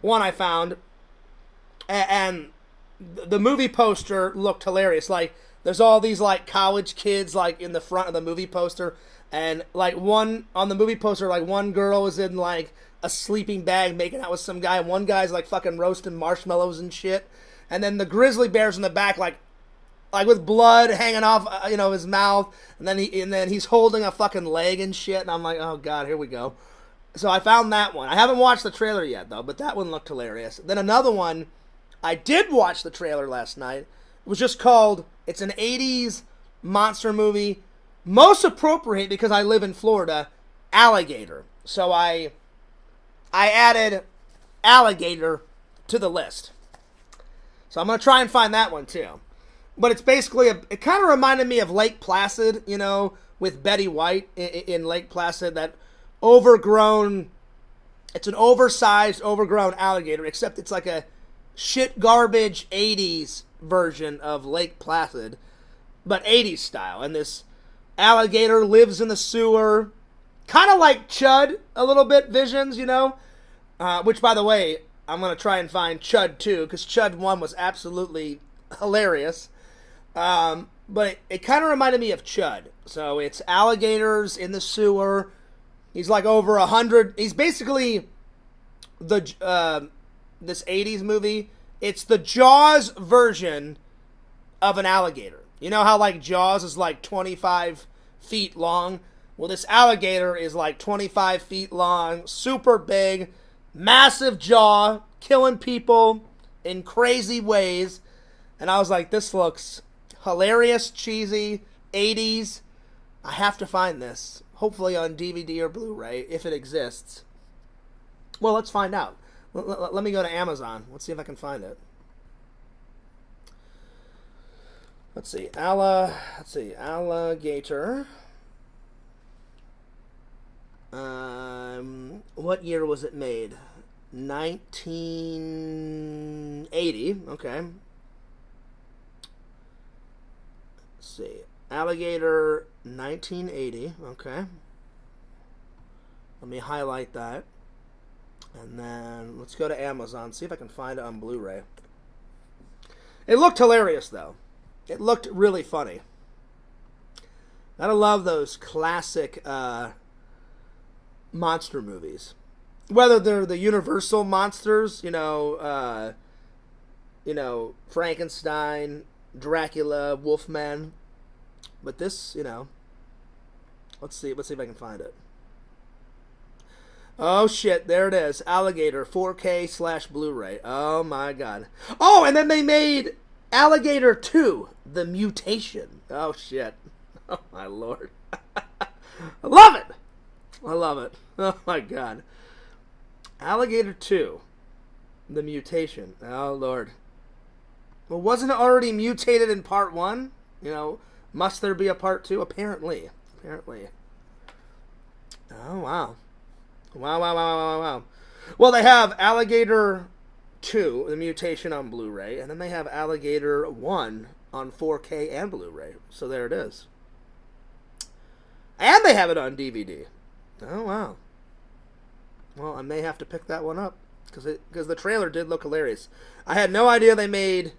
one I found. And the movie poster looked hilarious. Like, there's all these, like, college kids, like, in the front of the movie poster. And, like, on the movie poster, like, one girl is in, like, a sleeping bag making out with some guy. And one guy's, like, fucking roasting marshmallows and shit. And then the grizzly bear's in the back, like with blood hanging off, his mouth. And then he's holding a fucking leg and shit. And I'm like, oh, God, here we go. So I found that one. I haven't watched the trailer yet, though, but that one looked hilarious. Then another one, I did watch the trailer last night. It was just called, it's an 80s monster movie. Most appropriate, because I live in Florida, Alligator. So I added Alligator to the list. So I'm going to try and find that one, too. But it's basically, it kind of reminded me of Lake Placid, with Betty White in Lake Placid, that overgrown, it's an oversized, overgrown alligator, except it's like a shit garbage 80s version of Lake Placid, but 80s style. And this alligator lives in the sewer, kind of like Chud, a little bit, Visions, which, by the way, I'm going to try and find Chud 2, because Chud 1 was absolutely hilarious. But it kind of reminded me of Chud. So it's alligators in the sewer. He's like over 100. He's basically this 80s movie. It's the Jaws version of an alligator. You know how like Jaws is like 25 feet long? Well, this alligator is like 25 feet long, super big, massive jaw, killing people in crazy ways. And I was like, this looks hilarious, cheesy, 80s. I have to find this. Hopefully on DVD or Blu-ray, if it exists. Well, let's find out. Let me go to Amazon. Let's see if I can find it. Let's see. Alligator. What year was it made? 1980. Okay. Let's see. Alligator 1980. Okay. Let me highlight that. And then let's go to Amazon, see if I can find it on Blu-ray. It looked hilarious, though. It looked really funny. Gotta love those classic monster movies. Whether they're the Universal monsters, Frankenstein, Dracula, Wolfman. But this, let's see if I can find it. Oh shit, there it is. Alligator 4K / Blu-ray. Oh my god. Oh, and then they made Alligator 2, The Mutation. Oh shit. Oh my lord. I love it. I love it. Oh my god. Alligator 2, The Mutation. Oh lord. Well, wasn't it already mutated in part 1? Must there be a part 2? Apparently. Oh wow. Wow. Well, they have Alligator 2, The Mutation on Blu-ray, and then they have Alligator 1 on 4K and Blu-ray. So there it is. And they have it on DVD. Oh, wow. Well, I may have to pick that one up, because the trailer did look hilarious. I had no idea they made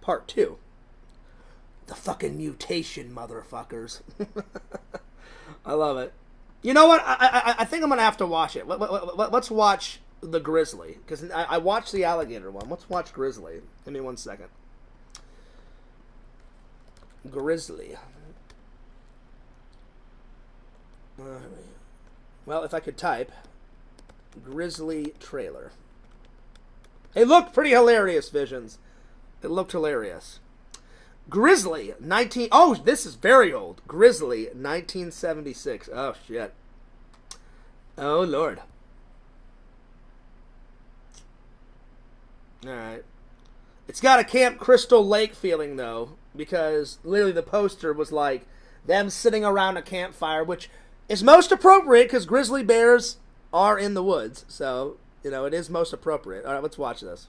part 2. The fucking mutation, motherfuckers. I love it. You know what? I think I'm going to have to watch it. Let's watch the Grizzly. Because I watched the Alligator one. Let's watch Grizzly. Give me 1 second. Grizzly. Well, if I could type. Grizzly trailer. It looked pretty hilarious, Visions. It looked hilarious. Grizzly, Oh, this is very old. Grizzly, 1976. Oh, shit. Oh, Lord. Alright. It's got a Camp Crystal Lake feeling, though, because literally the poster was like them sitting around a campfire, which is most appropriate because grizzly bears are in the woods. So, you know, it is most appropriate. Alright, let's watch this.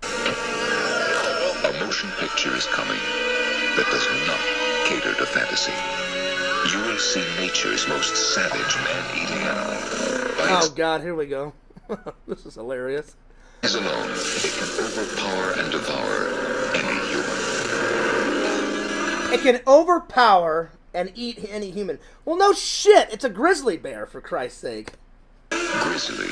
A motion picture is coming that does not cater to fantasy. You will see nature's most savage man-eating animal. Oh, God, here we go. This is hilarious. Is alone, it can overpower and devour any human. It can overpower and eat any human. Well, no shit. It's a grizzly bear, for Christ's sake. Grizzly.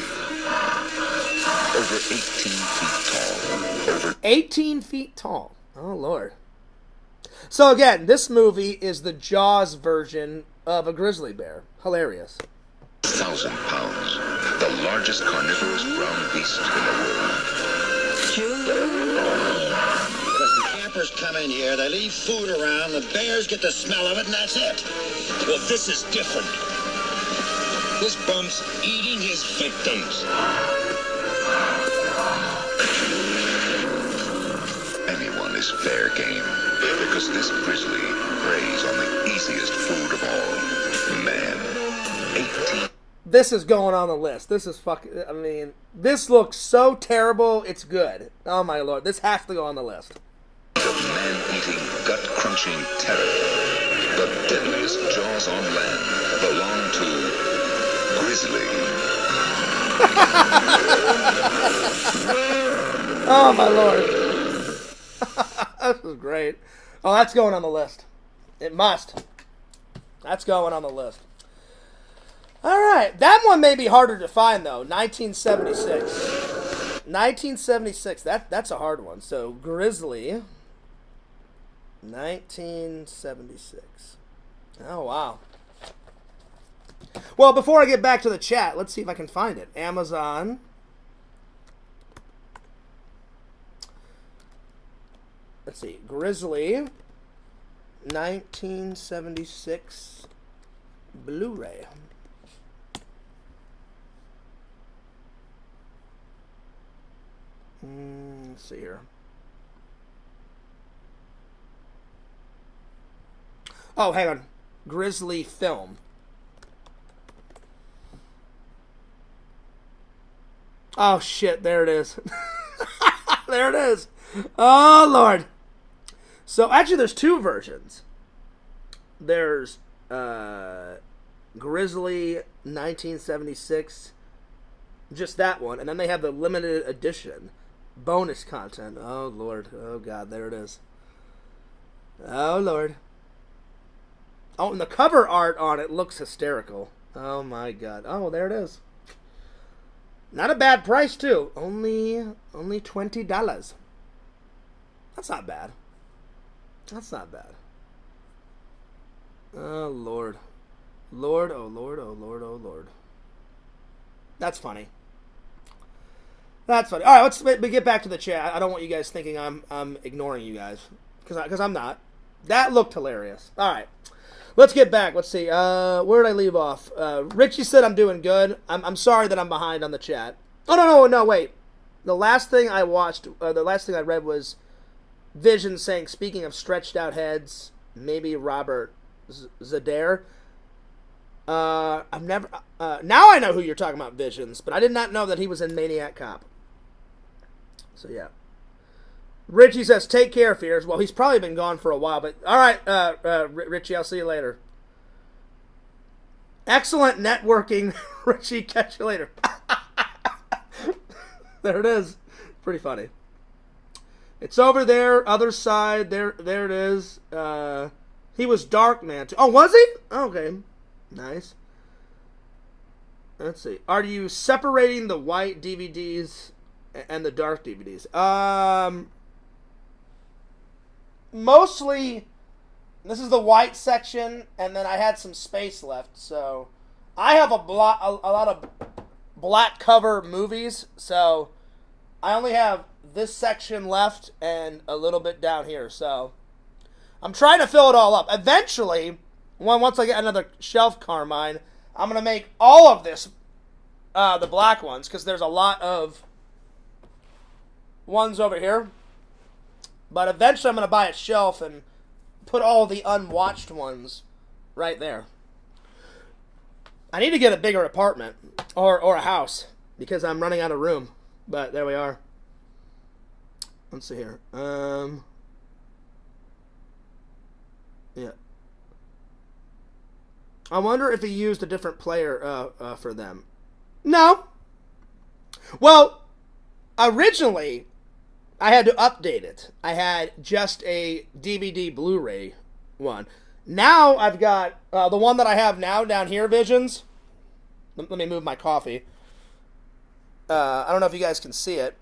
Over 18 feet tall. Over 18 feet tall. Oh, Lord. So, again, this movie is the Jaws version of a grizzly bear. Hilarious. 1,000 pounds. The largest carnivorous ground beast in the world. The campers come in here, they leave food around, the bears get the smell of it, and that's it. Well, this is different. This bum's eating his victims. Anyone is fair game, because this grizzly preys on the easiest food of all. Man. 18. This is going on the list. This is fucking, I mean, this looks so terrible, it's good. Oh my Lord, this has to go on the list. The man-eating, gut-crunching terror. The deadliest jaws on land belong to Grizzly. Oh my Lord. This is great. Oh, that's going on the list. It must. That's going on the list. All right, that one may be harder to find though. 1976. 1976. That's a hard one. So Grizzly. 1976. Oh wow. Well, before I get back to the chat, let's see if I can find it. Amazon. Let's see. Grizzly. 1976 Blu-ray. Let's see here. Oh, hang on. Grizzly film. Oh, shit. There it is. There it is. Oh, Lord. So, actually, there's two versions. There's Grizzly 1976, just that one, and then they have the limited edition bonus content. Oh, Lord. Oh, God. There it is. Oh, Lord. Oh, and the cover art on it looks hysterical. Oh, my God. Oh, there it is. Not a bad price, too. Only $20. That's not bad. That's not bad. Oh, Lord. Lord, oh, Lord, oh, Lord, oh, Lord. That's funny. That's funny. All right, let's get back to the chat. I don't want you guys thinking I'm ignoring you guys, because I'm not. That looked hilarious. All right, let's get back. Let's see. Where did I leave off? Richie said I'm doing good. I'm sorry that I'm behind on the chat. Oh no, wait. The last thing I watched, the last thing I read was Vision saying, speaking of stretched out heads, maybe Robert Zadair. I've never. Now I know who you're talking about, Visions, but I did not know that he was in Maniac Cop. So yeah. Richie says, "Take care, Fears." Well, he's probably been gone for a while, but all right, Richie, I'll see you later. Excellent networking, Richie. Catch you later. There it is. Pretty funny. It's over there, other side. There it is. He was Darkman too. Oh, was he? Okay. Nice. Let's see. Are you separating the white DVDs and the dark DVDs? Mostly, this is the white section, and then I had some space left, so I have a lot of black cover movies, so I only have this section left and a little bit down here, so I'm trying to fill it all up. Eventually, once I get another shelf Carmine, I'm going to make all of this the black ones, because there's a lot of ones over here. But eventually I'm going to buy a shelf and put all the unwatched ones right there. I need to get a bigger apartment or a house because I'm running out of room. But there we are. Let's see here. Yeah. I wonder if he used a different player for them. No. Well, originally, I had to update it. I had just a DVD Blu-ray one. Now I've got the one that I have now down here, Visions. Let me move my coffee. I don't know if you guys can see it.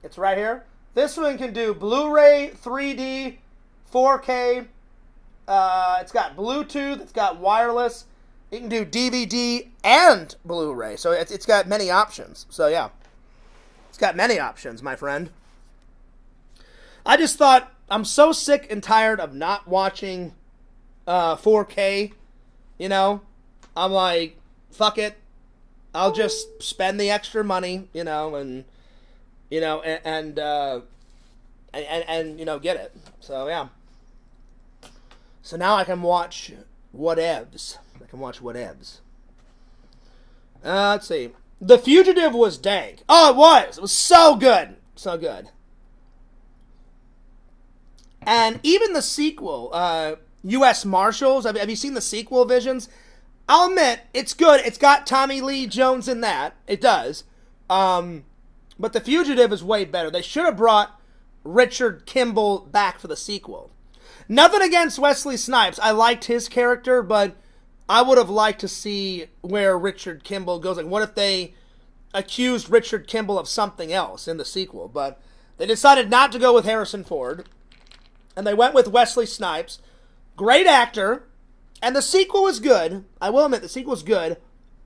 It's right here. This one can do Blu-ray, 3D, 4K. It's got Bluetooth. It's got wireless. It can do DVD and Blu-ray. So it's got many options. So yeah. It's got many options, my friend. I just thought, I'm so sick and tired of not watching 4K. You know? I'm like, fuck it. I'll just spend the extra money, you know, and you know, and you know, get it. So yeah. So now I can watch whatevs. Let's see. The Fugitive was dank. Oh, it was. It was so good. So good. And even the sequel, U.S. Marshals. Have you seen the sequel, Visions? I'll admit, it's good. It's got Tommy Lee Jones in that. It does. But The Fugitive is way better. They should have brought Richard Kimball back for the sequel. Nothing against Wesley Snipes. I liked his character, but I would have liked to see where Richard Kimball goes. Like, what if they accused Richard Kimball of something else in the sequel? But they decided not to go with Harrison Ford, and they went with Wesley Snipes. Great actor, and the sequel was good. I will admit, the sequel was good,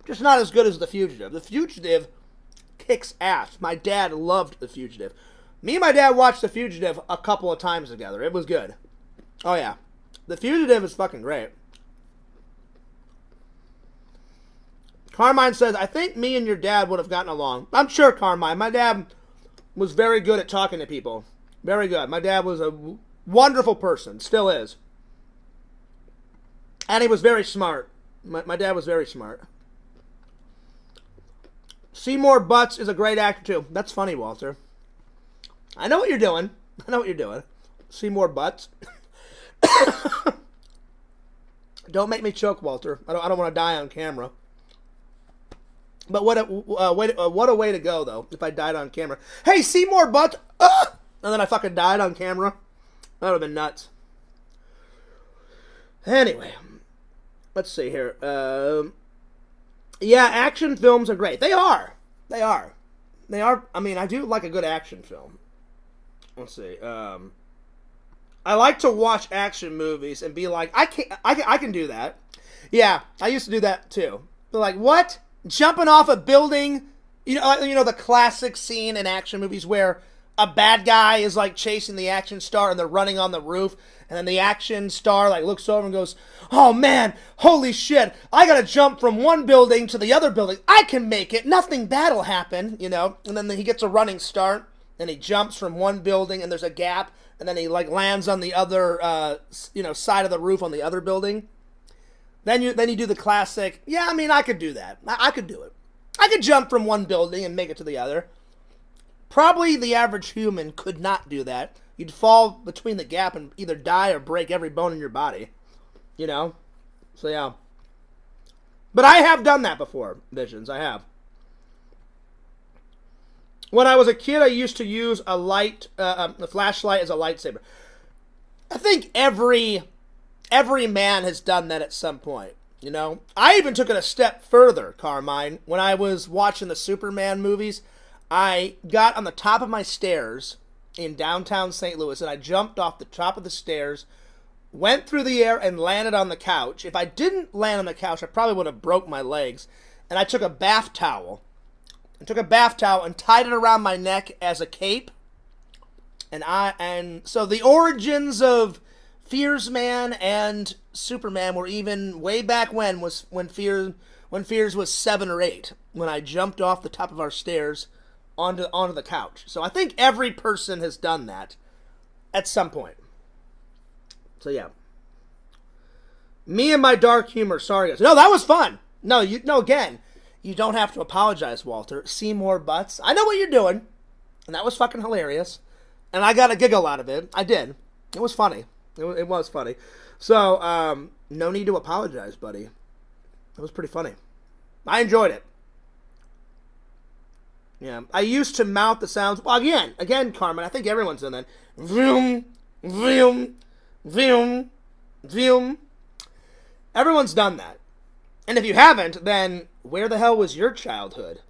just not as good as The Fugitive. The Fugitive kicks ass. My dad loved The Fugitive. Me and my dad watched The Fugitive a couple of times together. It was good. Oh, yeah. The Fugitive is fucking great. Carmine says, I think me and your dad would have gotten along. I'm sure, Carmine. My dad was very good at talking to people. Very good. My dad was a wonderful person. Still is. And he was very smart. My dad was very smart. Seymour Butts is a great actor, too. That's funny, Walter. I know what you're doing. Seymour Butts. Don't make me choke, Walter. I don't want to die on camera. But what a way to go, though, if I died on camera. Hey, Seymour Butts! And then I fucking died on camera. That would have been nuts. Anyway, let's see here. Yeah, action films are great. They are. I mean, I do like a good action film. Let's see. I like to watch action movies and be like, I can do that. Yeah, I used to do that too. But like, what? Jumping off a building? You know the classic scene in action movies where a bad guy is like chasing the action star and they're running on the roof, and then the action star like looks over and goes, "Oh man, holy shit! I gotta jump from one building to the other building. I can make it. Nothing bad'll happen." You know, and then he gets a running start and he jumps from one building and there's a gap. And then he like lands on the other, side of the roof on the other building. Then you do the classic. Yeah, I mean, I could do that. I could do it. I could jump from one building and make it to the other. Probably the average human could not do that. You'd fall between the gap and either die or break every bone in your body. You know? So yeah. But I have done that before, Visions. I have. When I was a kid, I used to use a flashlight as a lightsaber. I think every man has done that at some point, you know? I even took it a step further, Carmine. When I was watching the Superman movies, I got on the top of my stairs in downtown St. Louis, and I jumped off the top of the stairs, went through the air, and landed on the couch. If I didn't land on the couch, I probably would have broke my legs. And I took a bath towel. And tied it around my neck as a cape. And so the origins of Fearsman and Superman were even way back when Fears was 7 or 8. When I jumped off the top of our stairs onto the couch. So I think every person has done that at some point. So yeah. Me and my dark humor. Sorry, guys. No, that was fun. No, again, you don't have to apologize, Walter. See more butts. I know what you're doing. And that was fucking hilarious. And I got a giggle out of it. I did. It was funny. It was funny. So, no need to apologize, buddy. It was pretty funny. I enjoyed it. Yeah. I used to mouth the sounds. Well, again, Carmen, I think everyone's done that. Vroom, vroom, vroom, vroom. Everyone's done that. And if you haven't, then where the hell was your childhood?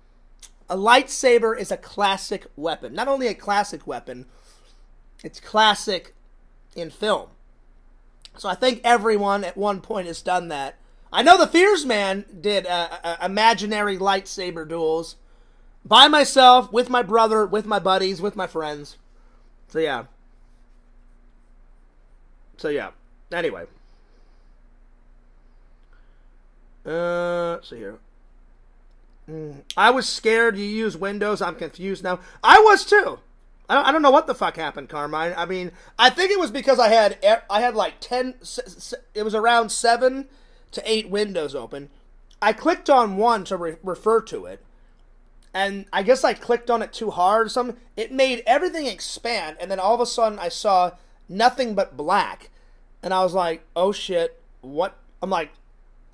A lightsaber is a classic weapon. Not only a classic weapon, it's classic in film. So I think everyone at one point has done that. I know the Thiis man did imaginary lightsaber duels by myself, with my brother, with my buddies, with my friends. So yeah. Anyway. So here. I was scared you use Windows. I'm confused now. I was too. I don't know what the fuck happened, Carmine. I mean, I think it was because I had like 10. It was around 7 to 8 windows open. I clicked on one to refer to it, and I guess I clicked on it too hard or something. It made everything expand, and then all of a sudden I saw nothing but black, and I was like, "Oh shit! What?" I'm like,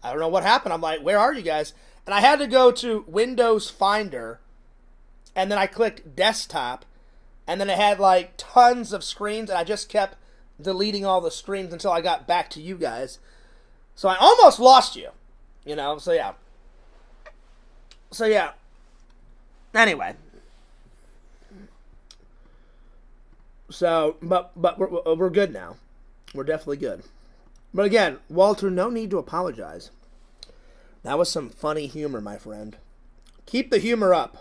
I don't know what happened. I'm like, "Where are you guys?" And I had to go to Windows Finder, and then I clicked Desktop, and then it had like tons of screens, and I just kept deleting all the screens until I got back to you guys. So I almost lost you, so yeah. Anyway. So, but we're good now. We're definitely good. But again, Walter, no need to apologize. That was some funny humor, my friend. Keep the humor up.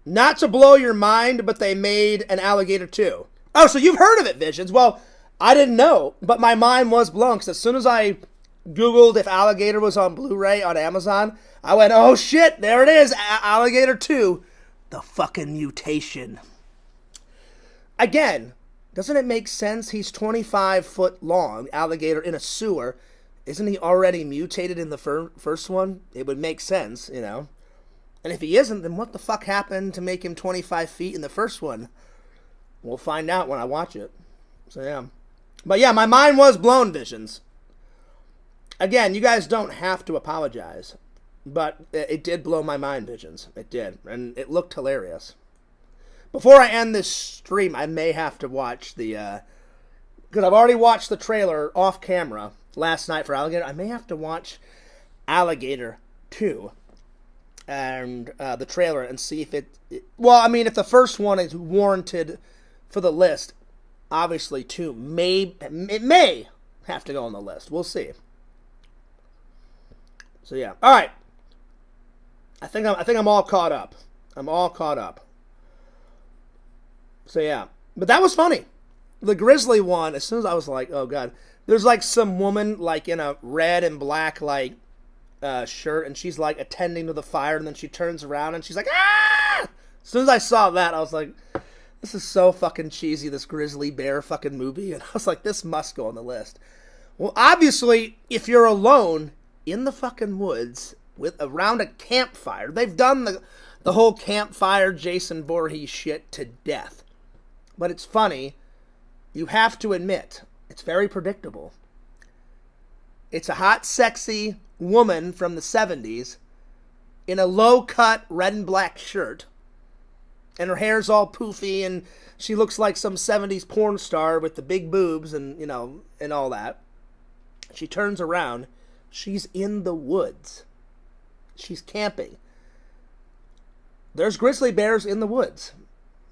Not to blow your mind, but they made an alligator too. Oh, so you've heard of it, Visions. Well, I didn't know, but my mind was blown, because as soon as I Googled if Alligator was on Blu-ray on Amazon, I went, oh shit, there it is, Alligator 2. The fucking mutation. Again, doesn't it make sense? He's 25 foot long, alligator in a sewer. Isn't he already mutated in the first one? It would make sense, And if he isn't, then what the fuck happened to make him 25 feet in the first one? We'll find out when I watch it. So, yeah. But, yeah, my mind was blown, Visions. Again, you guys don't have to apologize. But it did blow my mind, Visions. It did. And it looked hilarious. Before I end this stream, I may have to watch the... because I've already watched the trailer off camera last night for Alligator. I may have to watch Alligator 2. And the trailer and see if it... Well, I mean, if the first one is warranted for the list, obviously 2 it may have to go on the list. We'll see. So yeah, all right. I think I'm all caught up. I'm all caught up. So yeah, but that was funny. The Grizzly one. As soon as I was like, oh god, there's like some woman like in a red and black like shirt, and she's like attending to the fire, and then she turns around and she's like, ah! As soon as I saw that, I was like, this is so fucking cheesy, this grizzly bear fucking movie. And I was like, this must go on the list. Well, obviously, if you're alone in the fucking woods with around a campfire, they've done the whole campfire Jason Voorhees shit to death. But it's funny. You have to admit, it's very predictable. It's a hot, sexy woman from the 70s in a low-cut red and black shirt. And her hair's all poofy, and she looks like some 70s porn star with the big boobs and, and all that. She turns around. She's in the woods. She's camping. There's grizzly bears in the woods.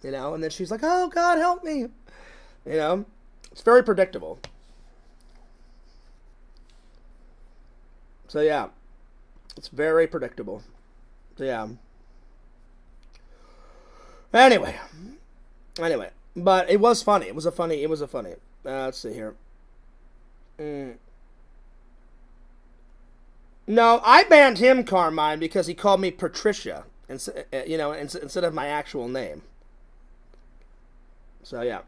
And then she's like, oh, God, help me. It's very predictable. So, yeah. It's very predictable. So, yeah. Anyway, but it was funny. It was a funny. Let's see here. No, I banned him, Carmine, because he called me Patricia, instead of my actual name. So yeah.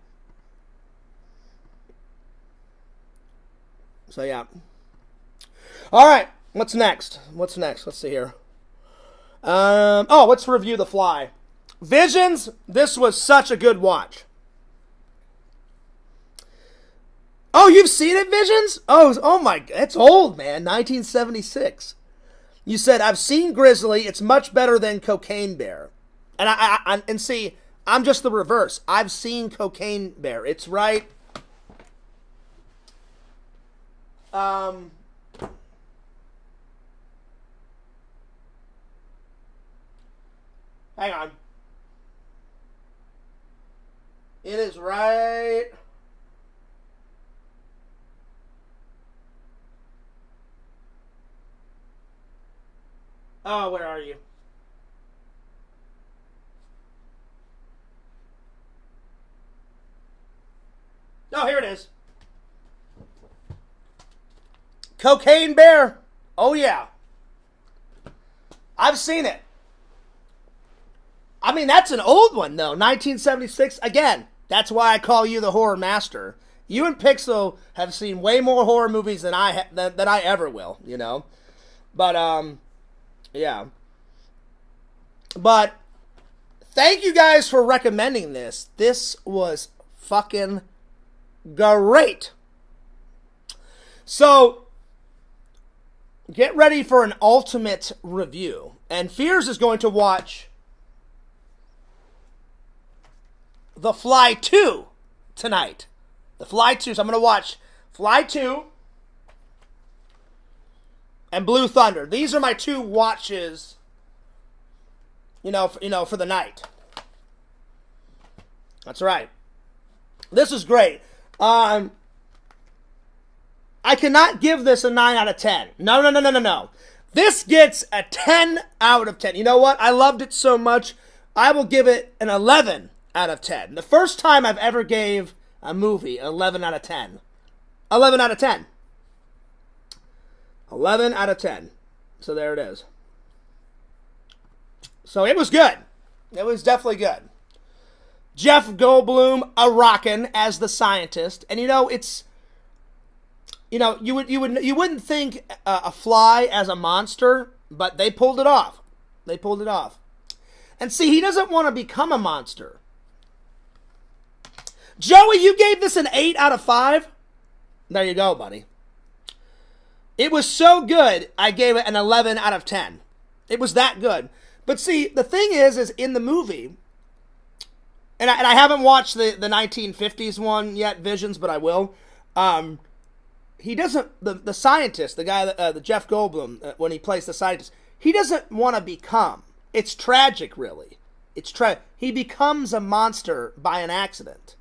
All right, what's next? Let's see here. Let's review The Fly. Visions, this was such a good watch. Oh, you've seen it, Visions? Oh my, it's old, man. 1976. You said, I've seen Grizzly. It's much better than Cocaine Bear. And see, I'm just the reverse. I've seen Cocaine Bear. It's right. Hang on. It is right. Oh, where are you? Oh, here it is. Cocaine Bear. Oh, yeah. I've seen it. I mean, that's an old one, though. 1976. Again, that's why I call you the horror master. You and Pixel have seen way more horror movies than I ever will, you know? But, yeah. But thank you guys for recommending this. This was fucking great. So, get ready for an ultimate review. And Fears is going to watch The Fly 2 tonight. The Fly 2. So I'm going to watch Fly 2 and Blue Thunder. These are my two watches, for the night. That's right. This is great. I cannot give this a 9 out of 10. No. This gets a 10 out of 10. You know what? I loved it so much, I will give it an 11 out of 10. The first time I've ever gave a movie 11 out of 10. 11 out of 10. 11 out of 10. So there it is. So it was good. It was definitely good. Jeff Goldblum a rockin' as the scientist, and you wouldn't think a fly as a monster, but they pulled it off. They pulled it off. And see, he doesn't want to become a monster. Joey, you gave this an 8 out of 5? There you go, buddy. It was so good, I gave it an 11 out of 10. It was that good. But see, the thing is in the movie, and I haven't watched the 1950s one yet, Visions, but I will. He doesn't, the scientist, the guy, the Jeff Goldblum, when he plays the scientist, he doesn't want to become. It's tragic, really. He becomes a monster by an accident.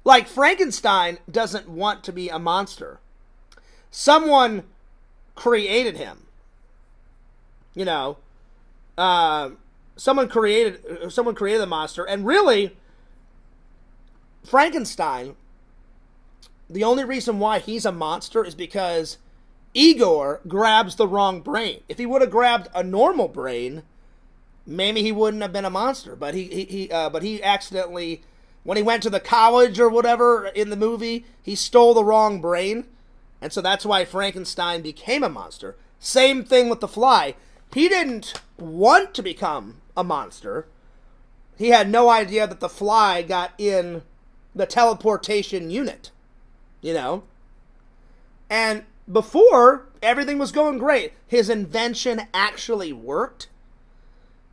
Like Frankenstein doesn't want to be a monster. Someone created him. Someone created the monster, and really, Frankenstein, the only reason why he's a monster is because Igor grabs the wrong brain. If he would have grabbed a normal brain, maybe he wouldn't have been a monster. But he accidentally, when he went to the college or whatever in the movie, he stole the wrong brain, and so that's why Frankenstein became a monster. Same thing with the Fly. He didn't want to become a monster. He had no idea that the Fly got in the teleportation unit. And before, everything was going great. His invention actually worked.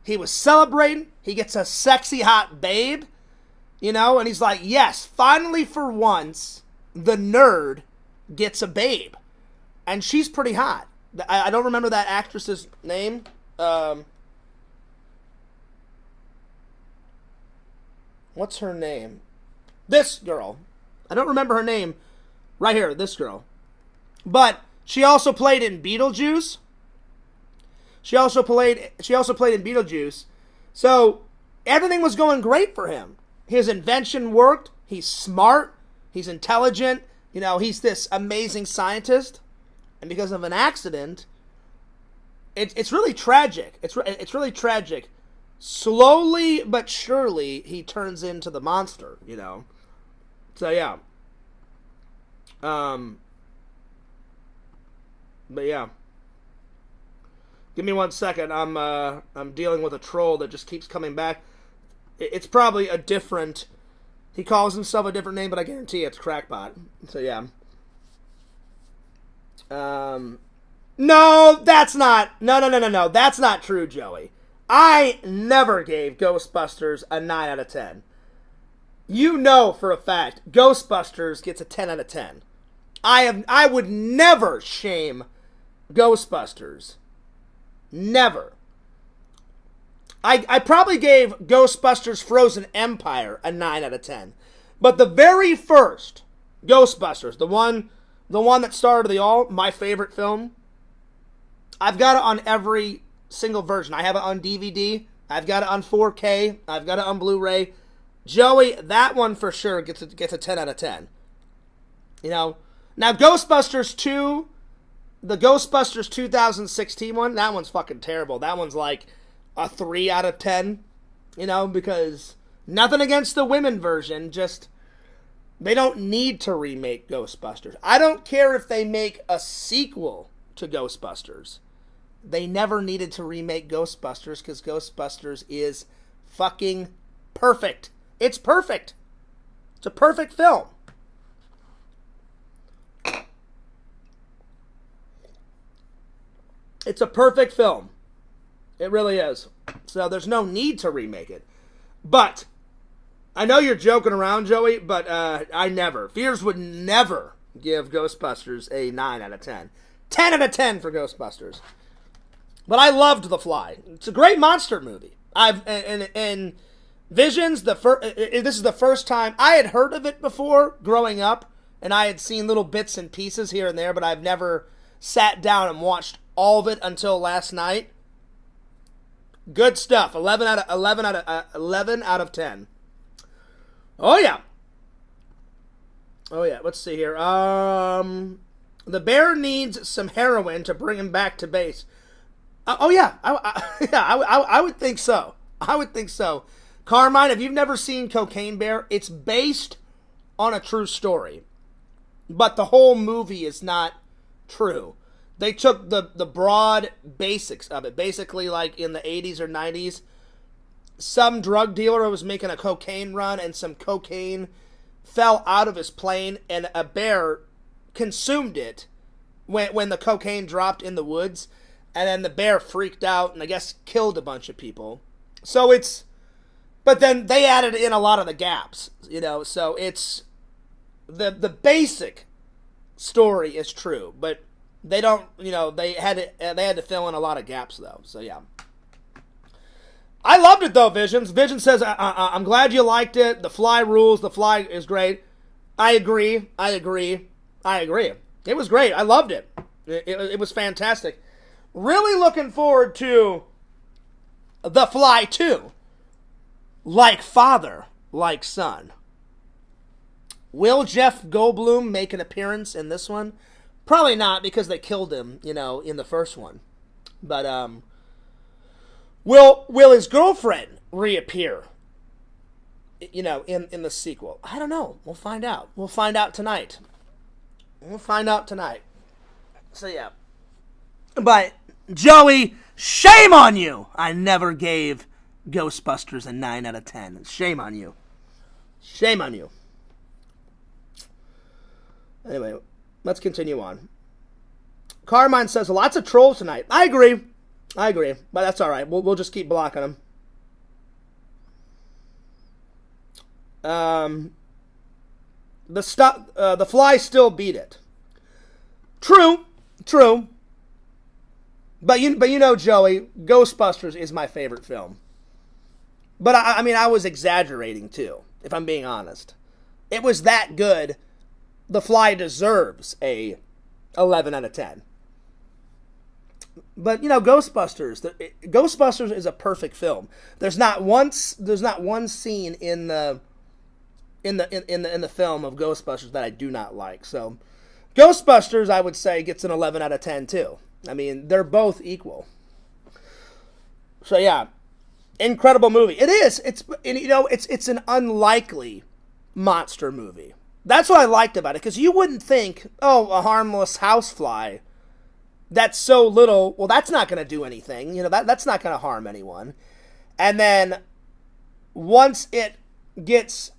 He was celebrating. He gets a sexy, hot babe. And he's like, yes, finally for once, the nerd gets a babe. And she's pretty hot. I don't remember that actress's name. What's her name? This girl. I don't remember her name. Right here, this girl. But she also played in Beetlejuice. She also played in Beetlejuice. So everything was going great for him. His invention worked. He's smart. He's intelligent. He's this amazing scientist. And because of an accident, it's really tragic. It's really tragic. Slowly but surely, he turns into the monster, you know. So yeah. But yeah. Give me 1 second. I'm dealing with a troll that just keeps coming back. It's probably a different. He calls himself a different name, but I guarantee it's Crackpot. So yeah. No, that's not. No. That's not true, Joey. I never gave Ghostbusters a 9 out of 10. You know for a fact Ghostbusters gets a 10 out of 10. I would never shame Ghostbusters. Never. I probably gave Ghostbusters Frozen Empire a 9 out of 10. But the very first Ghostbusters, the one that started my favorite film, I've got it on every single version. I have it on DVD. I've got it on 4K. I've got it on Blu-ray. Joey, that one for sure gets a 10 out of 10. You know, now Ghostbusters 2, the Ghostbusters 2016 one, that one's fucking terrible. That one's like a 3 out of 10, you know, because nothing against the women version, just they don't need to remake Ghostbusters. I don't care if they make a sequel to Ghostbusters. They never needed to remake Ghostbusters because Ghostbusters is fucking perfect. It's perfect. It's a perfect film. It's a perfect film. It really is. So there's no need to remake it. But I know you're joking around, Joey, but I never. Fears would never give Ghostbusters a 9 out of 10. 10 out of 10 for Ghostbusters. But I loved The Fly. It's a great monster movie. And Visions, this is the first time I had heard of it before growing up, and I had seen little bits and pieces here and there, but I've never sat down and watched all of it until last night. Good stuff. 11 out of 10. Oh yeah. Let's see here. The bear needs some heroin to bring him back to base. I would think so. Carmine, if you've never seen Cocaine Bear, it's based on a true story. But the whole movie is not true. They took the broad basics of it. Basically, like in the 80s or 90s, some drug dealer was making a cocaine run and some cocaine fell out of his plane and a bear consumed it when the cocaine dropped in the woods. And then the bear freaked out and I guess killed a bunch of people. So but then they added in a lot of the gaps, you know. So it's the basic story is true, but they don't, you know, they had to fill in a lot of gaps though. So yeah, I loved it though. Visions says I'm glad you liked it. The Fly rules. The Fly is great. I agree. It was great. I loved it. It was fantastic. Really looking forward to The Fly 2. Like father, like son. Will Jeff Goldblum make an appearance in this one? Probably not, because they killed him, you know, in the first one. But will his girlfriend reappear, you know, in the sequel? I don't know. We'll find out. We'll find out tonight. So yeah. But Joey, shame on you! I never gave Ghostbusters a 9 out of 10. Shame on you. Anyway, let's continue on. Carmine says, lots of trolls tonight. I agree. But that's alright. We'll just keep blocking them. The Fly still beat it. True. But you know, Joey, Ghostbusters is my favorite film. But I mean, I was exaggerating too, if I'm being honest. It was that good. The Fly deserves a 11 out of 10. But you know, Ghostbusters is a perfect film. There's not one scene in the film of Ghostbusters that I do not like. So Ghostbusters, I would say, gets an 11 out of 10 too. I mean, they're both equal. So yeah, incredible movie. It is. It's an unlikely monster movie. That's what I liked about it, because you wouldn't think, oh, a harmless housefly, that's so little, well, that's not going to do anything. That's not going to harm anyone. And then once it gets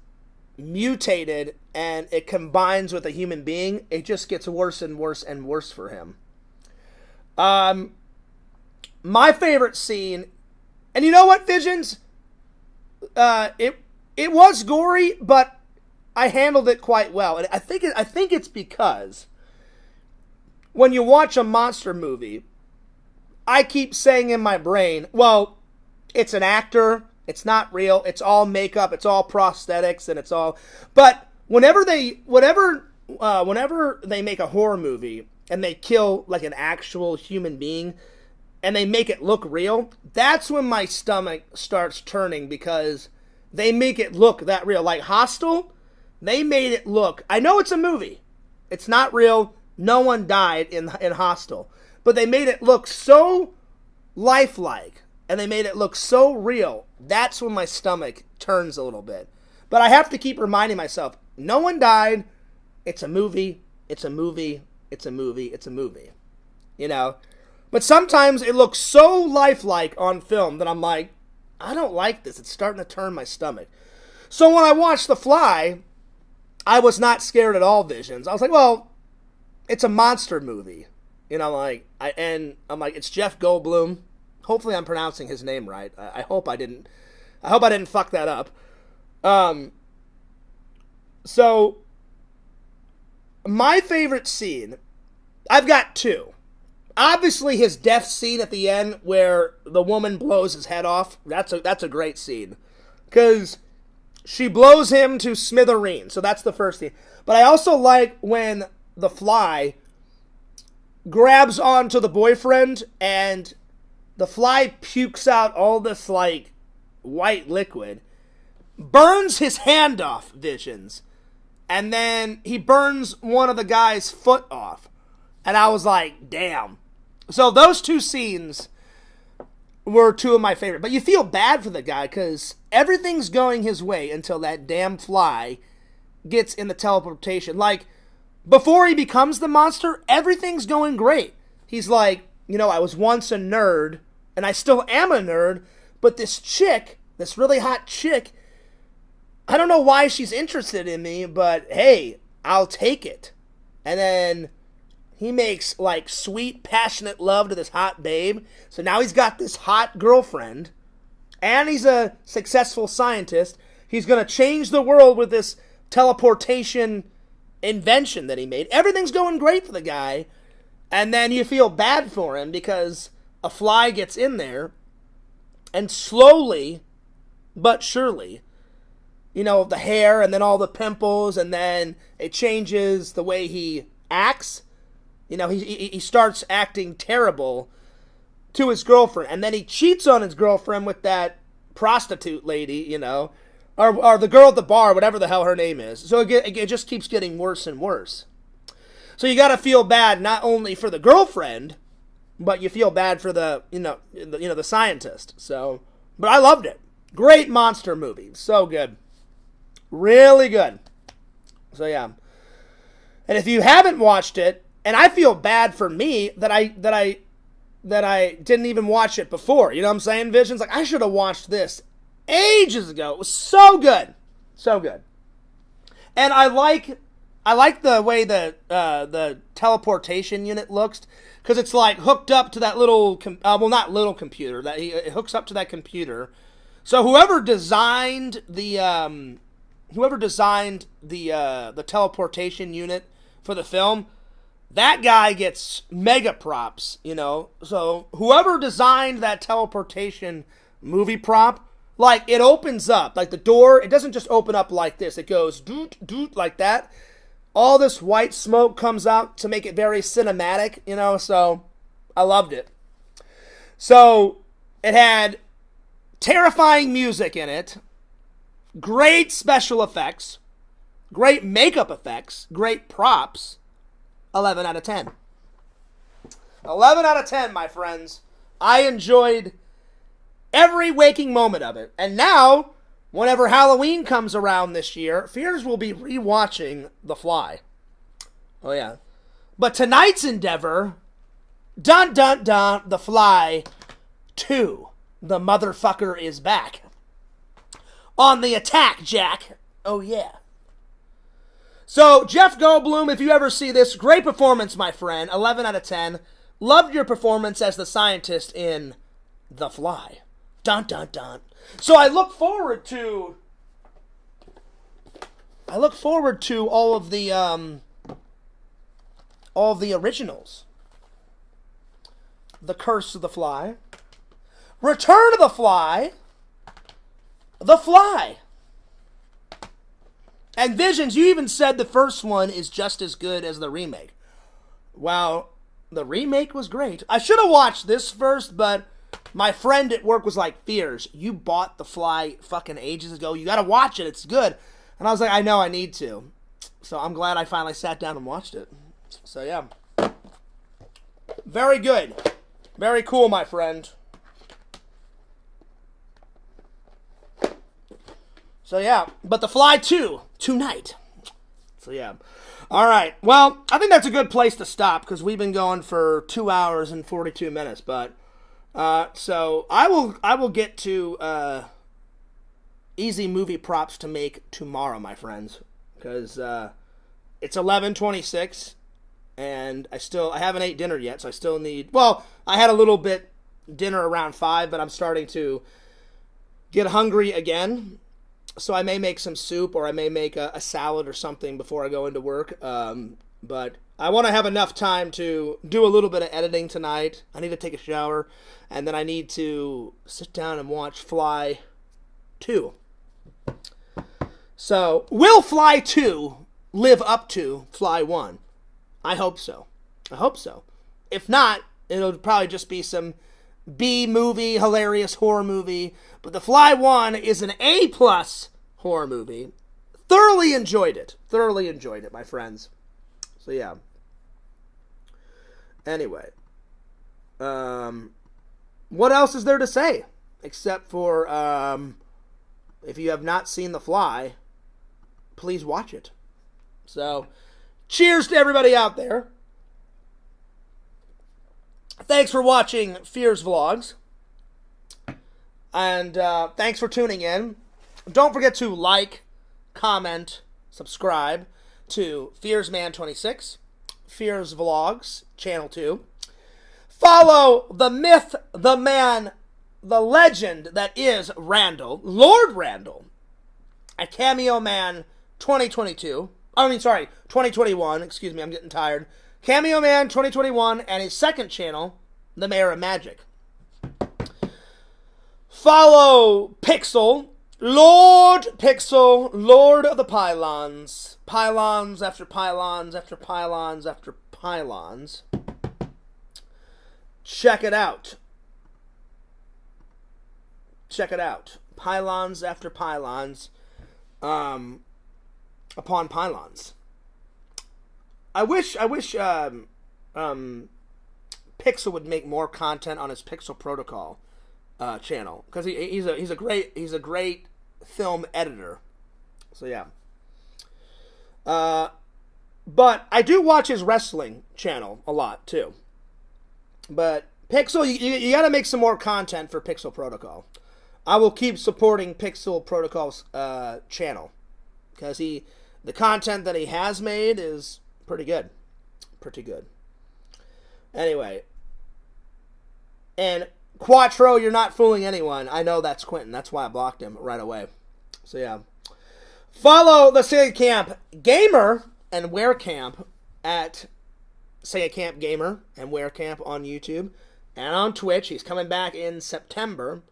mutated and it combines with a human being, it just gets worse and worse and worse for him. My favorite scene, and you know what, Visions? It was gory, but I handled it quite well. And I think it's because when you watch a monster movie, I keep saying in my brain, well, it's an actor, it's not real, it's all makeup, it's all prosthetics, and it's all... But whenever they make a horror movie and they kill like an actual human being and they make it look real, that's when my stomach starts turning, because they make it look that real. Like Hostel, they made it look... I know it's a movie. It's not real. No one died in Hostel. But they made it look so lifelike, and they made it look so real. That's when my stomach turns a little bit. But I have to keep reminding myself, no one died. It's a movie. It's a movie. It's a movie. It's a movie. But sometimes it looks so lifelike on film that I'm like, I don't like this. It's starting to turn my stomach. So when I watched The Fly, I was not scared at all, Visions. I was like, well, it's a monster movie. I'm like, it's Jeff Goldblum. Hopefully I'm pronouncing his name right. I hope I didn't fuck that up. So my favorite scene, I've got two. Obviously his death scene at the end where the woman blows his head off. That's a great scene, because she blows him to smithereens. So that's the first scene. But I also like when the Fly grabs onto the boyfriend and the Fly pukes out all this like white liquid, burns his hand off, Visions, and then he burns one of the guy's foot off. And I was like, damn. So those two scenes were two of my favorite. But you feel bad for the guy, because everything's going his way until that damn Fly gets in the teleportation. Like, before he becomes the monster, everything's going great. He's like, I was once a nerd, and I still am a nerd, but this chick, this really hot chick, I don't know why she's interested in me, but hey, I'll take it. And then he makes like sweet, passionate love to this hot babe. So now he's got this hot girlfriend, and he's a successful scientist. He's going to change the world with this teleportation invention that he made. Everything's going great for the guy, and then you feel bad for him because a Fly gets in there, and slowly but surely, the hair and then all the pimples, and then it changes the way he acts. He starts acting terrible to his girlfriend, and then he cheats on his girlfriend with that prostitute lady, or the girl at the bar, whatever the hell her name is. So it just keeps getting worse and worse. So you got to feel bad not only for the girlfriend, but you feel bad for the the scientist. So, but I loved it. Great monster movie, so good, really good. So yeah, and if you haven't watched it, and I feel bad for me that I didn't even watch it before. You know what I'm saying, Visions? Like, I should have watched this ages ago. It was so good. So good. And I like the way the teleportation unit looks, because it's like hooked up to that little, not little computer, that it hooks up to that computer. So whoever designed the teleportation unit for the film, that guy gets mega props, So whoever designed that teleportation movie prop, like, it opens up, like the door, it doesn't just open up like this. It goes doot, doot, like that. All this white smoke comes out to make it very cinematic, so I loved it. So it had terrifying music in it, great special effects, great makeup effects, great props. 11 out of 10. 11 out of 10, my friends. I enjoyed Every waking moment of it. And now, whenever Halloween comes around this year, Fears will be rewatching The Fly. Oh, yeah. But tonight's endeavor, dun dun dun, The Fly 2. The motherfucker is back. On the attack, Jack. Oh, yeah. So, Jeff Goldblum, if you ever see this, great performance, my friend. 11 out of 10. Loved your performance as the scientist in The Fly. Dun, dun, dun. So, I look forward to all of the originals. The Curse of the Fly. Return of the Fly. The Fly. And Visions, you even said the first one is just as good as the remake. Well, the remake was great. I should have watched this first, but my friend at work was like, Fears, you bought The Fly fucking ages ago. You gotta watch it. It's good. And I was like, I know, I need to. So I'm glad I finally sat down and watched it. So yeah. Very good. Very cool, my friend. So yeah, but The Fly 2, tonight. So yeah. All right, well, I think that's a good place to stop because we've been going for 2 hours and 42 minutes. But, so I will get to easy movie props to make tomorrow, my friends. Because it's 11:26 and I haven't ate dinner yet, so I still need, well, I had a little bit dinner around 5, but I'm starting to get hungry again. So I may make some soup or I may make a salad or something before I go into work. But I want to have enough time to do a little bit of editing tonight. I need to take a shower. And then I need to sit down and watch Fly 2. So, will Fly 2 live up to Fly 1? I hope so. I hope so. If not, it'll probably just be some B movie, hilarious horror movie. But The Fly 1 is an A+ horror movie. Thoroughly enjoyed it. Thoroughly enjoyed it, my friends. So yeah. Anyway. What else is there to say? Except for, if you have not seen The Fly, please watch it. So, cheers to everybody out there. Thanks for watching Fears Vlogs. And thanks for tuning in. Don't forget to like, comment, subscribe to FearsMan26, Fears Vlogs, Channel 2. Follow the myth, the man, the legend that is Randall, Lord Randall, at Cameo Man 2022. 2021. Excuse me, I'm getting tired. Cameo Man 2021 and his second channel, The Mayor of Magic. Follow Pixel, Lord Pixel, Lord of the Pylons. Pylons after pylons after pylons after pylons. Check it out. Check it out. Pylons after pylons upon pylons. I wish Pixel would make more content on his Pixel Protocol channel, because he's a great film editor. So yeah. But I do watch his wrestling channel a lot too. But Pixel, you got to make some more content for Pixel Protocol. I will keep supporting Pixel Protocol's channel, because the content that he has made is pretty good. Pretty good. Anyway. And Quattro, you're not fooling anyone. I know that's Quentin. That's why I blocked him right away. So yeah. Follow the Sega Camp Gamer and Wear Camp at Sega Camp Gamer and Wear Camp on YouTube and on Twitch. He's coming back in September.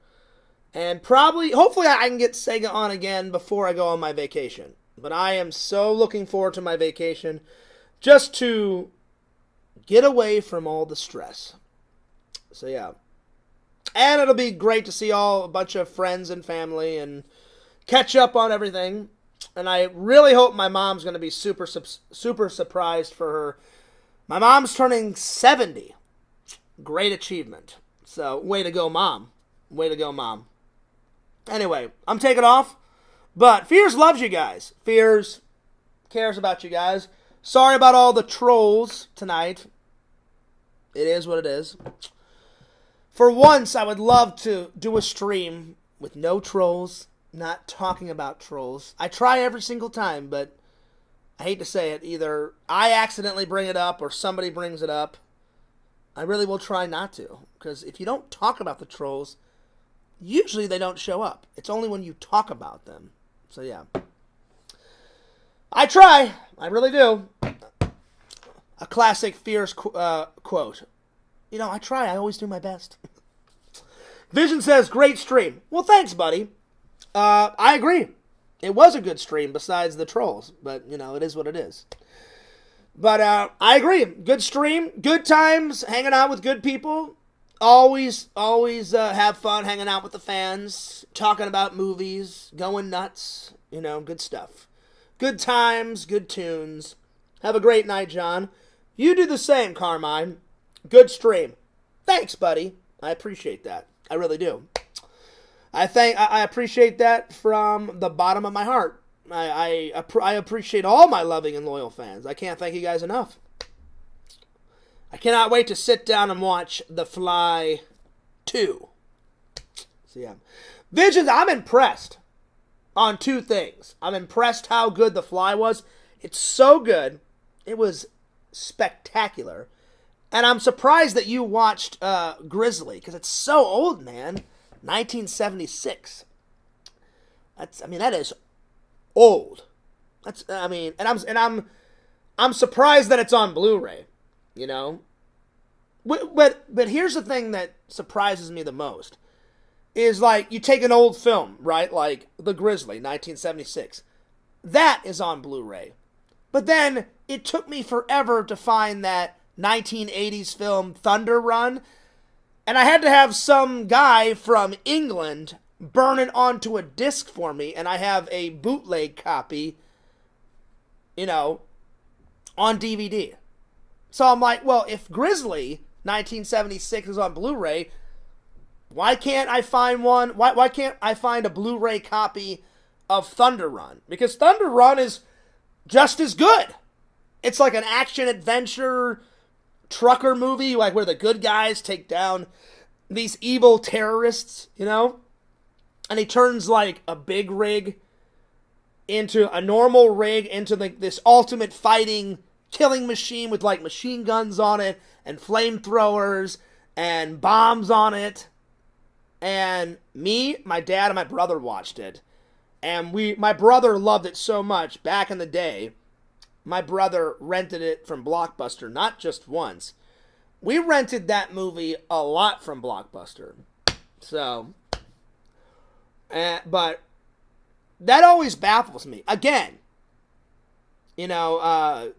And hopefully I can get Sega on again before I go on my vacation. But I am so looking forward to my vacation just to get away from all the stress. So yeah. And it'll be great to see a bunch of friends and family and catch up on everything. And I really hope my mom's going to be super surprised for her. My mom's turning 70. Great achievement. So, way to go, Mom. Way to go, Mom. Anyway, I'm taking off. But Fears loves you guys. Fears cares about you guys. Sorry about all the trolls tonight. It is what it is. For once, I would love to do a stream with no trolls, not talking about trolls. I try every single time, but I hate to say it. Either I accidentally bring it up or somebody brings it up. I really will try not to. Because if you don't talk about the trolls, usually they don't show up. It's only when you talk about them. So yeah. I try. I really do. A classic Fierce quote. You know, I try. I always do my best. Vision says, great stream. Well, thanks, buddy. I agree. It was a good stream besides the trolls. But, you know, it is what it is. But I agree. Good stream. Good times. Hanging out with good people. Always have fun hanging out with the fans. Talking about movies. Going nuts. You know, good stuff. Good times. Good tunes. Have a great night, John. You do the same, Carmine. Good stream. Thanks, buddy. I appreciate that. I really do. I appreciate that from the bottom of my heart. I appreciate all my loving and loyal fans. I can't thank you guys enough. I cannot wait to sit down and watch The Fly 2. So yeah. Visions, I'm impressed on two things. I'm impressed how good The Fly was. It's so good. It was spectacular. And I'm surprised that you watched Grizzly, because it's so old, man. 1976. That is old. I'm surprised that it's on Blu-ray, you know? But here's the thing that surprises me the most. Is like, you take an old film, right? Like The Grizzly, 1976. That is on Blu-ray. But then, it took me forever to find that 1980s film Thunder Run, and I had to have some guy from England burn it onto a disc for me, and I have a bootleg copy, you know, on DVD. So I'm like, well, if Grizzly 1976 is on Blu-ray, why can't I find one? Why can't I find a Blu-ray copy of Thunder Run? Because Thunder Run is just as good. It's like an action-adventure trucker movie, like where the good guys take down these evil terrorists, you know? And he turns like a big rig into a normal rig, into this ultimate fighting killing machine with like machine guns on it and flamethrowers and bombs on it. And me, my dad, and my brother watched it. And my brother loved it so much back in the day. My brother rented it from Blockbuster, not just once. We rented that movie a lot from Blockbuster. So, but that always baffles me. Again, you know,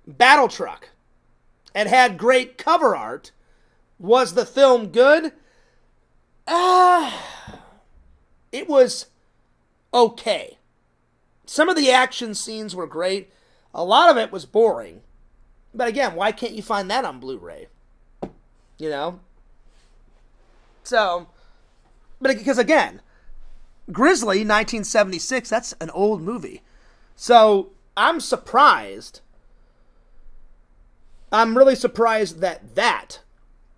Battle Truck. It had great cover art. Was the film good? It was okay. Some of the action scenes were great. A lot of it was boring. But again, why can't you find that on Blu-ray? You know? So, but because again, Grizzly, 1976, that's an old movie. So, I'm surprised. I'm really surprised that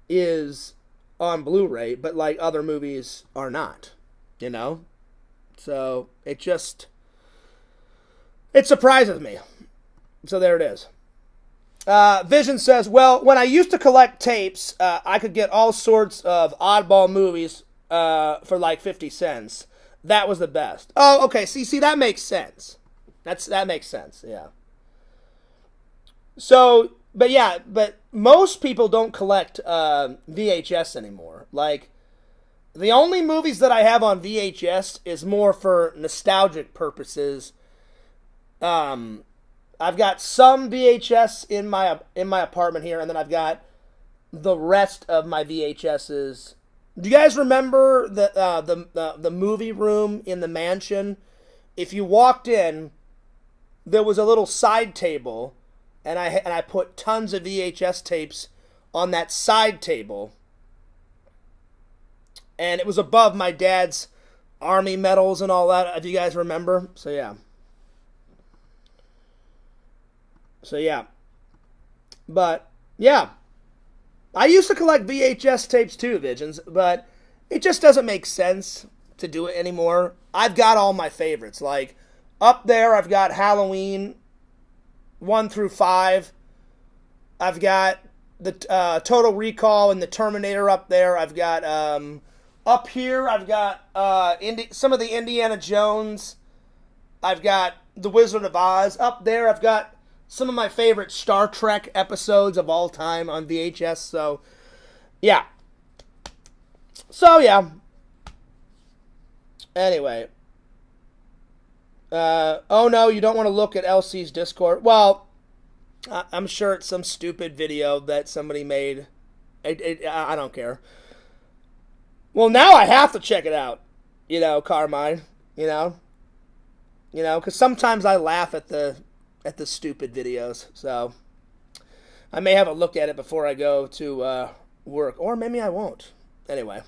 is on Blu-ray, but like other movies are not. You know? So, it surprises me. So there it is. Vision says, well, when I used to collect tapes, I could get all sorts of oddball movies for like 50 cents. That was the best. Oh, okay. See, that makes sense. That makes sense, yeah. So, but most people don't collect VHS anymore. Like, the only movies that I have on VHS is more for nostalgic purposes. I've got some VHS in my apartment here, and then I've got the rest of my VHSs. Do you guys remember the movie room in the mansion? If you walked in, there was a little side table, and I put tons of VHS tapes on that side table. And it was above my dad's Army medals and all that, if you guys remember. So, yeah. But, yeah. I used to collect VHS tapes too, Visions, but it just doesn't make sense to do it anymore. I've got all my favorites. Like, up there, I've got Halloween 1 through 5. I've got the Total Recall and the Terminator up there. I've got, up here, I've got some of the Indiana Jones. I've got The Wizard of Oz. Up there, I've got some of my favorite Star Trek episodes of all time on VHS. So, yeah. Anyway. Oh no, you don't want to look at LC's Discord. Well, I'm sure it's some stupid video that somebody made. I don't care. Well, now I have to check it out. You know, Carmine. You know, because sometimes I laugh at the stupid videos. So I may have a look at it before I go to work, or maybe I won't. Anyway,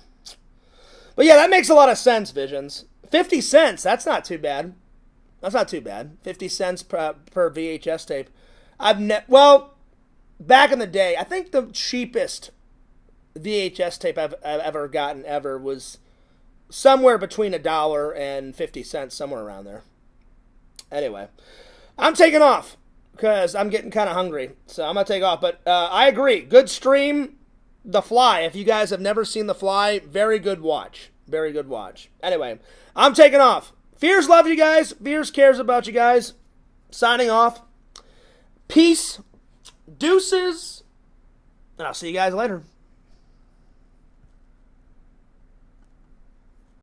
but yeah, that makes a lot of sense. Visions, 50 cents. That's not too bad. 50 cents per VHS tape. Well, back in the day, I think the cheapest VHS tape I've ever gotten was somewhere between $1 and 50 cents, somewhere around there. Anyway, I'm taking off because I'm getting kind of hungry, so I'm gonna take off. But I agree, good stream. The Fly. If you guys have never seen The Fly, very good watch. Anyway, I'm taking off. Fears loves you guys. Fears cares about you guys. Signing off. Peace. Deuces. And I'll see you guys later.